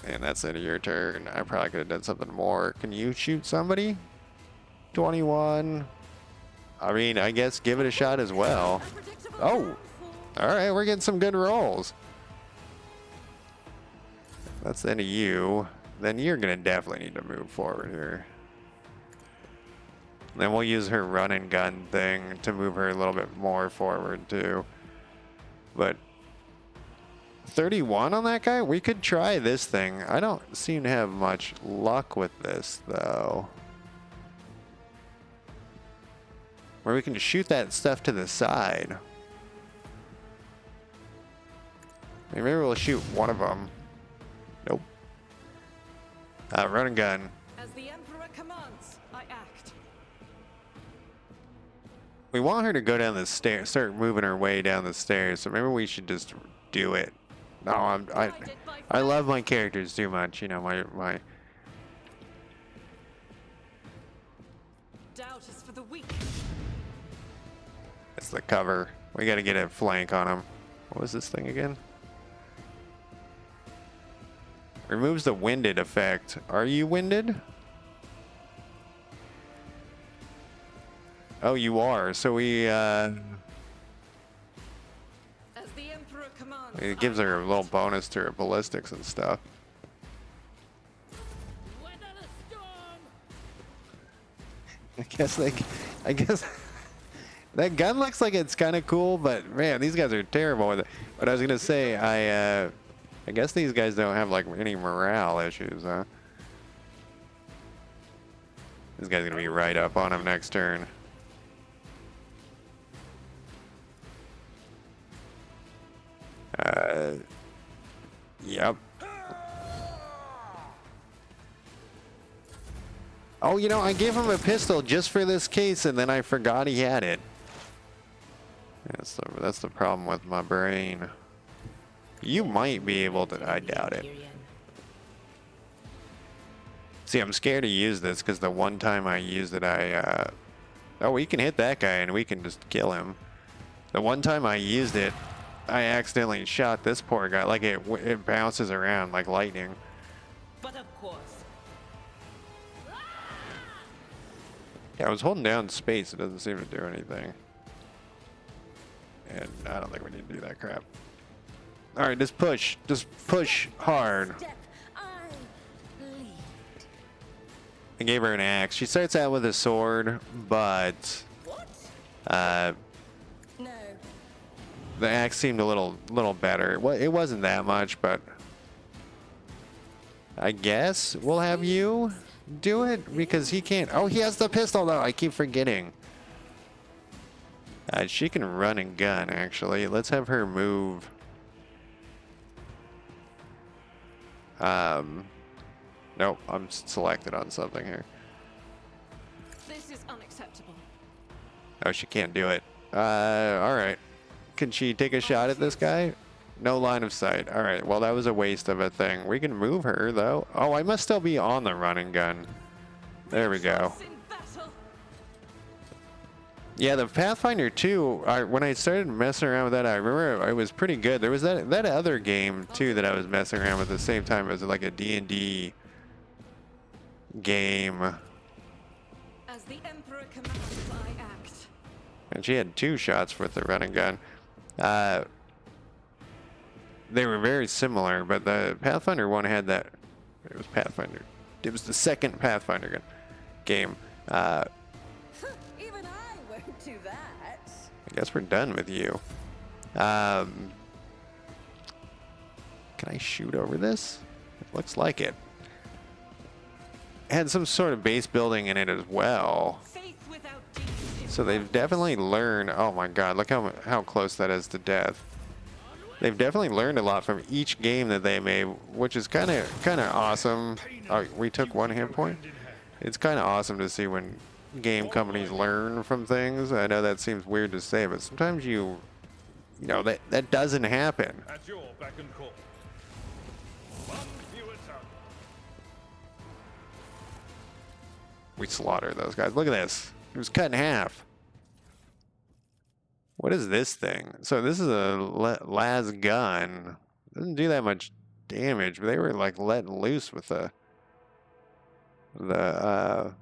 And that's the end of your turn. I probably could have done something more. Can you shoot somebody? 21. I mean, I guess give it a shot as well. Oh! Alright, we're getting some good rolls. That's the end of you. Then you're going to definitely need to move forward here. Then we'll use her run and gun thing to move her a little bit more forward too. But 31 on that guy? We could try this thing. I don't seem to have much luck with this though. Or we can just shoot that stuff to the side. Maybe we'll shoot one of them. Nope. Run and gun.
As the Emperor commands, I act.
We want her to go down the stairs, start moving her way down the stairs. So maybe we should just do it. No, I love my characters too much. You know, my.
Doubt is for the weak.
That's the cover. We got to get a flank on him. What was this thing again? Removes the winded effect. Are you winded? Oh, you are. So we,
As the Emperor commands,
it gives her a little bonus to her ballistics and stuff. I guess that gun looks like it's kind of cool, but man, these guys are terrible with it. But I was gonna say, I guess these guys don't have like any morale issues, huh? This guy's gonna be right up on him next turn. Yep. Oh, you know, I gave him a pistol just for this case, and then I forgot he had it. That's the problem with my brain. You might be able to, I doubt it. See, I'm scared to use this because the one time I used it, oh, we can hit that guy and we can just kill him. The one time I used it, I accidentally shot this poor guy. Like it bounces around like lightning.
but of course.
Yeah, I was holding down space. It doesn't seem to do anything. And I don't think we need to do that crap. All right, just push. Just push hard. I gave her an axe. She starts out with a sword, but
No.
the axe seemed a little better. It wasn't that much, but I guess we'll have you do it because he can't. Oh, he has the pistol though. I keep forgetting. She can run and gun actually. Let's have her move. Nope, I'm selected on something here.
This is unacceptable.
Oh, she can't do it. All right. Can she take a shot at this guy? No line of sight. All right. Well, that was a waste of a thing. We can move her though. Oh, I must still be on the running gun. There we go. Yeah, the Pathfinder 2, when I started messing around with that, I remember it was pretty good. There was that other game, too, that I was messing around with at the same time. It was like a D&D game.
As the Emperor commands, I act.
And she had 2 shots with the running gun. They were very similar, but the Pathfinder one had that. It was Pathfinder. It was the second Pathfinder game.
Even I won't do that.
I guess we're done with you. Can I shoot over this? It looks like it. Had some sort of base building in it as well. So they've definitely learned. Oh my God! Look how close that is to death. They've definitely learned a lot from each game that they made, which is kind of awesome. Oh, we took 1 hit point. It's kind of awesome to see when game companies learn from things. I know that seems weird to say, but sometimes you know that doesn't happen.
At your beck and call. One fewer tongue.
We slaughter those guys. Look at this. It was cut in half. What is this thing? So this is a las gun. Doesn't do that much damage, but they were like letting loose with the the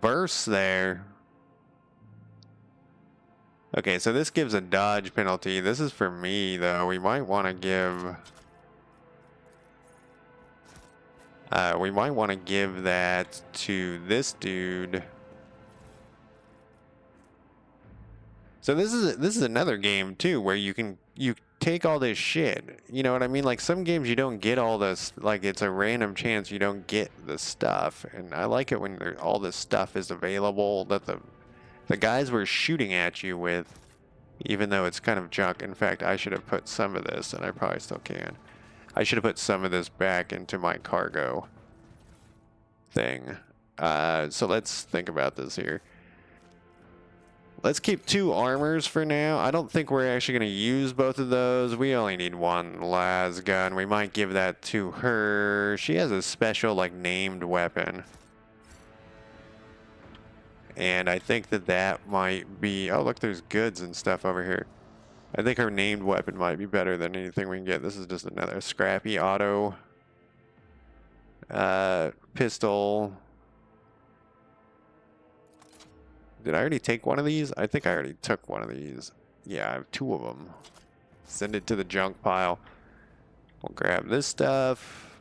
bursts there. Okay, so this gives a dodge penalty. This is for me though. We might want to give that to this dude. So this is another game too where you take all this shit. You know what I mean? Like some games you don't get all this, like it's a random chance you don't get the stuff. And I like it when all this stuff is available that the guys were shooting at you with, even though it's kind of junk. In fact, I should have put some of this, and I probably still can. I should have put some of this back into my cargo thing. So let's think about this here. Let's keep 2 armors for now. I don't think we're actually going to use both of those. We only need 1 las gun. We might give that to her. She has a special, like, named weapon. And I think that that might be... Oh, look, there's goods and stuff over here. I think her named weapon might be better than anything we can get. This is just another scrappy auto pistol. Did I already take one of these? I think I already took one of these. Yeah, I have 2 of them. Send it to the junk pile. We'll grab this stuff.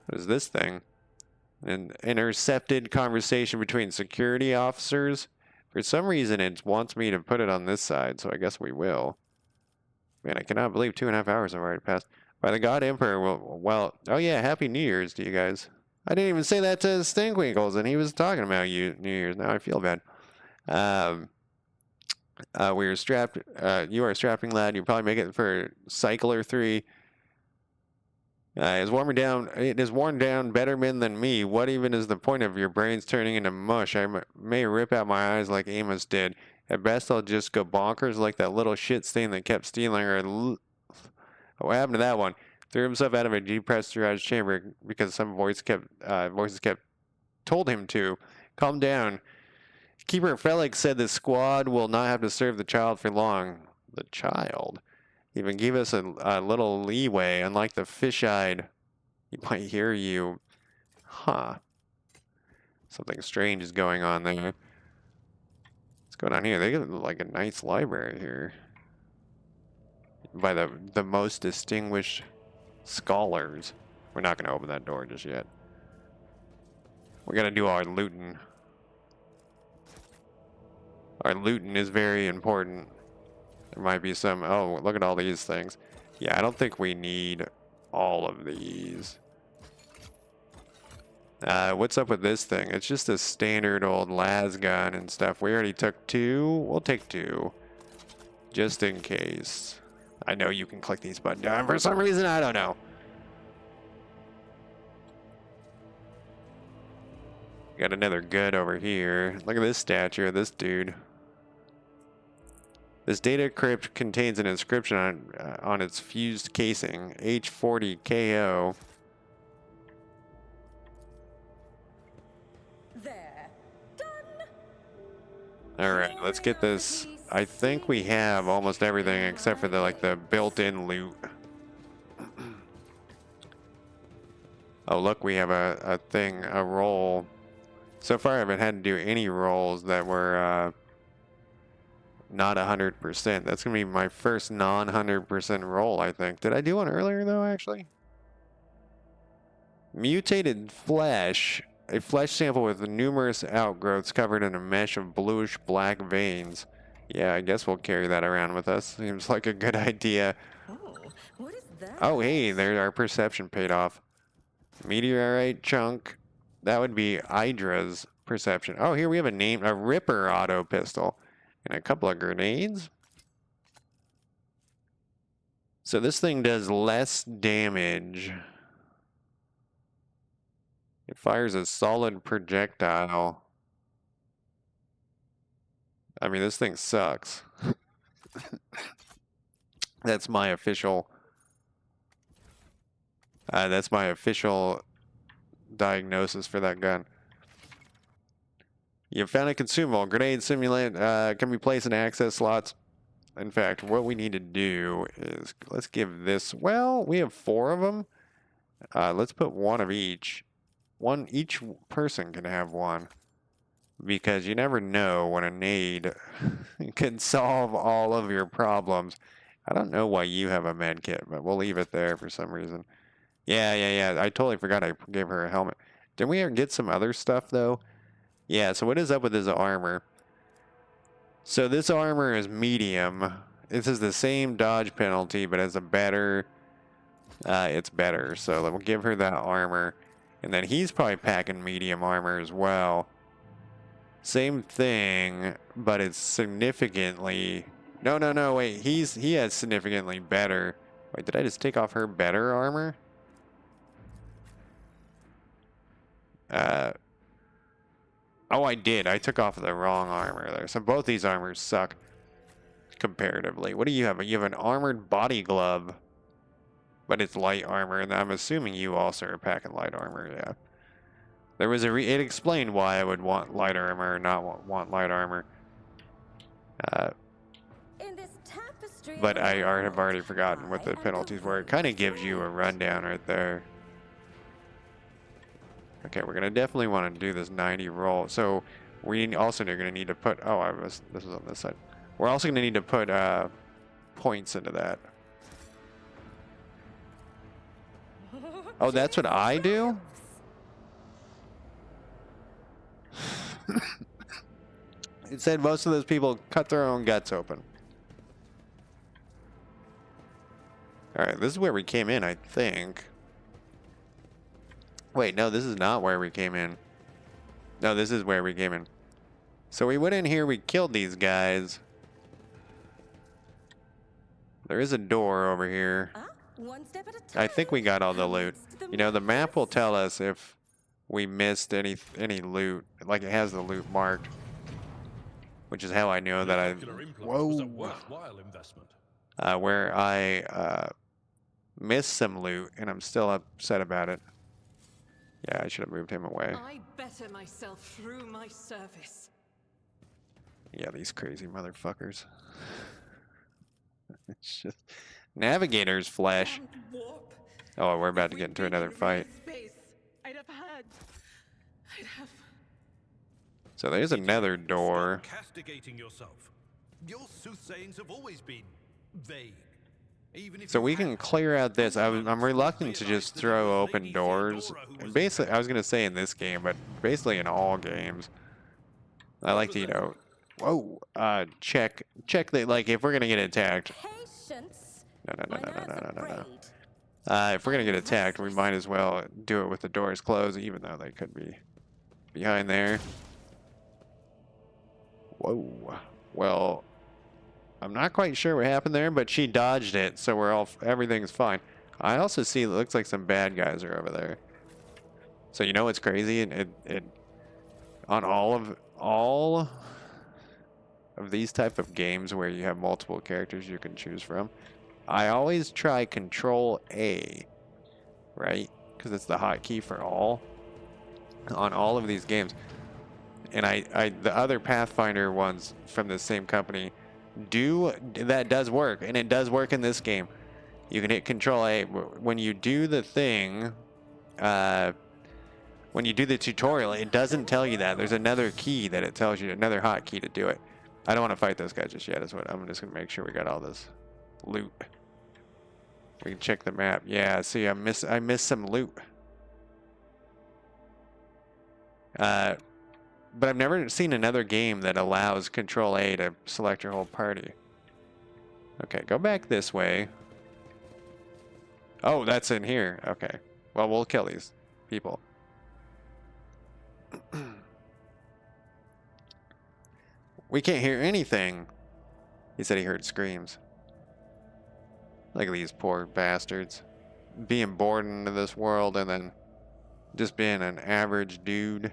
What is this thing? An intercepted conversation between security officers. For some reason, it wants me to put it on this side, so I guess we will. Man, I cannot believe 2.5 hours have already passed. By the God Emperor, well, oh yeah, Happy New Year's to you guys. I didn't even say that to Stinkwinkles, and he was talking about you New Year's. Now I feel bad. We are strapped. You are a strapping lad. You probably make it for Cycler 3. It is worn down better men than me. What even is the point of your brains turning into mush? I may rip out my eyes like Amos did. At best, I'll just go bonkers like that little shit stain that kept stealing her. What happened to that one? Threw himself out of a depressurized chamber because some voices kept told him to. Calm down. Keeper Felix said the squad will not have to serve the child for long. The child? Even give us a little leeway, unlike the fish-eyed. He might hear you. Huh. Something strange is going on there. What's going on here? They got like a nice library here. By the most distinguished scholars. We're not going to open that door just yet. We're going to do our looting. Our looting is very important. There might be some... Oh, look at all these things. Yeah, I don't think we need all of these. What's up with this thing? It's just a standard old las gun and stuff. We already took 2. We'll take 2. Just in case. I know you can click these buttons down for some reason. I don't know. Got another good over here. Look at this statue of this dude. This data crypt contains an inscription on its fused casing. H40KO.
There. Done.
Alright, let's get this. I think we have almost everything except for the built-in loot. Oh, look, we have a roll. So far, I haven't had to do any rolls that were not 100%. That's going to be my first non-100% roll, I think. Did I do one earlier, though, actually? Mutated flesh. A flesh sample with numerous outgrowths covered in a mesh of bluish-black veins. Yeah, I guess we'll carry that around with us. Seems like a good idea.
Oh, what is that?
Oh, hey, there our perception paid off. Meteorite chunk. That would be Hydra's perception. Oh, here we have a Ripper auto pistol. And a couple of grenades. So this thing does less damage. It fires a solid projectile. I mean, this thing sucks. That's my official... that's my official diagnosis for that gun. You found a consumable. Grenade simulant can be placed in access slots. In fact, what we need to do is, let's give this, well, we have 4 of them. Let's put 1 of each. Each person can have 1. Because you never know when a nade can solve all of your problems. I don't know why you have a med kit, but we'll leave it there for some reason. Yeah. I totally forgot I gave her a helmet. Didn't we ever get some other stuff, though? Yeah, so what is up with this armor? So this armor is medium. This is the same dodge penalty, but as a better... it's better, so we'll give her that armor. And then he's probably packing medium armor as well. Same thing, but it's significantly... No, wait, he has significantly better... Wait, did I just take off her better armor? Oh, I did. I took off the wrong armor there. So both these armors suck comparatively. What do you have? You have an armored body glove, but it's light armor, and I'm assuming you also are packing light armor. Yeah. There was it explained why I would want light armor or not want light armor.
In this tapestry
But
of
I
the
have already
world,
forgotten what
I
the
am
penalties were. It
the
kind of gives you a rundown right there. Okay, we're gonna definitely want to do this 90 roll. So we also are gonna need to put. Oh, this was on this side. We're also gonna need to put points into that. Oh, that's what I do? It said most of those people cut their own guts open. Alright, this is where we came in, I think. Wait, no, this is not where we came in. No, this is where we came in. So we went in here, we killed these guys. There is a door over here.
One step at a time.
I think we got all the loot. You know, the map will tell us if we missed any loot. Like, it has the loot marked. Which is how I know that I...
Was a worthwhile investment.
Where I missed some loot, and I'm still upset about it. Yeah, I should have moved him away.
I better myself through my service.
Yeah, these crazy motherfuckers. It's just... Navigator's flesh. Oh, we're about to get into another fight.
I'd have...
So there's another door.
Stop castigating yourself. Your soothsayings have always been vague. Even if
So we can clear out this. I'm reluctant to just throw open doors. And basically, I was gonna say in this game, but basically in all games, I like to, you know, check that, like, if we're gonna get attacked. No. If we're gonna get attacked, we might as well do it with the doors closed, even though they could be behind there. Whoa. Well, I'm not quite sure what happened there, but she dodged it, so everything's fine. I also see it looks like some bad guys are over there. So you know what's crazy? It on all of these type of games where you have multiple characters you can choose from, I always try Control A, right? Because it's the hotkey for all on all of these games. And the other Pathfinder ones from the same company that does work, and it does work in this game. You can hit Control A when you do the thing. When you do the tutorial, it doesn't tell you that. There's another key that it tells you, another hotkey to do it. I don't want to fight those guys just yet. I'm just gonna make sure we got all this loot. We can check the map. Yeah, see, I missed some loot. But I've never seen another game that allows Control A to select your whole party. Okay, go back this way. Oh, that's in here. Okay. Well, we'll kill these people. We can't hear anything. He said he heard screams. Look at these poor bastards. Being born into this world and then just being an average dude.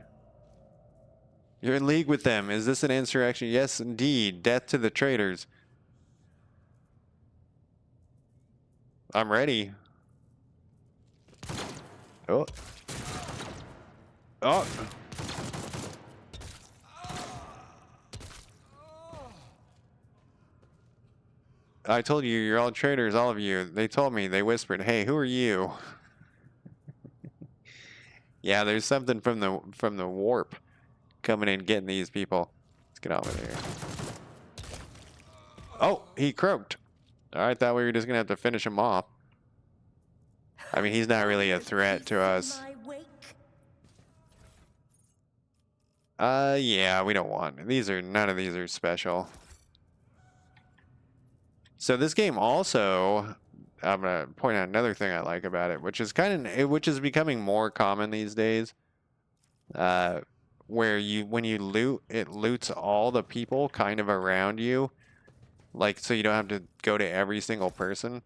You're in league with them. Is this an insurrection? Yes, indeed. Death to the traitors. I'm ready. Oh. Oh. I told you, you're all traitors, all of you. They told me, they whispered, hey, who are you? Yeah, there's something from the warp coming in, getting these people. Let's get on with here. Oh, he croaked. I thought we were just gonna have to finish him off. I mean, he's not really a threat to us. Yeah, we don't want. None of these are special. So this game also, I'm gonna point out another thing I like about it, which is which is becoming more common these days. Where when you loot, it loots all the people kind of around you, like, so you don't have to go to every single person,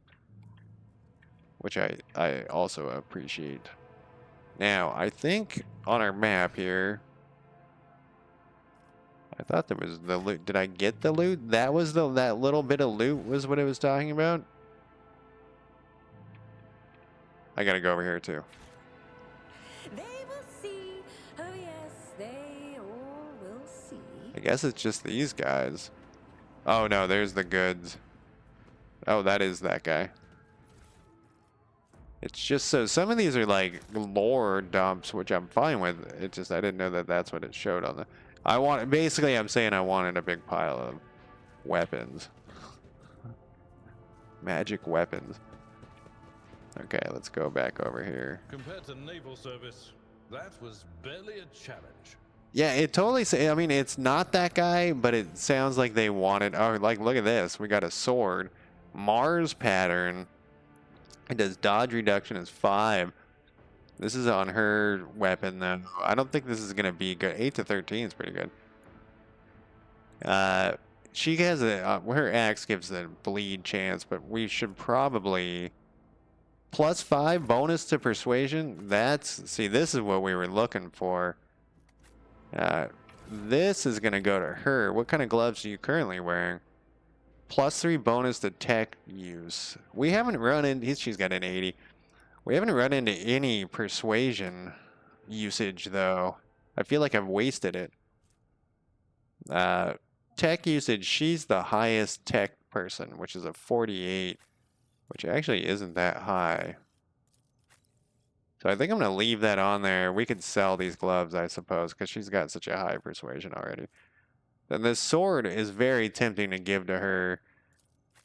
which I also appreciate Now, I think on our map here, I thought there was the loot. Did I get the loot? That was that little bit of loot was what it was talking about? I gotta go over here too.
They will see. Oh yes, they all will see.
I guess it's just these guys. Oh no, there's the goods. Oh, that is that guy. It's just so some of these are like lore dumps, which I'm fine with. It just I didn't know that that's what it showed on the. Basically I'm saying I wanted a big pile of weapons, magic weapons. Okay, let's go back over here.
Compared to naval service, that was barely a challenge.
Yeah, it totally. I mean, it's not that guy, but it sounds like they wanted. Oh, like look at this. We got a sword, Mars pattern. It does dodge reduction is 5. This is on her weapon though. I don't think this is gonna be good. 8 to 13 is pretty good. She has her axe gives a bleed chance, but we should probably +5 bonus to persuasion. See, this is what we were looking for. This is gonna go to her. What kind of gloves are you currently wearing? +3 bonus to tech use. We haven't run in. She's got an 80. We haven't run into any persuasion usage though. I feel like I've wasted it. Tech usage. She's the highest tech person, which is a 48, which actually isn't that high. So I think I'm gonna leave that on there. We could sell these gloves, I suppose, because she's got such a high persuasion already. Then this sword is very tempting to give to her.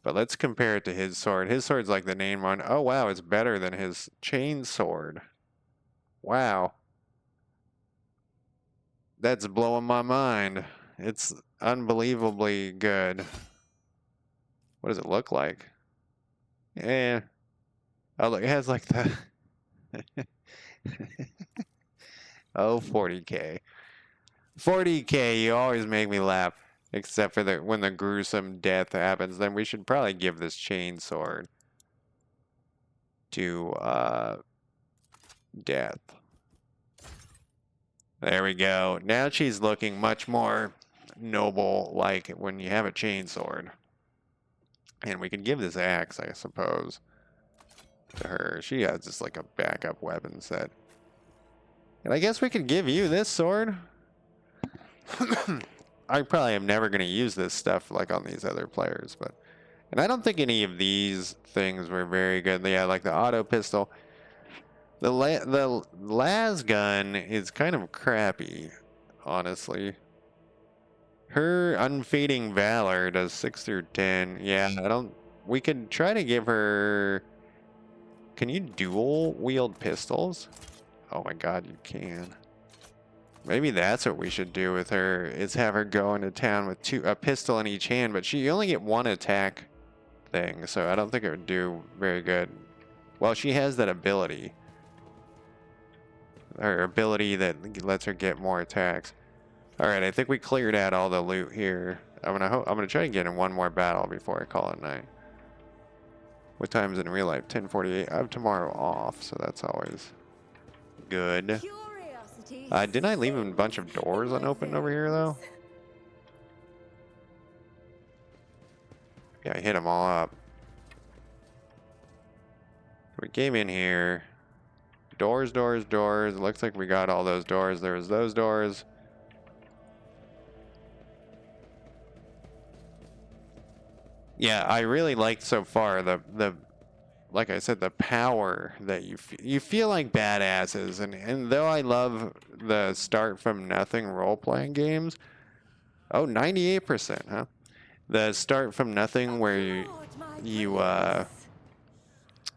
But let's compare it to his sword. His sword's like the name one. Oh, wow, it's better than his chain sword. Wow. That's blowing my mind. It's unbelievably good. What does it look like? Yeah. Oh, look, it has like the... Oh, 40K. 40K, you always make me laugh. Except for when the gruesome death happens, then we should probably give this chain sword to death. There we go. Now she's looking much more noble, like when you have a chain sword. And we can give this axe, I suppose, to her. She has just like a backup weapon set. And I guess we could give you this sword. I probably am never going to use this stuff like on these other players, and I don't think any of these things were very good. Yeah, like the auto pistol. The las gun is kind of crappy, honestly. Her unfading valor does 6 through 10. Yeah, we could try to give her. Can you dual wield pistols? Oh my god, you can. Maybe that's what we should do with her, is have her go into town with a pistol in each hand, but you only get 1 attack thing, so I don't think it would do very good. Well, she has that ability. Her ability that lets her get more attacks. Alright, I think we cleared out all the loot here. I'm gonna try to get in one more battle before I call it night. What time is it in real life? 10:48. I have tomorrow off, so that's always good. Didn't I leave a bunch of doors unopened over here, though? Yeah, I hit them all up. We came in here. Doors, doors, doors. Looks like we got all those doors. There was those doors. Yeah, I really liked so far the like I said, the power that you feel like badasses, and though I love the start from nothing role-playing games, 98%, huh? The start from nothing where you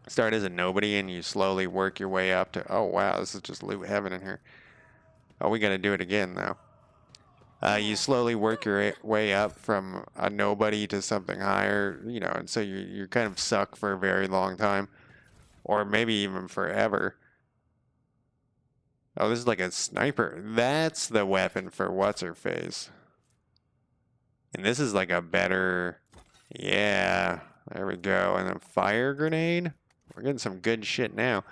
start as a nobody and you slowly work your way up to, oh wow, this is just loot heaven in here. Oh, we gotta do it again though. You slowly work your way up from a nobody to something higher, and so you kind of suck for a very long time, or maybe even forever. Oh, this is like a sniper. That's the weapon for what's-her-face. And this is like a better, yeah, there we go. And then fire grenade. We're getting some good shit now.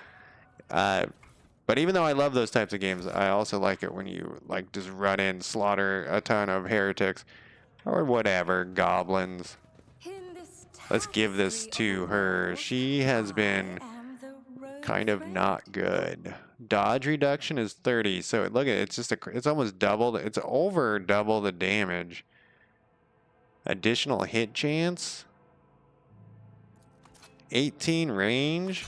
But even though I love those types of games, I also like it when you like just run in, slaughter a ton of heretics or whatever, goblins. Let's give this to her. She has been kind of not good. Dodge reduction is 30, so look at it, it's almost doubled. It's over double the damage. Additional hit chance. 18 range.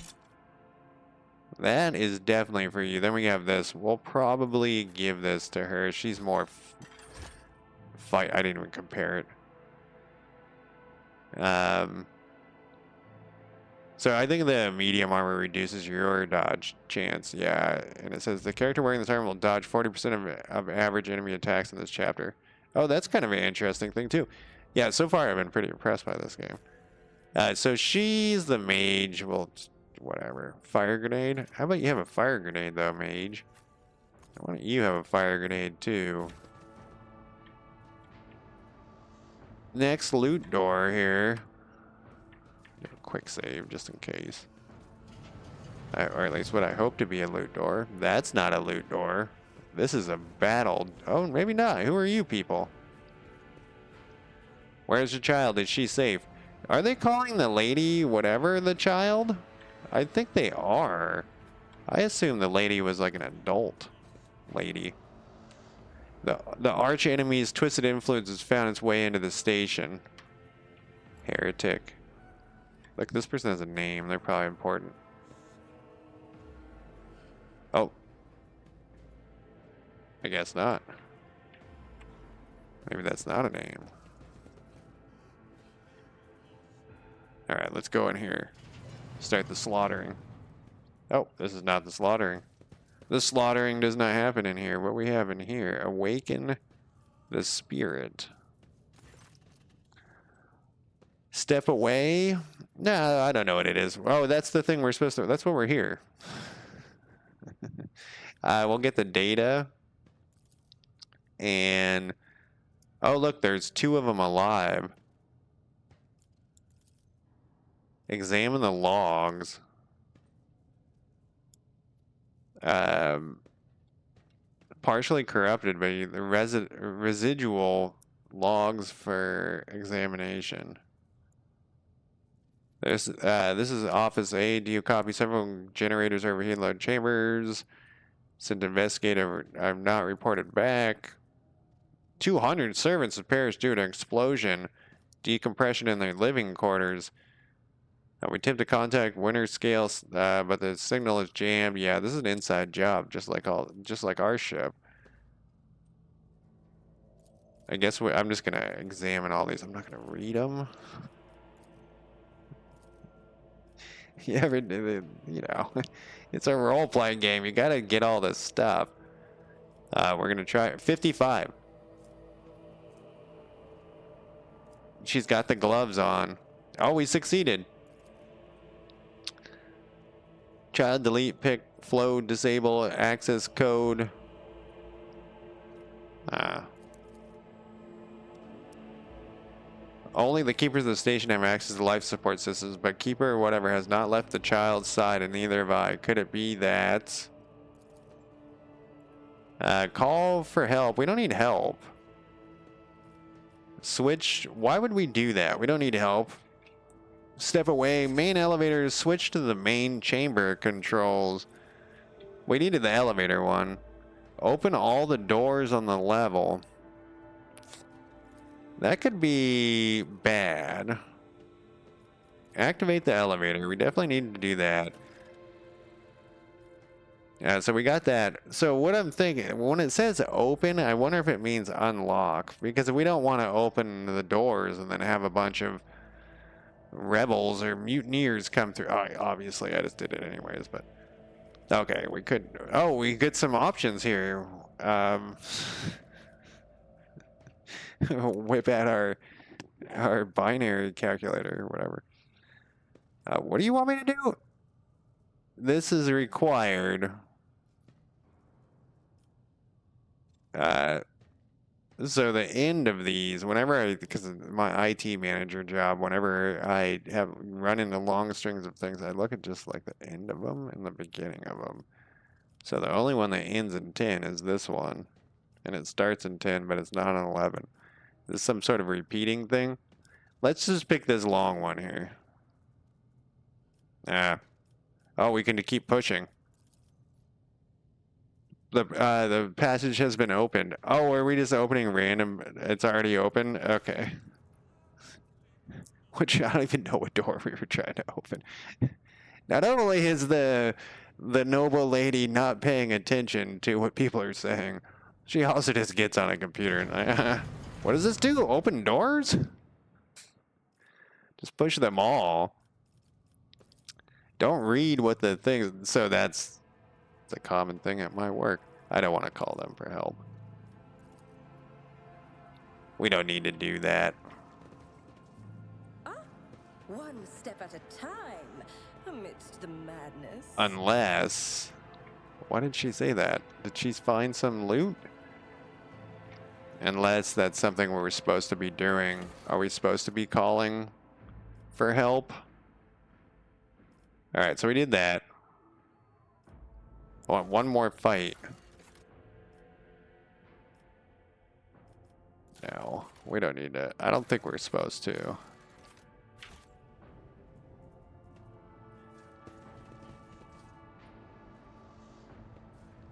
That is definitely for you. Then we have this. We'll probably give this to her. She's more fight. I didn't even compare it. So I think the medium armor reduces your dodge chance. Yeah, and it says the character wearing this armor will dodge 40% of average enemy attacks in this chapter. Oh, that's kind of an interesting thing too. Yeah, so far I've been pretty impressed by this game. So she's the mage. Well, whatever. Fire grenade. How about you have a fire grenade though, mage? Why don't you have a fire grenade too? Next loot door here. Do a quick save just in case. Or at least what I hope to be a loot door. That's not a loot door. This is a battle. Oh, maybe not. Who are you people? Where's your child? Is she safe? Are they calling the lady whatever the child? I think they are. I assume the lady was like an adult lady. The arch enemy's twisted influence has found its way into the station. Heretic. Look, this person has a name. They're probably important. Oh. I guess not. Maybe that's not a name. Alright, let's go in here. Start the slaughtering. Oh, this is not the slaughtering. The slaughtering does not happen in here. What we have in here, awaken the spirit. Step away. No, I don't know what it is. Oh, that's the thing we're supposed to. That's what we're here. We'll get the data. And oh, look, there's 2 of them alive. Examine the logs. Partially corrupted, but the residual logs for examination. This is Office A. Do you copy several generators overheat load chambers? Sent to investigate. I've not reported back. 200 servants have perished due to explosion, decompression in their living quarters. We attempt to contact winter scales, but the signal is jammed. Yeah, this is an inside job, just like our ship. I guess I'm just gonna examine all these. I'm not gonna read them. You ever, you know, it's a role-playing game. You gotta get all this stuff. We're gonna try 55. She's got the gloves on. Oh, we succeeded. Child delete, pick, flow, disable, access code. Only the keepers of the station have access to life support systems, but keeper or whatever has not left the child's side, and neither have I. Could it be that? Call for help. We don't need help. Switch. Why would we do that? We don't need help. Step away. Main elevator. Switch to the main chamber controls. We needed the elevator one. Open all the doors on the level. That could be bad. Activate the elevator. We definitely need to do that. So we got that. So what I'm thinking, when it says open, I wonder if it means unlock. Because we don't want to open the doors and then have a bunch of rebels or mutineers come through. Oh, obviously, I just did it anyways, but okay, we could. Oh, we get some options here. Whip out our binary calculator or whatever. What do you want me to do? This is required. So the end of these, because of my IT manager job, whenever I run into long strings of things, I look at just like the end of them and the beginning of them. So the only one that ends in 10 is this one. And it starts in 10, but it's not on 11. Is this some sort of repeating thing? Let's just pick this long one here. Oh, we can keep pushing. The passage has been opened. Oh, are we just opening random? It's already open? Okay. Which I don't even know what door we were trying to open. Not only is the noble lady not paying attention to what people are saying, she also just gets on a computer and what does this do? Open doors? Just push them all. Don't read what the thing. So that's a common thing at my work. I don't want to call them for help. We don't need to do that.
One step at a time amidst the madness.
Unless... Why did she say that? Did she find some loot? Unless that's something we're supposed to be doing. Are we supposed to be calling for help? Alright, so we did that. I want one more fight. No, we don't need to. I don't think we're supposed to.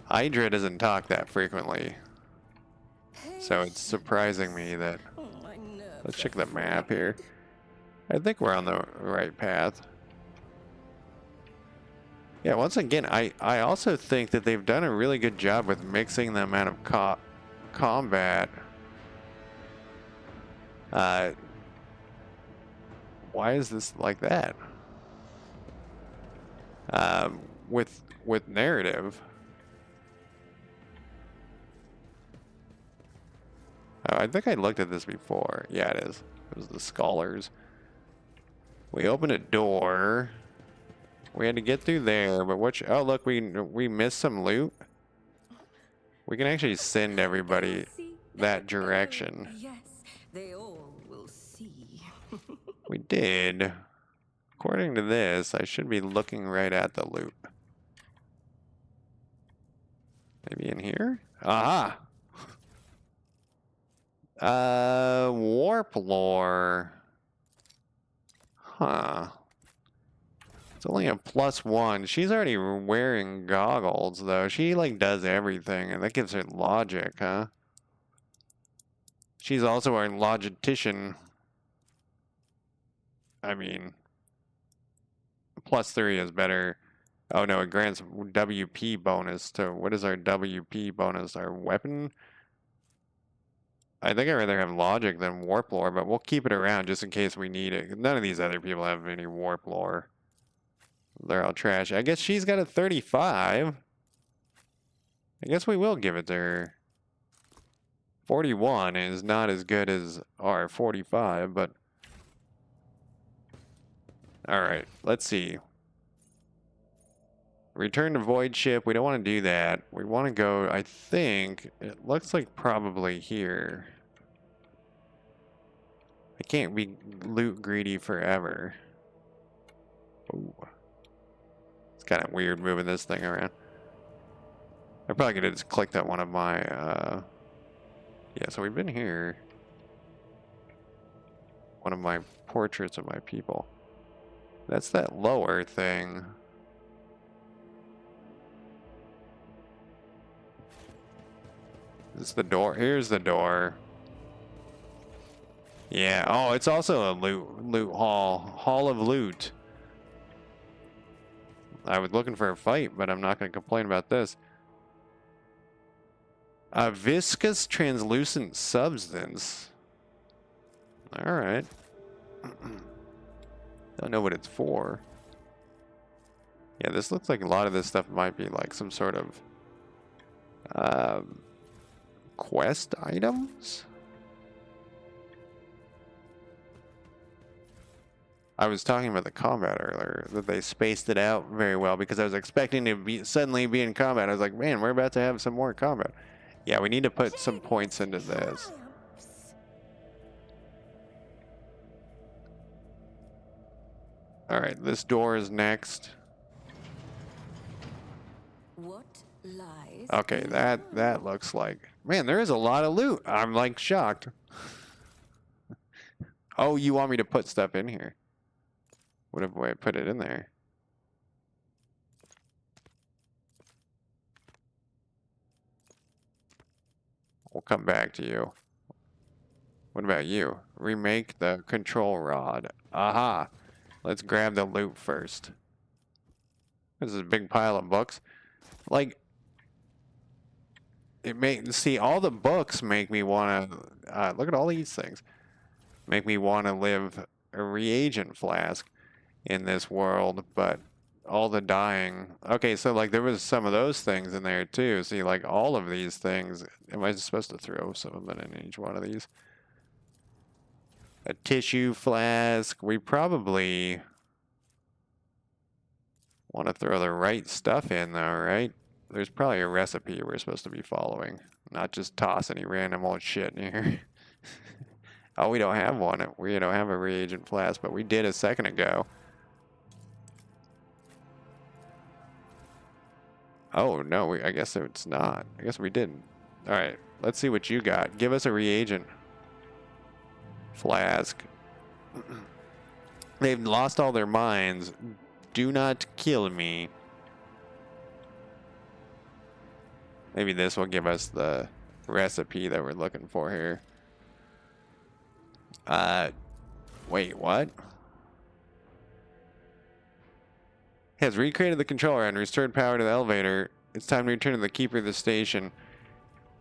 Hydra doesn't talk that frequently. So it's surprising me that... Let's check the map here. I think we're on the right path. Yeah, once again, I also think that they've done a really good job with mixing the amount of combat. Why is this like that? With narrative. Oh, I think I looked at this before. Yeah, it is. It was the scholars. We opened a door. We had to get through there, but what? Oh, look, we missed some loot. We can actually send everybody that direction.
Yes, they all will see.
We did. According to this, I should be looking right at the loot. Maybe in here? Aha! Warp lore. Huh. It's only a +1. She's already wearing goggles, though. She, like, does everything, and that gives her logic, huh? She's also a logistician. I mean, +3 is better. Oh, no, it grants WP bonus to... What is our WP bonus? Our weapon? I think I'd rather have logic than warp lore, but we'll keep it around just in case we need it. None of these other people have any warp lore. They're all trash. I guess she's got a 35. I guess we will give it to her. 41 is not as good as our 45, but... Alright, let's see. Return to Void Ship. We don't want to do that. We want to go, I think, it looks like probably here. I can't be loot greedy forever. Ooh. It's kind of weird moving this thing around. I probably could have just clicked at one of my, yeah, so we've been here. One of my portraits of my people. That's that lower thing. Is this the door? Here's the door. Yeah, oh, it's also a loot hall. Hall of loot. I was looking for a fight, but I'm not going to complain about this. A viscous translucent substance. Alright. Don't know what it's for. Yeah, this looks like a lot of this stuff might be like some sort of quest items? I was talking about the combat earlier, that they spaced it out very well because I was expecting to suddenly be in combat. I was like, man, we're about to have some more combat. Yeah, we need to put some points into this.
What
Alright, this door is next.
What lies.
Okay, that looks like... Man, there is a lot of loot. I'm like shocked. Oh, you want me to put stuff in here? What if I put it in there? We'll come back to you. What about you? Remake the control rod. Aha! Let's grab the loot first. This is a big pile of books. Like, see, all the books make me want to, look at all these things. Make me want to live a reagent flask in this world, but all the dying. Okay, so like there was some of those things in there too. See, like all of these things. Am I supposed to throw some of them in each one of these? A tissue flask. We probably want to throw the right stuff in though, right? There's probably a recipe we're supposed to be following. Not just toss any random old shit in here. Oh, we don't have one. We don't have a reagent flask, but we did a second ago. Oh, no, I guess it's not. I guess we didn't. All right, let's see what you got. Give us a reagent flask. They've lost all their minds. Do not kill me. Maybe this will give us the recipe that we're looking for here. Wait, what? Has recreated the controller and restored power to the elevator. It's time to return to the keeper of the station.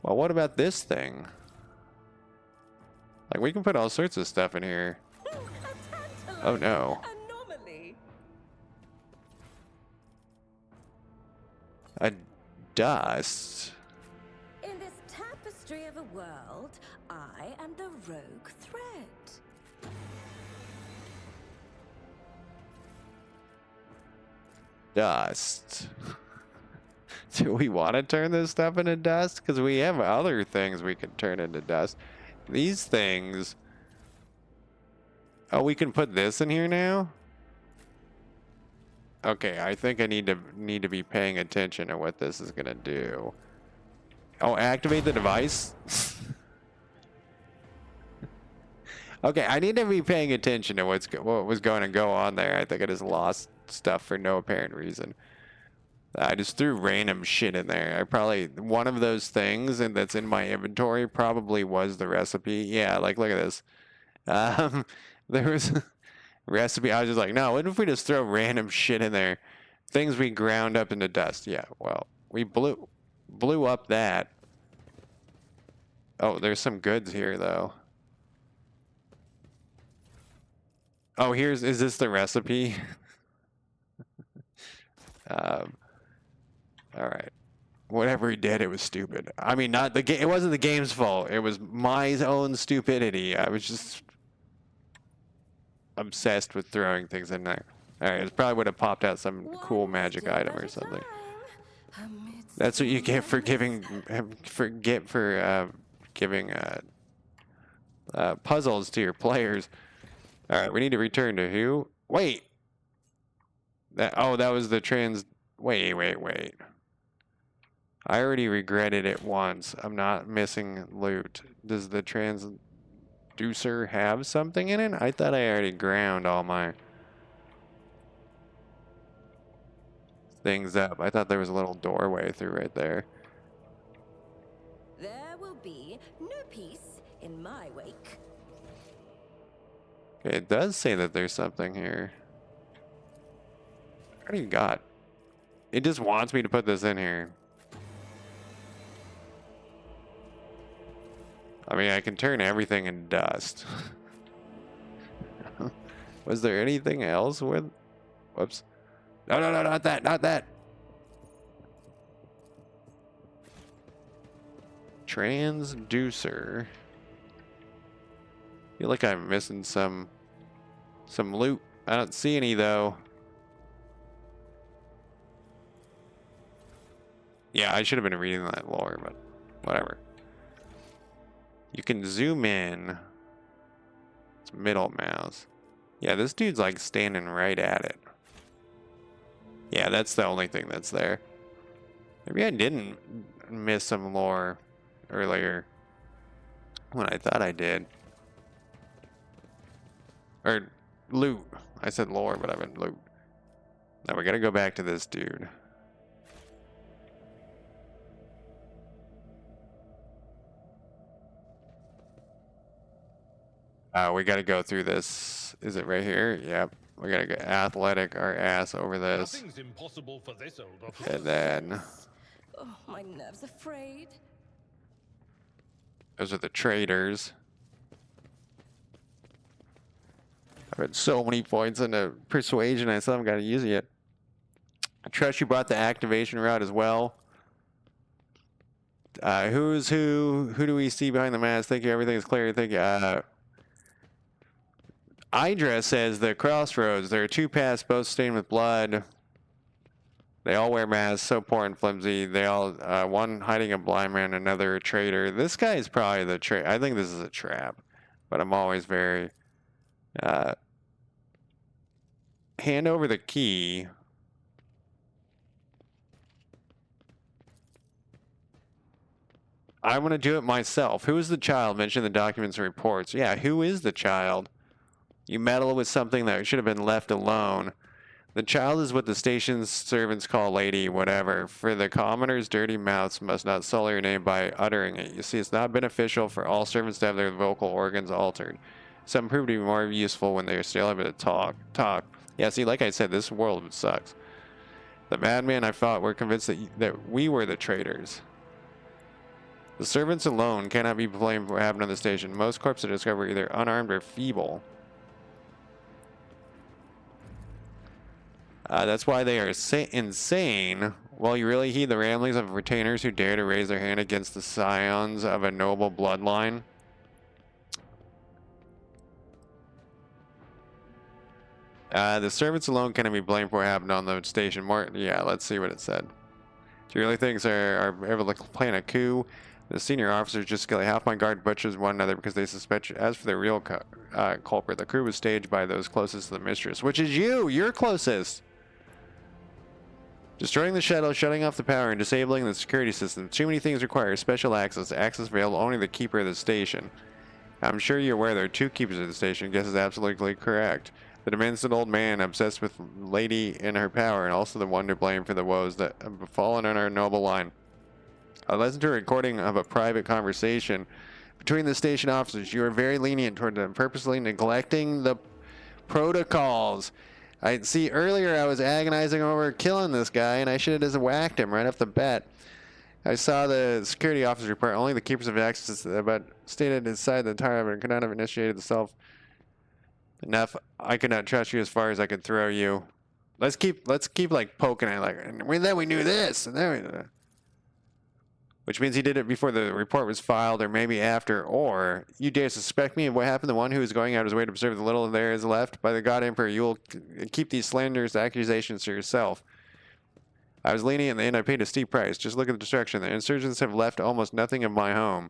Well, what about this thing? Like, we can put all sorts of stuff in here. Oh, no.
Anomaly.
A dust.
In this tapestry of a world, I am the rogue thread.
Dust. Do we want to turn this stuff into dust? Because we have other things we can turn into dust. These things... Oh, we can put this in here now? Okay, I think I need to be paying attention to what this is going to do. Oh, activate the device? Okay, I need to be paying attention to what was going to go on there. I think I just lost stuff for no apparent reason. I just threw random shit in there. I probably... One of those things and that's in my inventory probably was the recipe. Yeah, like, look at this. There was a recipe. I was just like, no, what if we just throw random shit in there? Things we ground up into dust. Yeah, well, we blew up that. Oh, there's some goods here, though. Oh, is this the recipe? All right. Whatever he did, it was stupid. I mean, not the game. It wasn't the game's fault. It was my own stupidity. I was just obsessed with throwing things in there. All right, it probably would have popped out some cool magic item or something. That's what you get for giving puzzles to your players. All right, we need to return to who? Wait. That was the trans. Wait. I already regretted it once. I'm not missing loot. Does the transducer have something in it? I thought I already ground all my things up. I thought there was a little doorway through right there.
There will be no peace in my wake.
Okay, it does say that there's something here. What do you got? It just wants me to put this in here. I mean, I can turn everything in dust. Was there anything else with... Whoops. No, not that. Transducer. Feel like I'm missing some loot. I don't see any, though. Yeah, I should have been reading that lore, but whatever. You can zoom in. It's middle mouse. Yeah, this dude's like standing right at it. Yeah, that's the only thing that's there. Maybe I didn't miss some lore earlier when I thought I did. Or loot. I said lore, but I meant loot. Now we gotta go back to this dude. We gotta go through this. Is it right here? Yep. We gotta go athletic our ass over this.
Nothing's impossible for this old officer.
And then
Oh, my nerves are frayed.
those are the traders. I've had so many points into persuasion, I still haven't got to use it yet. I trust you brought the activation route as well. Who's who? Who do we see behind the mask? Thank you. Everything is clear. Thank you. Idra says the crossroads. There are two paths, both stained with blood. They all wear masks, so poor and flimsy. They all, one hiding a blind man, another a traitor. This guy is probably the traitor. I think this is a trap, but I'm always very. Hand over the key. I want to do it myself. Who is the child mentioned in the documents and reports? Yeah, who is the child? You meddle with something that should have been left alone. The child is what the station's servants call lady, whatever. For the commoners, dirty mouths must not sully your name by uttering it. You see, it's not beneficial for all servants to have their vocal organs altered. Some prove to be more useful when they are still able to talk. Yeah, see, like I said, this world sucks. The madman I fought were convinced that we were the traitors. The servants alone cannot be blamed for what happened on the station. Most corpses are discovered either unarmed or feeble. That's why they are insane. Well, you really heed the ramblings of retainers who dare to raise their hand against the scions of a noble bloodline? The servants alone cannot be blamed for what happened on the station. Yeah, let's see what it said. Do you really think are able to plan a coup? The senior officers just kill half my guard butchers one another because they suspect you. As for the real culprit, the crew was staged by those closest to the mistress, which is you. You're closest. Destroying the shuttle, shutting off the power, and disabling the security system. Too many things require special access. Access available only to the keeper of the station. I'm sure you're aware there are two keepers of the station. Guess is absolutely correct. The demented old man obsessed with Lady and her power, and also the one to blame for the woes that have befallen on our noble line. I listened to a recording of a private conversation between the station officers. You are very lenient toward them, purposely neglecting the protocols. I see earlier I was agonizing over killing this guy, and I should have just whacked him right off the bat. I saw the security officer report. Only the keepers of access, but stated inside the entire and could not have initiated the self. Enough. I could not trust you as far as I could throw you. Let's keep like poking at it, like, and then we knew this, and then we. Which means he did it before the report was filed, or maybe after, or you dare suspect me of what happened to the one who is going out of his way to preserve the little there is left? By the God Emperor, you will keep these slanderous accusations to yourself. I was lenient in the end. I paid a steep price. Just look at the destruction. The insurgents have left almost nothing of my home.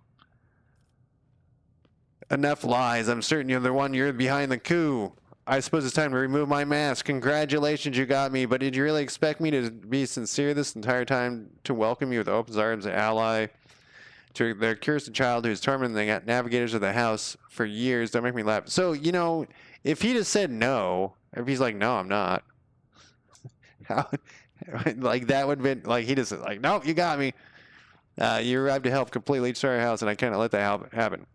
Enough lies. I'm certain you're the one. You're behind the coup. I suppose it's time to remove my mask. Congratulations, you got me. But did you really expect me to be sincere this entire time, to welcome you with open arms, ally? To the cursed child who's tormenting the navigators of the house for years. Don't make me laugh. So, you know, if he just said no, if he's like, no, I'm not. How, like, that would have been, like, he just said, like, no, you got me. You arrived to help completely destroy our house, and I can't let that happen.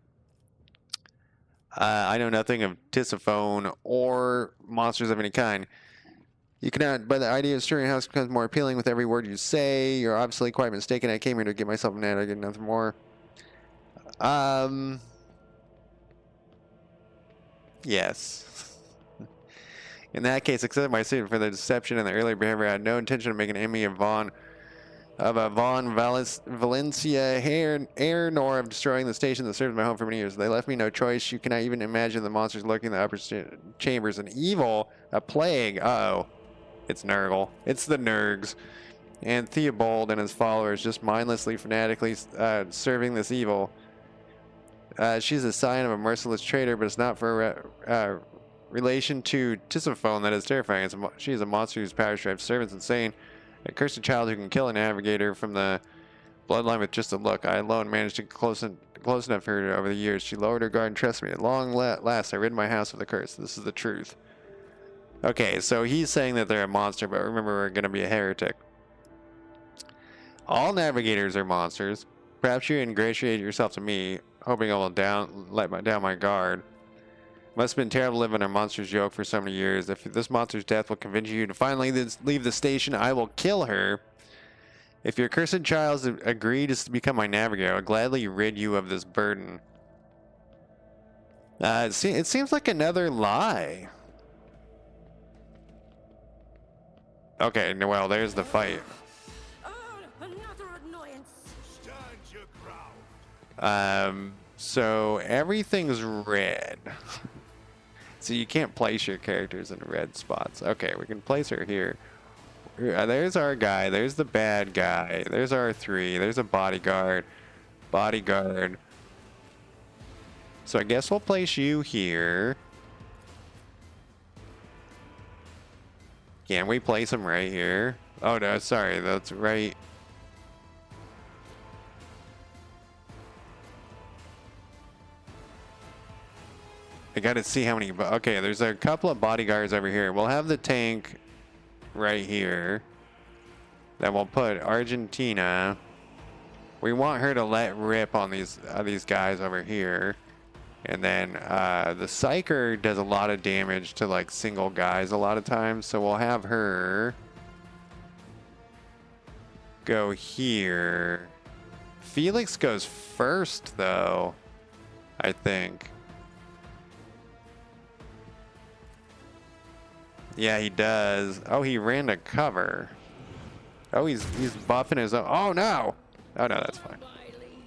I know nothing of Tisiphone or monsters of any kind. You cannot, but the idea of destroying a house becomes more appealing with every word you say. You're obviously quite mistaken. I came here to get myself an ad. I get nothing more. Yes. In that case, accept my statement for the deception and the earlier behavior. I had no intention of making an enemy of Von Valencia heir, nor of destroying the station that served my home for many years. They left me no choice. You cannot even imagine the monsters lurking in the upper chambers. An evil, a plague. Uh-oh. It's Nurgle. It's the Nurgs. And Theobald and his followers just mindlessly, fanatically serving this evil. She's a sign of a merciless traitor, but it's not for relation to Tisiphone that is terrifying. She's a monster whose power drives servants insane. A cursed child who can kill a navigator from the bloodline with just a look. I alone managed to get close enough for her over the years. She lowered her guard and trusted me. At long last, I rid my house of the curse. This is the truth. Okay, so he's saying that they're a monster, but remember, we're going to be a heretic. All navigators are monsters. Perhaps you ingratiate yourself to me, hoping I will let down my guard. Must have been terrible living on a monster's yoke for so many years. If this monster's death will convince you to finally leave the station, I will kill her. If your cursed child agree to become my navigator, I'll gladly rid you of this burden. It seems like another lie. Okay, well, there's the fight. So everything's red. So you can't place your characters in red spots. Okay, we can place her here. There's our guy. There's the bad guy. There's R3. There's a bodyguard. Bodyguard. So I guess we'll place you here. Can we place him right here? Oh no, sorry. That's right. I gotta see how many. Okay, there's a couple of bodyguards over here. We'll have the tank right here. Then we'll put Argentina. We want her to let rip on these guys over here. And then the Psyker does a lot of damage to like single guys a lot of times. So we'll have her go here. Felix goes first though, I think. Yeah, he does. Oh, he ran to cover. Oh, he's buffing his own. Oh, no. Oh, no, that's fine.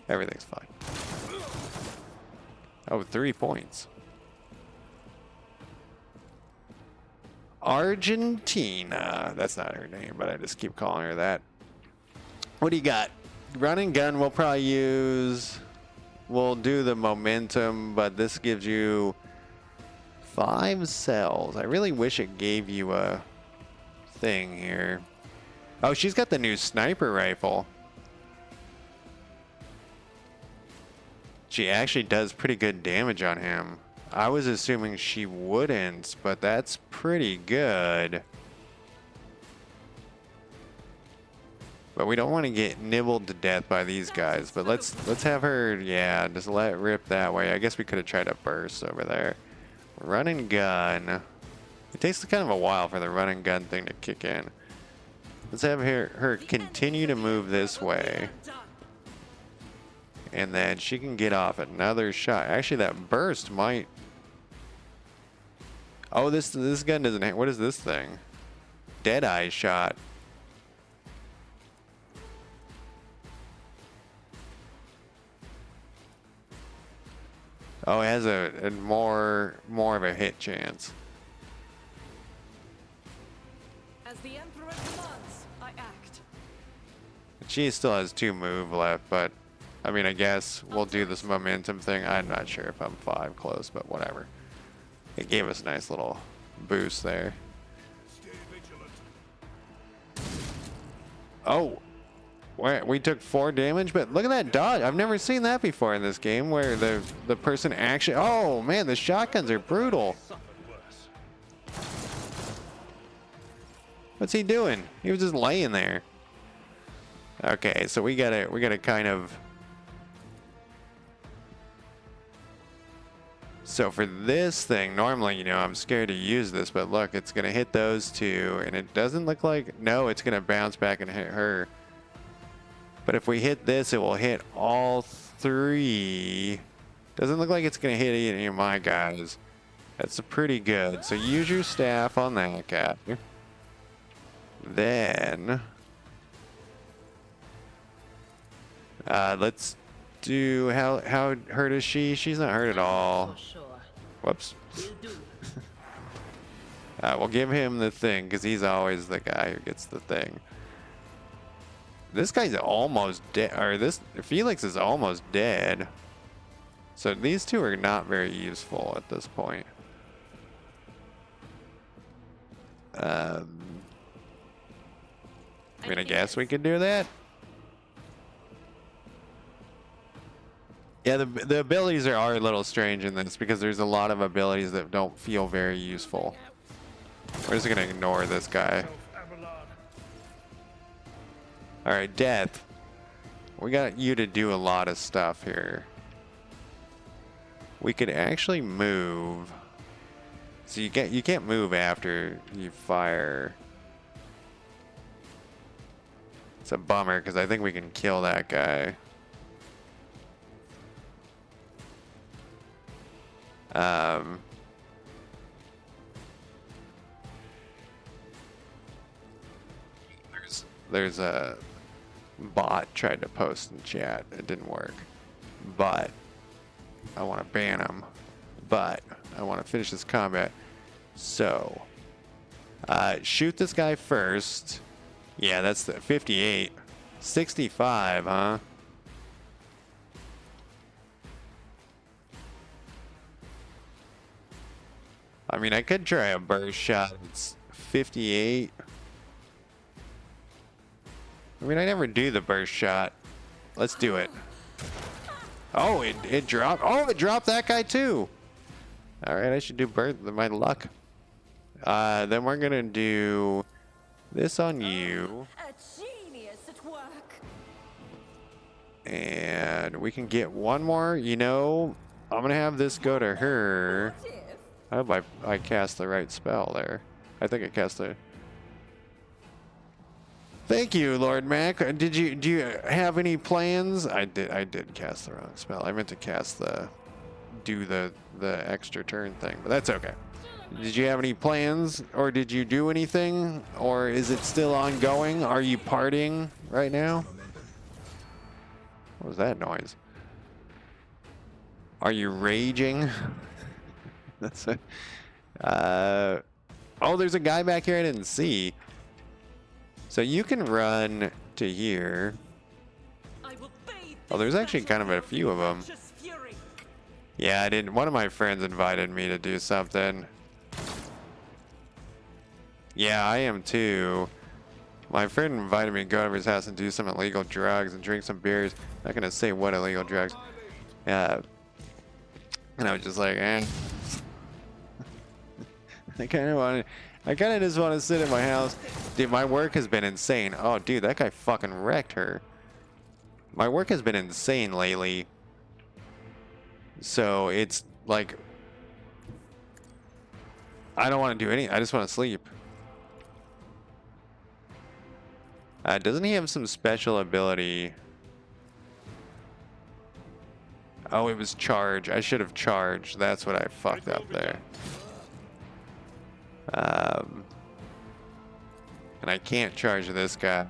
Everything's fine. Oh, 3 points. Argentina. That's not her name, but I just keep calling her that. What do you got? Run and gun we'll probably use. We'll do the momentum, but this gives you 5 cells. I really wish it gave you a thing here. Oh, she's got the new sniper rifle. She actually does pretty good damage on him. I was assuming she wouldn't, but that's pretty good. But we don't want to get nibbled to death by these guys. But let's have her, yeah, just let it rip that way. I guess we could have tried a burst over there. Run and gun. It takes kind of a while for the run and gun thing to kick in. Let's have her continue to move this way. And then she can get off another shot. Actually, that burst might... Oh, this gun doesn't hit. What is this thing? Deadeye shot. Oh, it has a more of a hit chance.
As the Emperor commands, I act.
She still has 2 move left, but I mean, I guess we'll do this momentum thing. I'm not sure if I'm 5 close, but whatever. It gave us a nice little boost there. Oh, we took 4 damage, but look at that dodge. I've never seen that before in this game where the person actually... Oh, man, the shotguns are brutal. What's he doing? He was just laying there. Okay, so we gotta kind of... So for this thing, normally, you know, I'm scared to use this, but look, it's gonna hit those 2, and it doesn't look like... No, it's gonna bounce back and hit her. But if we hit this, it will hit all 3. Doesn't look like it's going to hit any of my guys. That's pretty good. So use your staff on that guy. Then... let's do... How hurt is she? She's not hurt at all. Whoops. We'll give him the thing, because he's always the guy who gets the thing. This guy's almost dead, or this Felix is almost dead. So these 2 are not very useful at this point. I mean, I guess we could do that. Yeah, the abilities are a little strange in this because there's a lot of abilities that don't feel very useful. We're just gonna ignore this guy. Alright, Death. We got you to do a lot of stuff here. We could actually move. So you can't move after you fire. It's a bummer because I think we can kill that guy. There's a bot tried to post in chat. It didn't work. But I want to ban him. But I want to finish this combat. So shoot this guy first. Yeah, that's the 58. 65, huh? I mean, I could try a burst shot. It's 58. I mean, I never do the burst shot. Let's do it. Oh, it dropped. Oh, it dropped that guy too. All right, I should do burst. My luck. Then we're gonna do this on you.
A genius at work.
And we can get one more. You know, I'm gonna have this go to her. I hope I cast the right spell there. I think I cast the. Thank you, Lord Mac. Do you have any plans? I did cast the wrong spell. I meant to cast do the extra turn thing, but that's okay. Did you have any plans, or did you do anything, or is it still ongoing? Are you partying right now? What was that noise? Are you raging? That's it. Oh, there's a guy back here I didn't see. So you can run to here. Oh, there's actually kind of a few of them. Yeah, I didn't. One of my friends invited me to do something. Yeah, I am too. My friend invited me to go over to his house and do some illegal drugs and drink some beers. I'm not gonna say what illegal drugs. And I was just like, eh. I kind of just want to sit in my house. Dude, my work has been insane. Oh, dude, that guy fucking wrecked her. My work has been insane lately. So it's like, I don't want to do any. I just want to sleep. Doesn't he have some special ability? Oh, it was charge. I should have charged. That's what I fucked up there. And I can't charge this guy.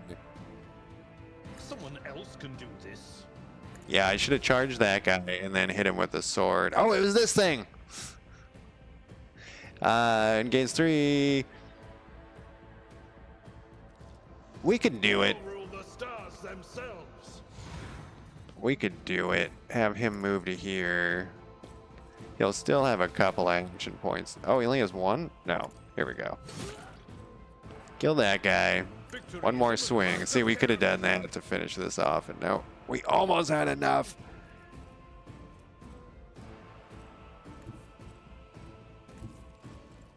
Someone else can do this.
Yeah, I should have charged that guy and then hit him with the sword. Oh, it was this thing. Engage 3. We could do it. We could do it. Have him move to here. He'll still have a couple action points. Oh, he only has one? No. Here we go. Kill that guy. One more swing. See, we could have done that to finish this off, and no, we almost had enough.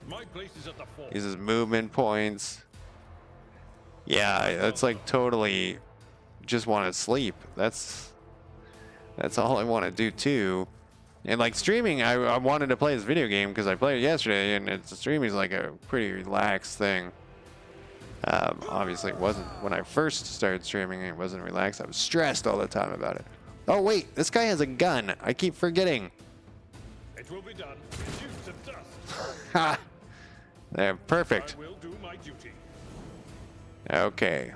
My place is at the fort.
Uses movement points. Yeah, that's like totally just want to sleep. That's all I want to do too. And like streaming, I wanted to play this video game because I played it yesterday, and streaming is like a pretty relaxed thing. Obviously, it wasn't when I first started streaming. It wasn't relaxed. I was stressed all the time about it. Oh wait, this guy has a gun. I keep forgetting.
It will be done. Reduced to dust.
Ha! There, perfect.
I will do my duty.
Okay,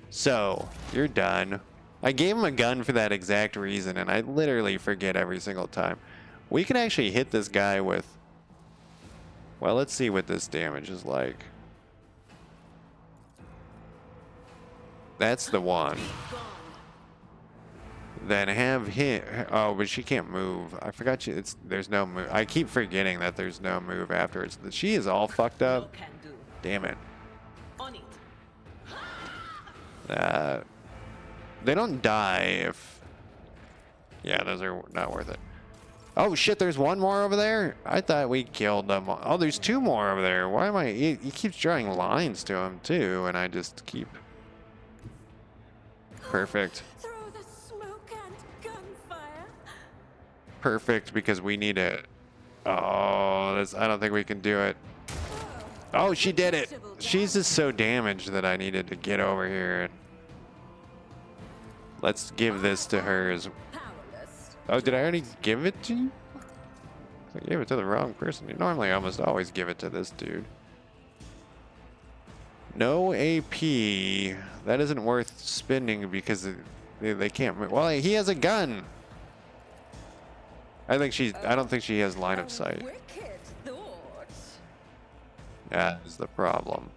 so you're done. I gave him a gun for that exact reason, and I literally forget every single time. We can actually hit this guy with... Well, let's see what this damage is like. That's the one. Then have him... Oh, but she can't move. I forgot there's no move. I keep forgetting that there's no move afterwards. She is all fucked up. Damn it. They don't die if... Yeah, those are not worth it. Oh shit, there's one more over there? I thought we killed them. Oh, there's two more over there. Why am I... He keeps drawing lines to him too, and I just keep... Perfect.
Through the smoke and gunfire.
Perfect, because we need it. Oh, this, I don't think we can do it. Oh, she did it. She's just so damaged that I needed to get over here. And let's give this to her as... Oh, did I already give it to you? I gave it to the wrong person. Normally, I almost always give it to this dude. No AP. That isn't worth spending because they can't... Well, he has a gun. I don't think she has line of sight. That is the problem.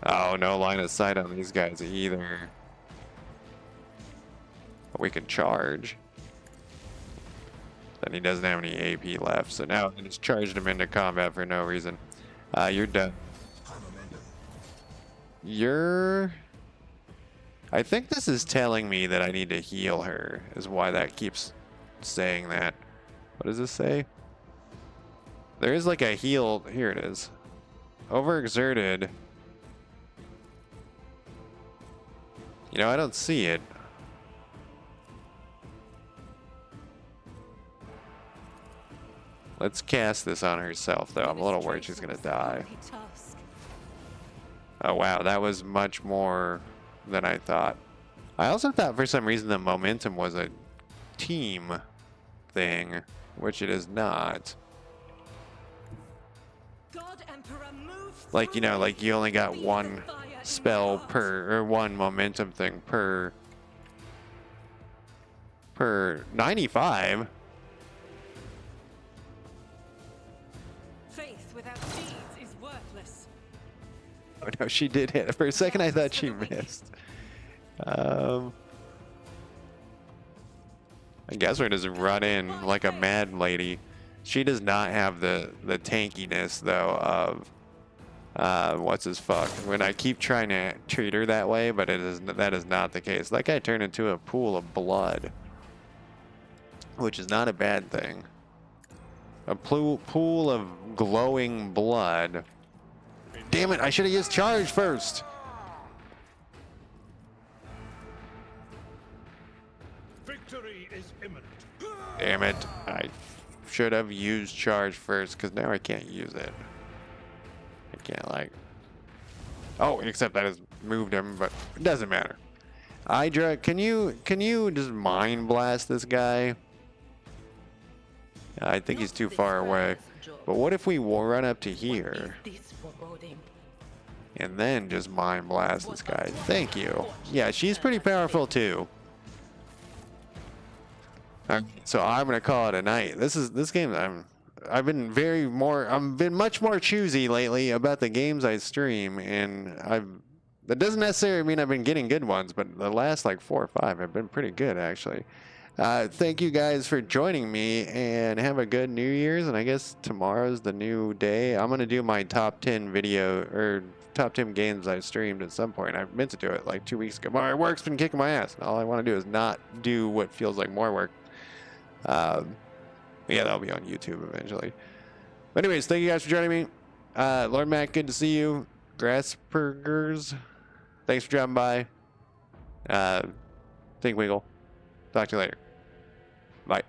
Oh, no line of sight on these guys either. But we can charge. Then he doesn't have any AP left, so now I just charged him into combat for no reason. You're done. I think this is telling me that I need to heal her, is why that keeps saying that. What does this say? There is like a heal. Here it is. Overexerted. You know, I don't see it. Let's cast this on herself, though. I'm a little worried she's gonna die. Oh, wow. That was much more than I thought. I also thought for some reason the momentum was a team thing, which it is not. Like, you know, like you only got one spell per, or one momentum thing per 95.
Faith without deeds is worthless.
Oh no, she did hit. For a second I thought she missed. I guess we're just run in like a mad lady. She does not have the tankiness though of what's his fuck. When I keep trying to treat her that way, but that is not the case. That guy turned into a pool of blood, which is not a bad thing. A pool of glowing blood. Damn it! I should have used charge first.
Victory is imminent.
Damn it! I should have used charge first, because now I can't use it. I can't like... Oh, except that has moved him, but it doesn't matter. Hydra, can you just mind blast this guy? I think he's too far away. But what if we run up to here? And then just mind blast this guy. Thank you. Yeah, she's pretty powerful too. So I'm gonna call it a night. This game. I've been much more choosy lately about the games I stream, and that doesn't necessarily mean I've been getting good ones, but the last like 4 or 5 have been pretty good actually. Thank you guys for joining me, and have a good New Year's. And I guess tomorrow's the new day. I'm gonna do my top 10 video or top 10 games I streamed at some point. I meant to do it like 2 weeks ago. My work's been kicking my ass. All I want to do is not do what feels like more work. Yeah, that'll be on YouTube eventually. But anyways, thank you guys for joining me. Lord Mac, good to see you. Grassburgers, thanks for dropping by. Think Wiggle. Talk to you later. Bye.